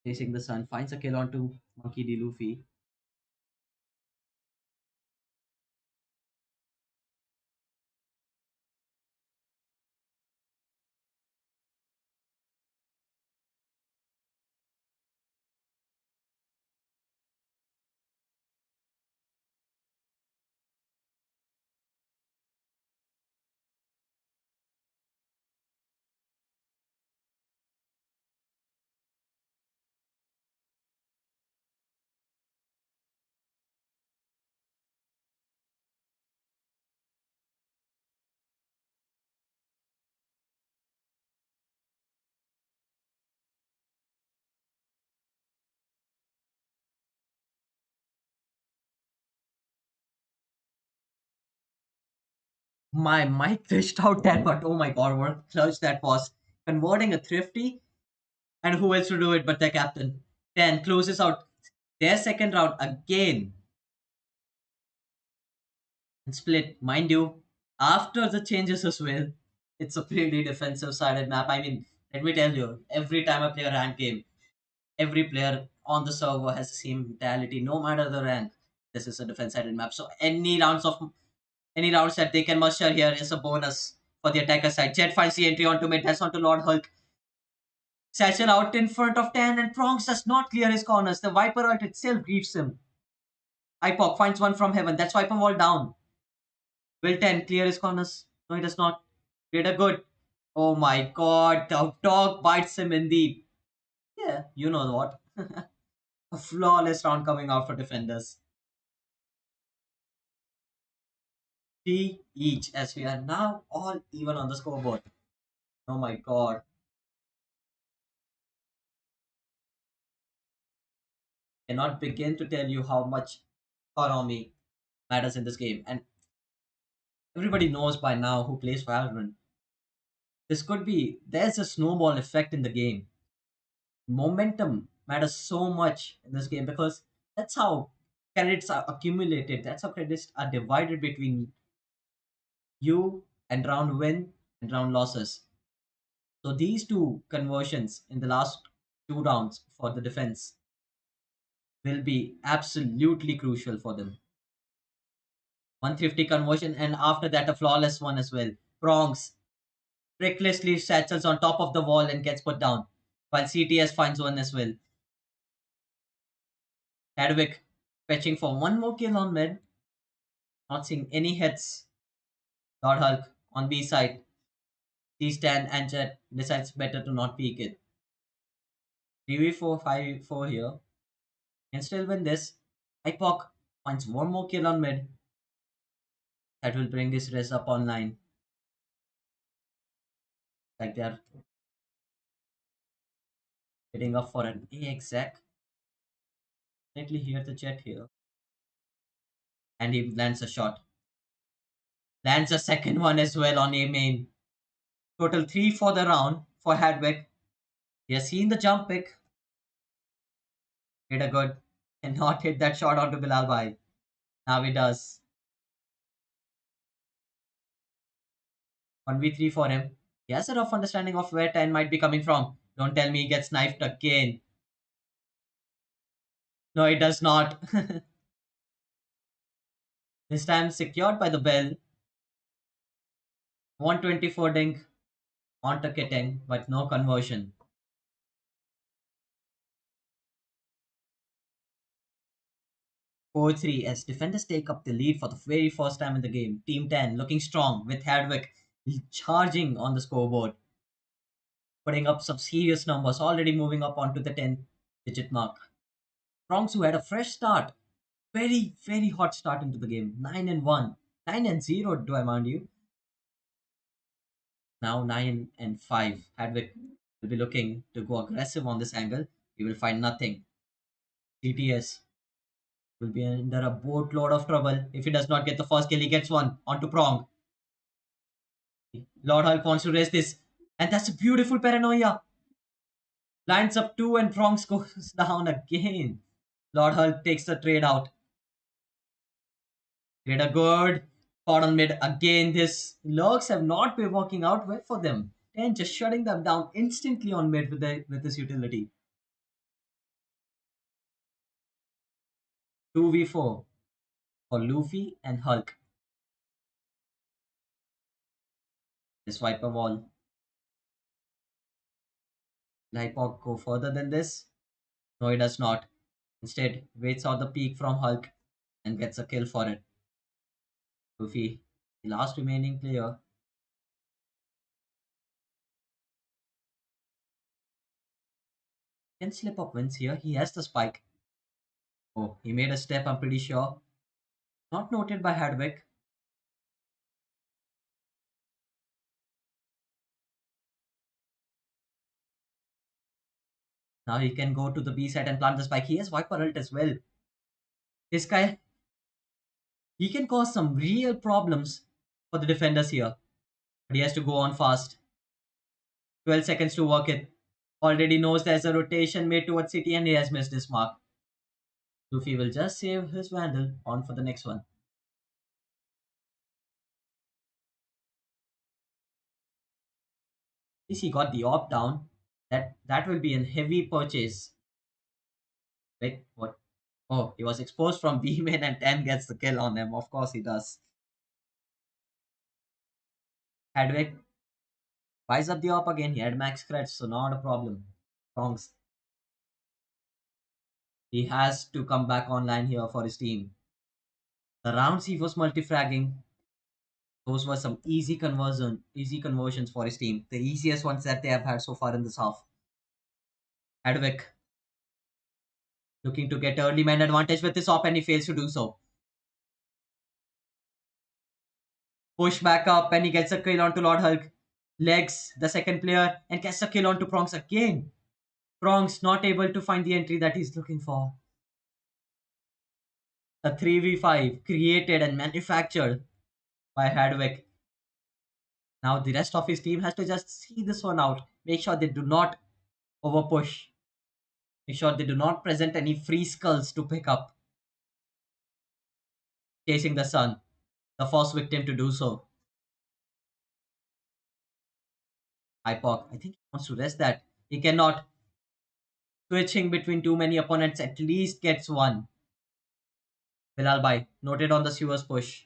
Chasing the sun finds a kill onto Monkey D. Luffy. My mic fished out that, but oh my god, what a clutch that was. Converting a thrifty, and who else to do it but the captain? 10 closes out their second round again and split. Mind you, after the changes as well, it's a pretty defensive sided map. I mean, let me tell you, every time I play a rank game, every player on the server has the same mentality, no matter the rank. This is a defense sided map. So any rounds that they can muster here is a bonus for the attacker side. Jet finds the entry onto mid, that's onto Lord Hulk. Satchel out in front of 10, and Prongs does not clear his corners. The Viper ult itself grieves him. Ipok finds one from heaven. That's Viper wall down. Will 10 clear his corners? No, he does not. Greater good. Oh my god, the dog bites him in the. Yeah, you know what. A flawless round coming out for defenders. 3 each as we are now all even on the scoreboard. Oh my god. Cannot begin to tell you how much economy matters in this game. And everybody knows by now who plays Valorant. There's a snowball effect in the game. Momentum matters so much in this game because that's how Credits are accumulated. That's how credits are divided between you and round win and round losses. So these two conversions in the last two rounds for the defense will be absolutely crucial for them. 150 conversion and after that a flawless one as well. Prongs recklessly settles on top of the wall and gets put down, while CTS finds one as well. Hadwick fetching for one more kill on mid, not seeing any hits. Lord Hulk on B side. C-Stan and Jet decides better to not peek it. 3v4, 5v4 here. Can still win this. IPOC finds one more kill on mid. That will bring this race up online. Like they're getting up for an A exec. Definitely hear the Jet here. And he lands a shot. Lands a second one as well on A main. Total 3 for the round for Hadwick. He has seen the jump pick. Hit a good. Cannot hit that shot onto Bilal Bhai. Now he does. 1v3 for him. He has a rough understanding of where 10 might be coming from. Don't tell me he gets knifed again. No, he does not. This time secured by the bell. 124 dink onto Kitten, but no conversion. 4-3 as defenders take up the lead for the very first time in the game. Team 10 looking strong with Hadwick charging on the scoreboard, putting up some serious numbers, already moving up onto the 10 digit mark. Bronx, who had a fresh start, very, very hot start into the game. 9 and 1. 9 and 0, do I mind you? Now 9 and 5. Hadwick will be looking to go aggressive on this angle. He will find nothing. CTS will be under a boatload of trouble. If he does not get the first kill, he gets one onto Prong. Lord Hulk wants to raise this. And that's a beautiful paranoia. Lines up two and Prong goes down again. Lord Hulk takes the trade out. Did a good. Caught on mid again. This lurks have not been working out well for them. And just shutting them down instantly on mid with this utility. 2v4 for Luffy and Hulk. This wiper wall. Will go further than this? No, he does not. Instead, waits out the peak from Hulk and gets a kill for it. Luffy, the last remaining player, can slip up wins here. He has the spike. Oh, he made a step, I'm pretty sure. Not noted by Hadwick. Now he can go to the B side and plant the spike. He has Viper ult as well. This guy, he can cause some real problems for the defenders here. But he has to go on fast. 12 seconds to work it. Already knows there's a rotation made towards City and he has missed his mark. Luffy will just save his Vandal on for the next one. At least he got the op down. That will be a heavy purchase. Wait, what? Oh, he was exposed from B main and 10 gets the kill on him. Of course he does. Hadwick buys up the op again. He had max scratch, so not a problem. Wrongs. He has to come back online here for his team. The rounds he was multi-fragging, those were some easy conversions for his team. The easiest ones that they have had so far in this half. Hadwick looking to get early man advantage with this op and he fails to do so. Push back up and he gets a kill onto Lord Hulk. Legs the second player and gets a kill onto Prongs again. Prongs not able to find the entry that he's looking for. A 3v5 created and manufactured by Hadwick. Now the rest of his team has to just see this one out. Make sure they do not overpush. Make sure they do not present any free skulls to pick up. chasing the sun, the first victim to do so. Hypok, I think he wants to rest that. He cannot. Switching between too many opponents at least gets one. Bilal Bhai, noted on the sewers push.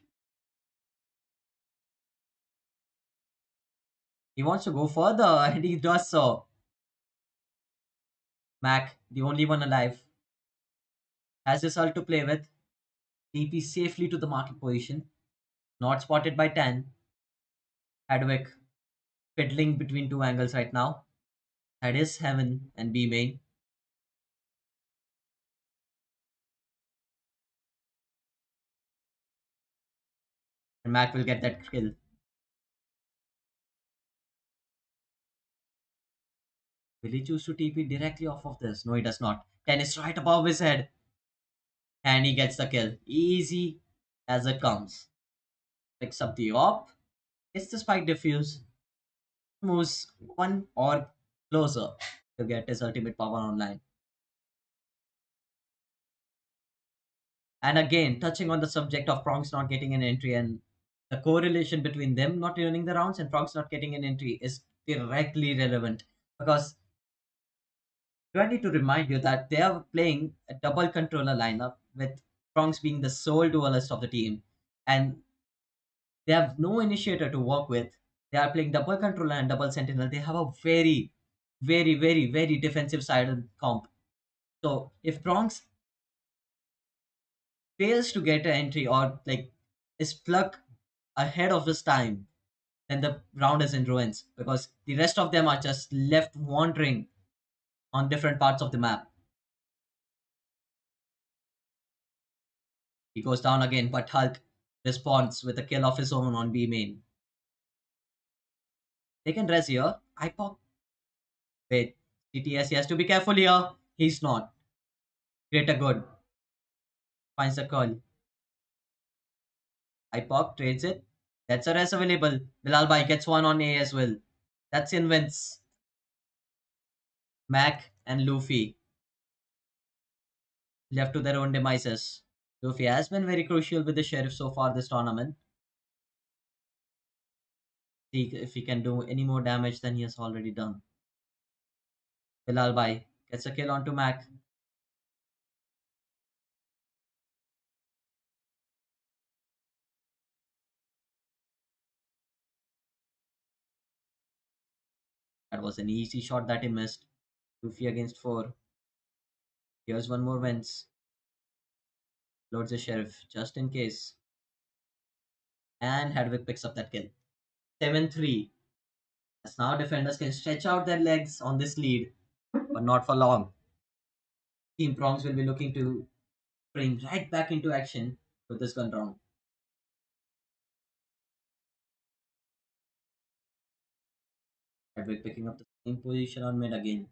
He wants to go further and he does so. Mac, the only one alive, has his ult to play with. TP safely to the market position. Not spotted by 10. Hadwick fiddling between two angles right now. That is Heaven and B main. And Mac will get that kill. Will he choose to TP directly off of this? No, he does not. 10 is right above his head. And he gets the kill. Easy as it comes. Picks up the op. Gets the spike diffuse. Moves one or closer to get his ultimate power online. And again, touching on the subject of Prongs not getting an entry and the correlation between them not winning the rounds and Prongs not getting an entry is directly relevant because do I need to remind you that they are playing a double controller lineup with Prongs being the sole duelist of the team and they have no initiator to work with. They are playing double controller and double sentinel. They have a very, very, very, very defensive side of the comp. So if Prongs fails to get an entry or like is plucked ahead of his time, then the round is in ruins because the rest of them are just left wandering on different parts of the map. He goes down again, but Hulk responds with a kill of his own on B main. They can res here. IPOC. Wait. CTS, he has to be careful here. He's not. Greater good. Finds the call. IPOC trades it. That's a res available. Bilal Bhai gets one on A as well. That's invents. Mac and Luffy left to their own demises. Luffy has been very crucial with the sheriff so far this tournament. See if he can do any more damage than he has already done. Bilal Bhai gets a kill onto Mac. That was an easy shot that he missed. Luffy against 4. Here's one more wins. Loads the sheriff just in case. And Hedwig picks up that kill. 7-3. As now defenders can stretch out their legs on this lead, but not for long. Team Prongs will be looking to spring right back into action with this gun round. Hedwig picking up the same position on mid again.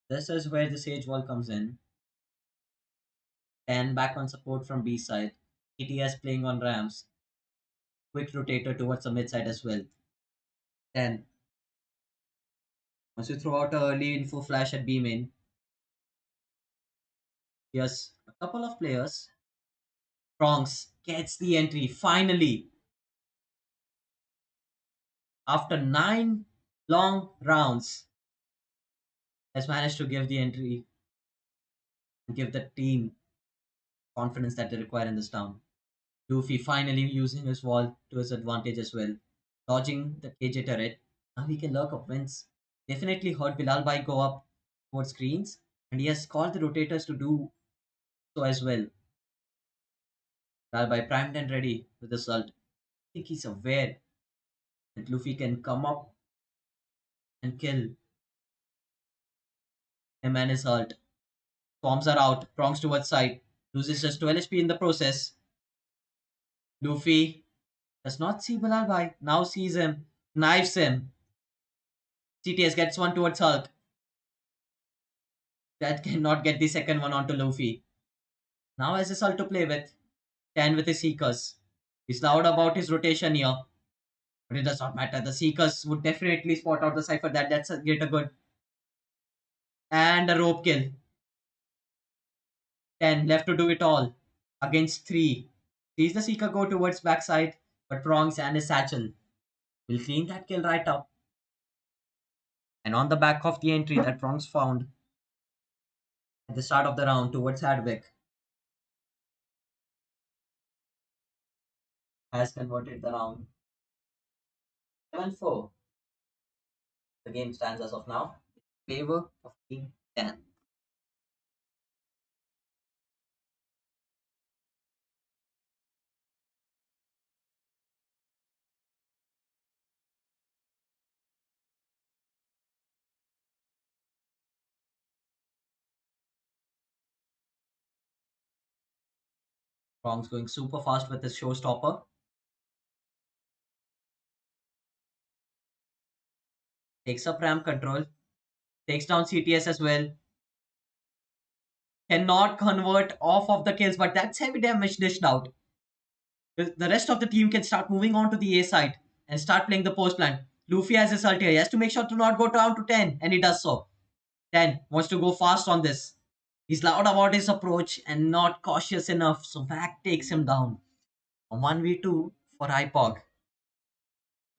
This is where the Sage Wall comes in. 10 back on support from B side. ETS playing on Rams. Quick rotator towards the mid side as well. 10. Once you throw out a early info flash at B main, yes, a couple of players. Prongs gets the entry finally after 9 long rounds. Has managed to give the entry and give the team confidence that they require in this town. Luffy finally using his wall to his advantage as well, dodging the KJ turret. Now he can lurk up wins. Definitely heard Bilal Bhai go up towards screens, and he has called the rotators to do so as well. Bilal Bhai primed and ready with the salt. I think he's aware that Luffy can come up and kill him and his ult. Bombs are out, prongs towards side, loses just 12 HP in the process. Luffy does not see Bilal Bhai, now sees him, knives him. CTS gets one towards Hulk. That cannot get the second one onto Luffy. Now has his ult to play with. 10 with his Seekers. He's loud about his rotation here. But it does not matter. The Seekers would definitely spot out the Cypher. That's a greater good. And a rope kill. 10 left to do it all. Against 3. Sees the Seeker go towards backside, but Prongs and his satchel will clean that kill right up. And on the back of the entry that Prongs found at the start of the round towards Hadwick has converted the round 7-4. The game stands as of now in favor of Team 10. Prongs going super fast with his showstopper. Takes up ramp control. Takes down CTS as well. Cannot convert off of the kills, but that's heavy damage dished out. The rest of the team can start moving on to the A side and start playing the post plan. Luffy has his ult here. He has to make sure to not go down to 10, and he does so. 10 wants to go fast on this. He's loud about his approach and not cautious enough, so Vac takes him down. A 1v2 for Hypog.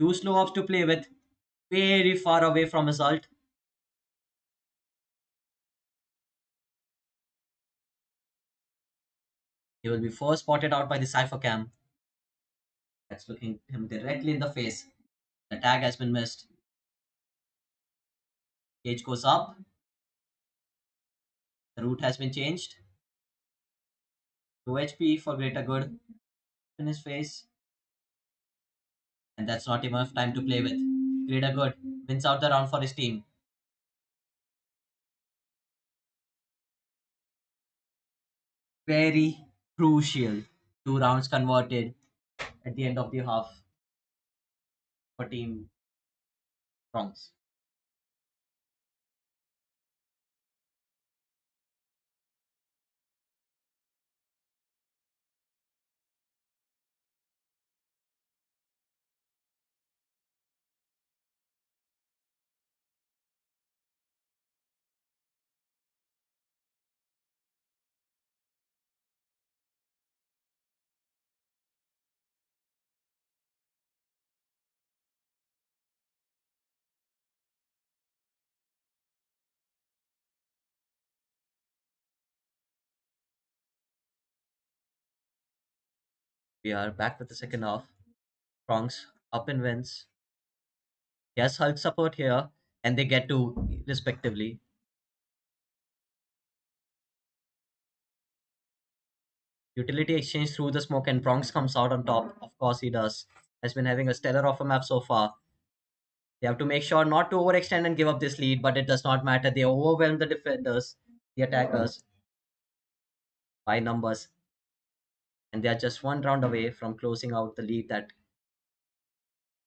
Two slow ups to play with, very far away from his ult. He will be first spotted out by the Cypher Cam. That's looking him directly in the face. The tag has been missed. Cage goes up. The route has been changed. 2 HP for greater good in his face. And that's not enough time to play with. Greater good wins out the round for his team. Very crucial. Two rounds converted at the end of the half for Team Bronx. We are back with the second half. Bronx up and wins. He has Hulk support here, and they get to respectively. Utility exchange through the smoke, and Bronx comes out on top. Of course, he does. Has been having a stellar off a map so far. They have to make sure not to overextend and give up this lead, but it does not matter. They overwhelm the defenders, the attackers, by numbers, and they are just one round away from closing out the lead that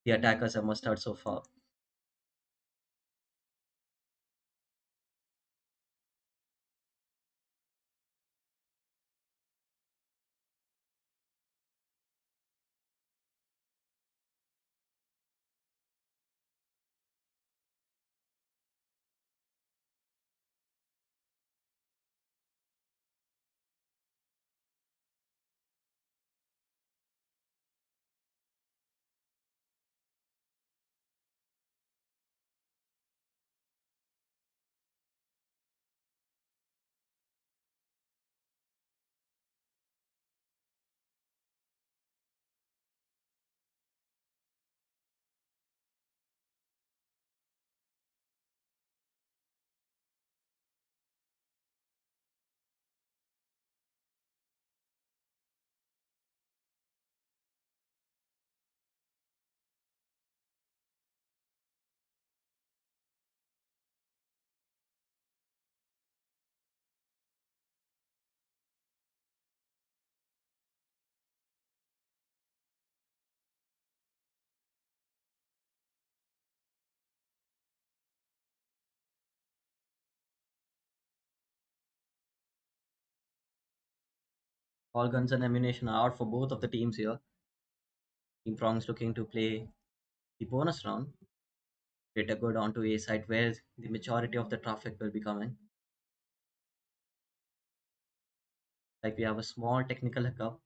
the attackers have mustered so far. All guns and ammunition are out for both of the teams here. Team Prongs looking to play the bonus round. Later go down to A side where the majority of the traffic will be coming. Like we have a small technical hiccup.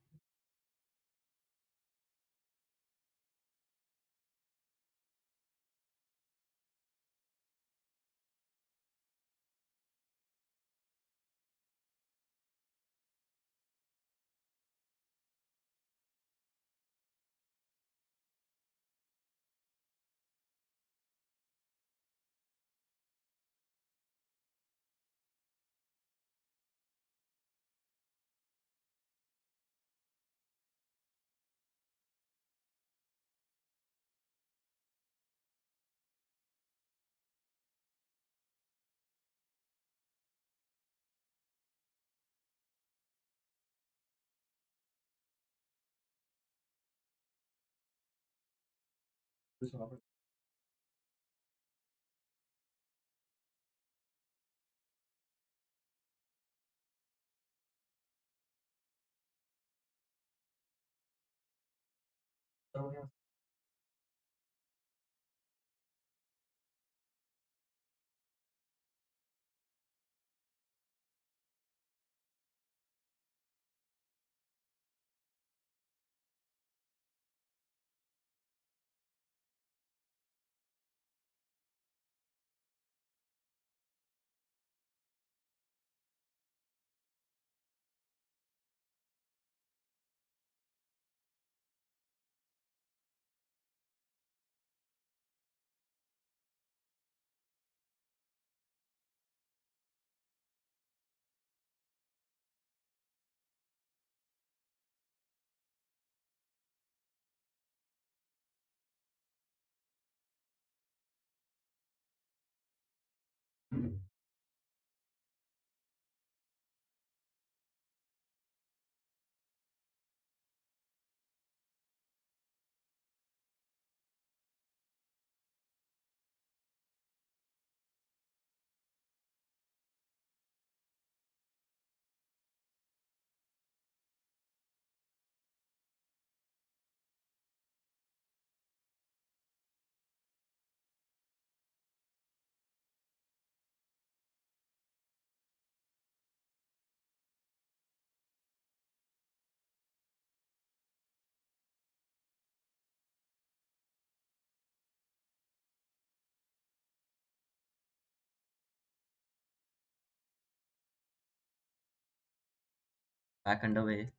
Back underway.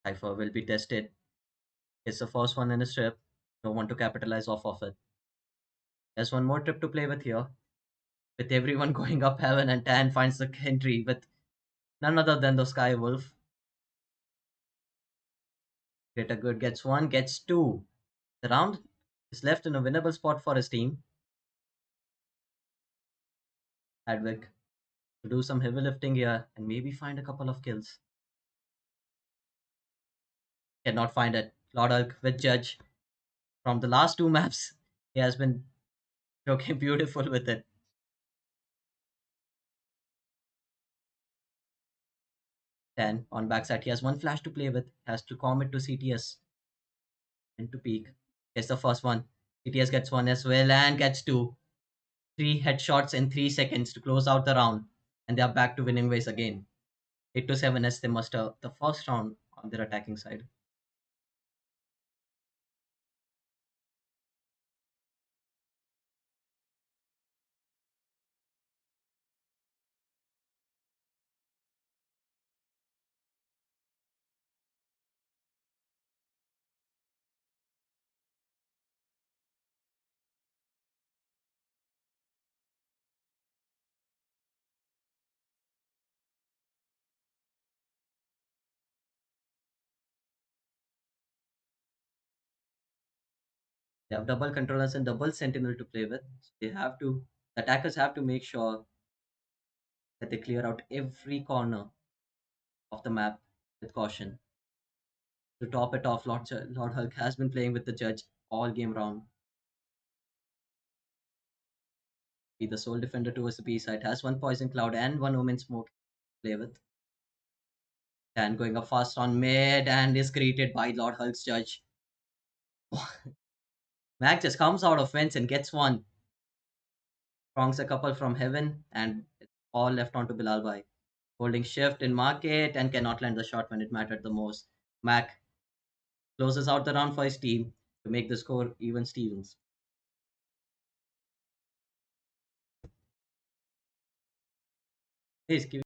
Cypher will be tested. It's the first one in his trip. Don't want to capitalize off of it. There's one more trip to play with here. With everyone going up heaven, and Tan finds the entry with none other than the Sky Wolf. Greater Good gets one, gets two. The round is left in a winnable spot for his team. Advic to do some heavy lifting here and maybe find a couple of kills. Cannot find it. Lord Hulk with Judge. From the last two maps, he has been joking beautiful with it. 10 on backside. He has one flash to play with. Has to commit to CTS and to peek. Gets the first one. CTS gets one as well and gets two. Three headshots in 3 seconds to close out the round. And they are back to winning ways again. 8 to 7 as they muster the first round on their attacking side. They have double controllers and double sentinel to play with. So the attackers have to make sure that they clear out every corner of the map with caution. To top it off, Lord Hulk has been playing with the judge all game round. Be the sole defender towards the B side, has one poison cloud and one omen smoke to play with. And going up fast on mid and is greeted by Lord Hulk's judge. Mac just comes out of fence and gets one. Prongs a couple from heaven and it's all left onto Bilal Bhai. Holding shift in market and cannot land the shot when it mattered the most. Mac closes out the round for his team to make the score even Stevens. Please give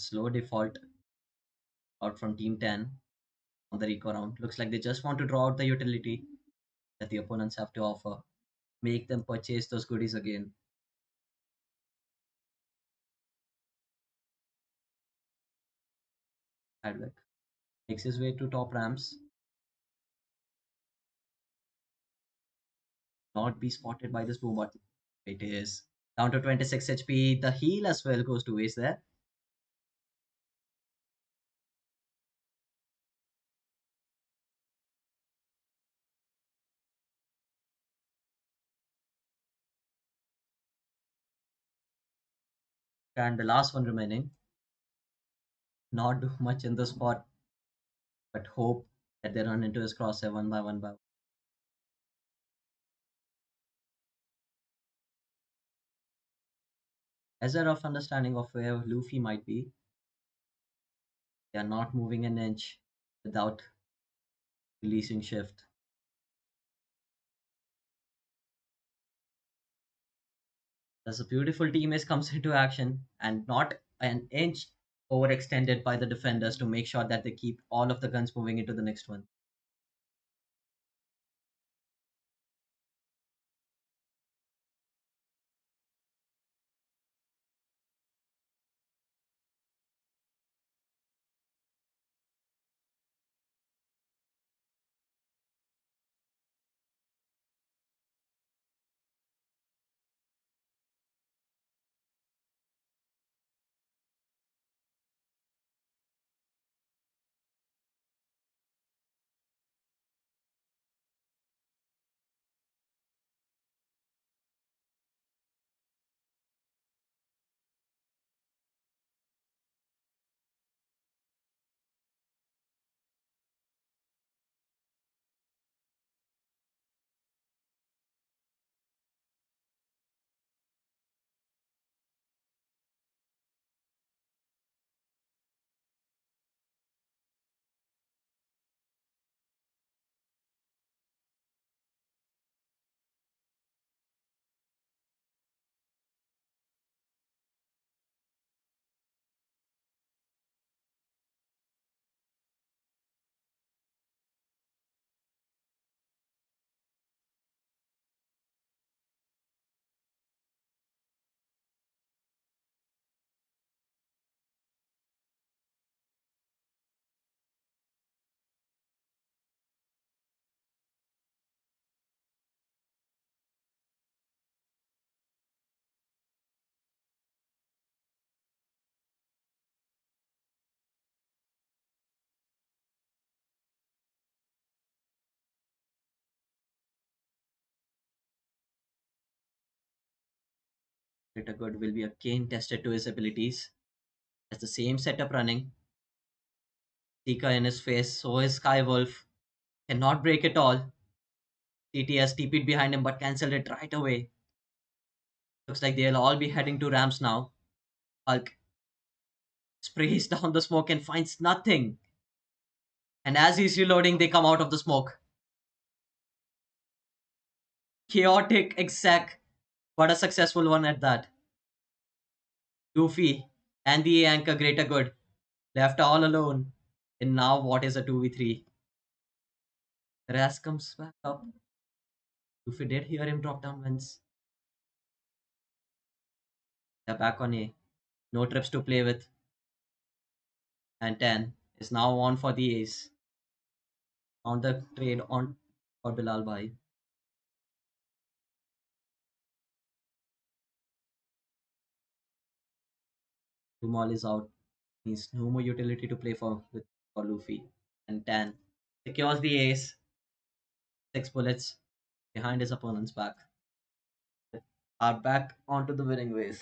slow default out from Team 10 on the Rico round. Looks like they just want to draw out the utility that the opponents have to offer. make them purchase those goodies again. Hadwick makes his way to top ramps, not be spotted by this boom, but it is down to 26 HP. The heal as well goes to waste there. And the last one remaining, not do much in the spot, but hope that they run into his crosshair one by one by one. As a rough understanding of where Luffy might be, they are not moving an inch without releasing shift. As a beautiful team is comes into action and not an inch overextended by the defenders to make sure that they keep all of the guns moving into the next one. Greater Good will be again tested to his abilities. As the same setup running, Tika in his face, so is Skywolf. Cannot break it all. TTS TP'd behind him but cancelled it right away. Looks like they'll all be heading to ramps now. Hulk sprays down the smoke and finds nothing. And as he's reloading, they come out of the smoke. Chaotic exec, but a successful one at that. Luffy and the anchor Greater Good left all alone. And now what is a 2v3? Raz comes back up. Luffy did hear him drop down once. They're back on A. No trips to play with. And 10 is now on for the ace. On the trade on for Bilal Bhai. Rumal is out. Means no more utility to play for Luffy. And 10 secures the ace. 6 bullets behind his opponent's back. Are back onto the winning ways.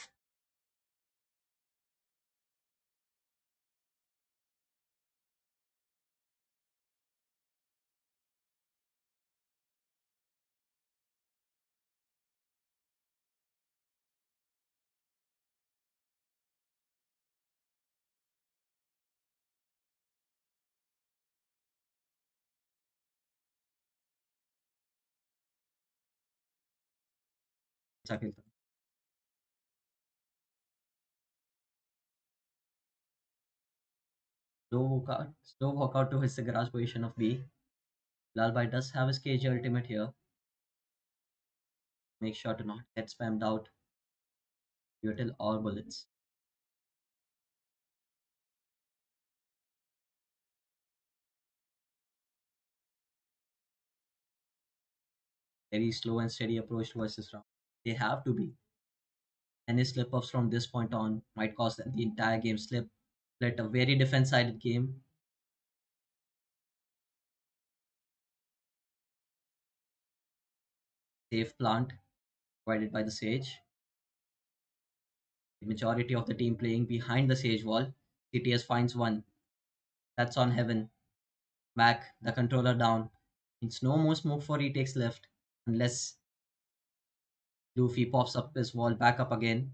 Shakil. Slow walk out to his garage position of B. Lalbai does have his cage ultimate here. Make sure to not get spammed out. Util or bullets. Very slow and steady approach towards this round. They have to be. Any slip ups from this point on might cost them the entire game slip. Let a very defense sided game. Safe plant provided by the Sage. The majority of the team playing behind the Sage wall. CTS finds one. That's on heaven. Mac, the controller down. It's no more smoke for retakes left unless Luffy pops up his wall back up again.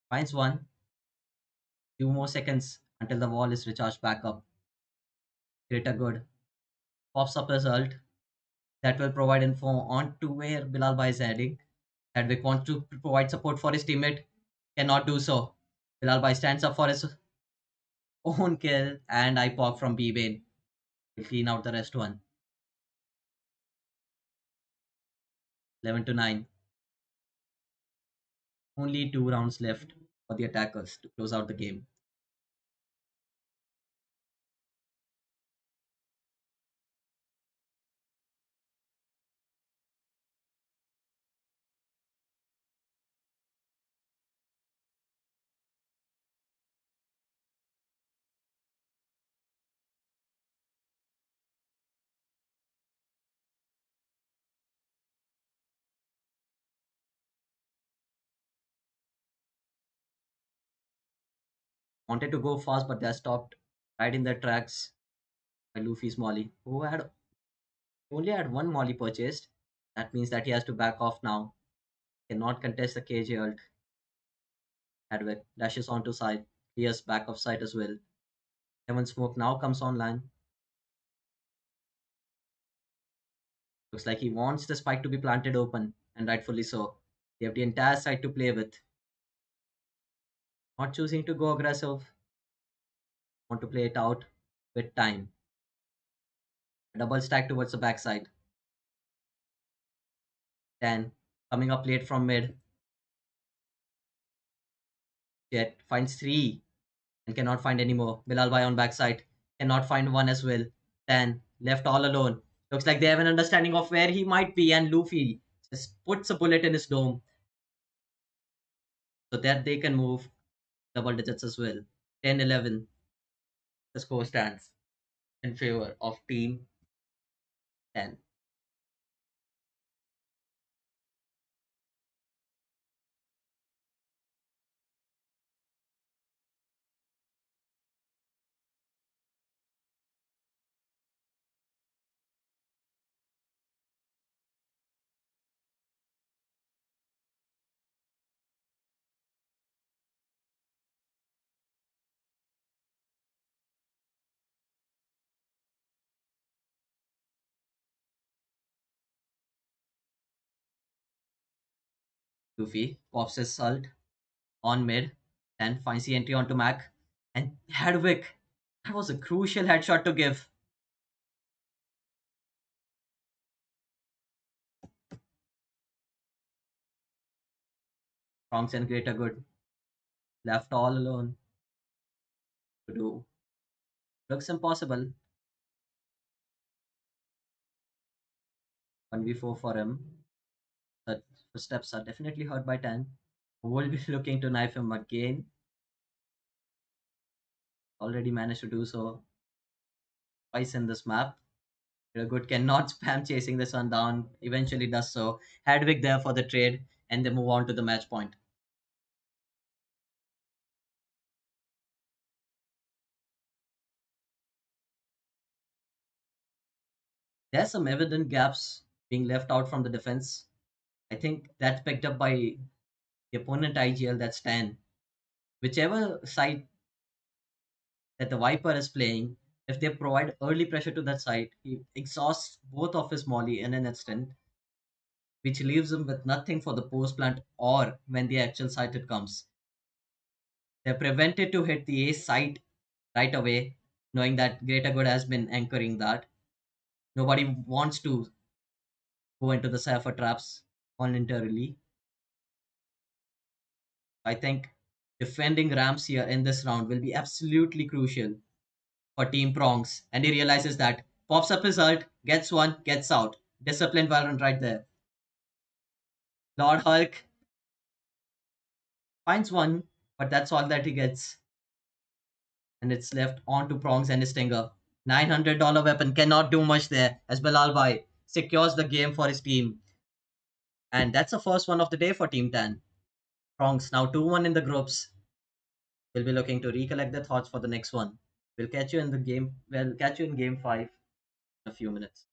Finds one. Few more seconds until the wall is recharged back up. Greater good. Pops up his ult. That will provide info on to where Bilal Bhai is heading. Hedwig wants to provide support for his teammate. Cannot do so. Bilal Bhai stands up for his own kill and I pop from B-Bane. Will clean out the rest one. 11 to 9. Only 2 rounds left for the attackers to close out the game. Wanted to go fast, but they stopped right in their tracks by Luffy's Molly, who had only had one Molly purchased. That means that he has to back off now. Cannot contest the KJ ult. Hedwig dashes onto side, clears back of sight as well. Heaven Smoke now comes online. Looks like he wants the spike to be planted open, and rightfully so. They have the entire side to play with. Not choosing to go aggressive, want to play it out with time. A double stack towards the backside. 10. Coming up late from mid. Jet finds 3 and cannot find any more. Bilal Bhai on backside. Cannot find one as well. 10. Left all alone. Looks like they have an understanding of where he might be, and Luffy just puts a bullet in his dome so that they can move double digits as well. 10-11. The score stands in favor of Team 10. Luffy pops his salt on mid, then finds the entry onto Mac, and Hedwig. That was a crucial headshot to give. Bronx and Greater Good left all alone to do. Looks impossible. 1v4 for him. The footsteps are definitely hurt by 10. Will be looking to knife him again. Already managed to do so twice in this map. Good cannot spam chasing the sun down. Eventually does so. Hedwig there for the trade, and they move on to the match point. There's some evident gaps being left out from the defense. I think that's picked up by the opponent IGL, that's 10. Whichever side that the Viper is playing, if they provide early pressure to that side, he exhausts both of his molly in an instant, which leaves him with nothing for the post plant or when the actual site it comes. They're prevented to hit the A site right away, knowing that Greater Good has been anchoring that. Nobody wants to go into the Cypher traps voluntarily. I think defending ramps here in this round will be absolutely crucial for Team Prongs. And he realizes that. Pops up his ult, gets one, gets out. Disciplined Valorant right there. Lord Hulk finds one, but that's all that he gets. And it's left on to Prongs and his Stinger. $900 weapon cannot do much there as Bilal Bhai secures the game for his team. And that's the first one of the day for Team 10. Prongs now 2-1 in the groups. We'll be looking to recollect their thoughts for the next one. We'll catch you in the game. We'll catch you in game 5 in a few minutes.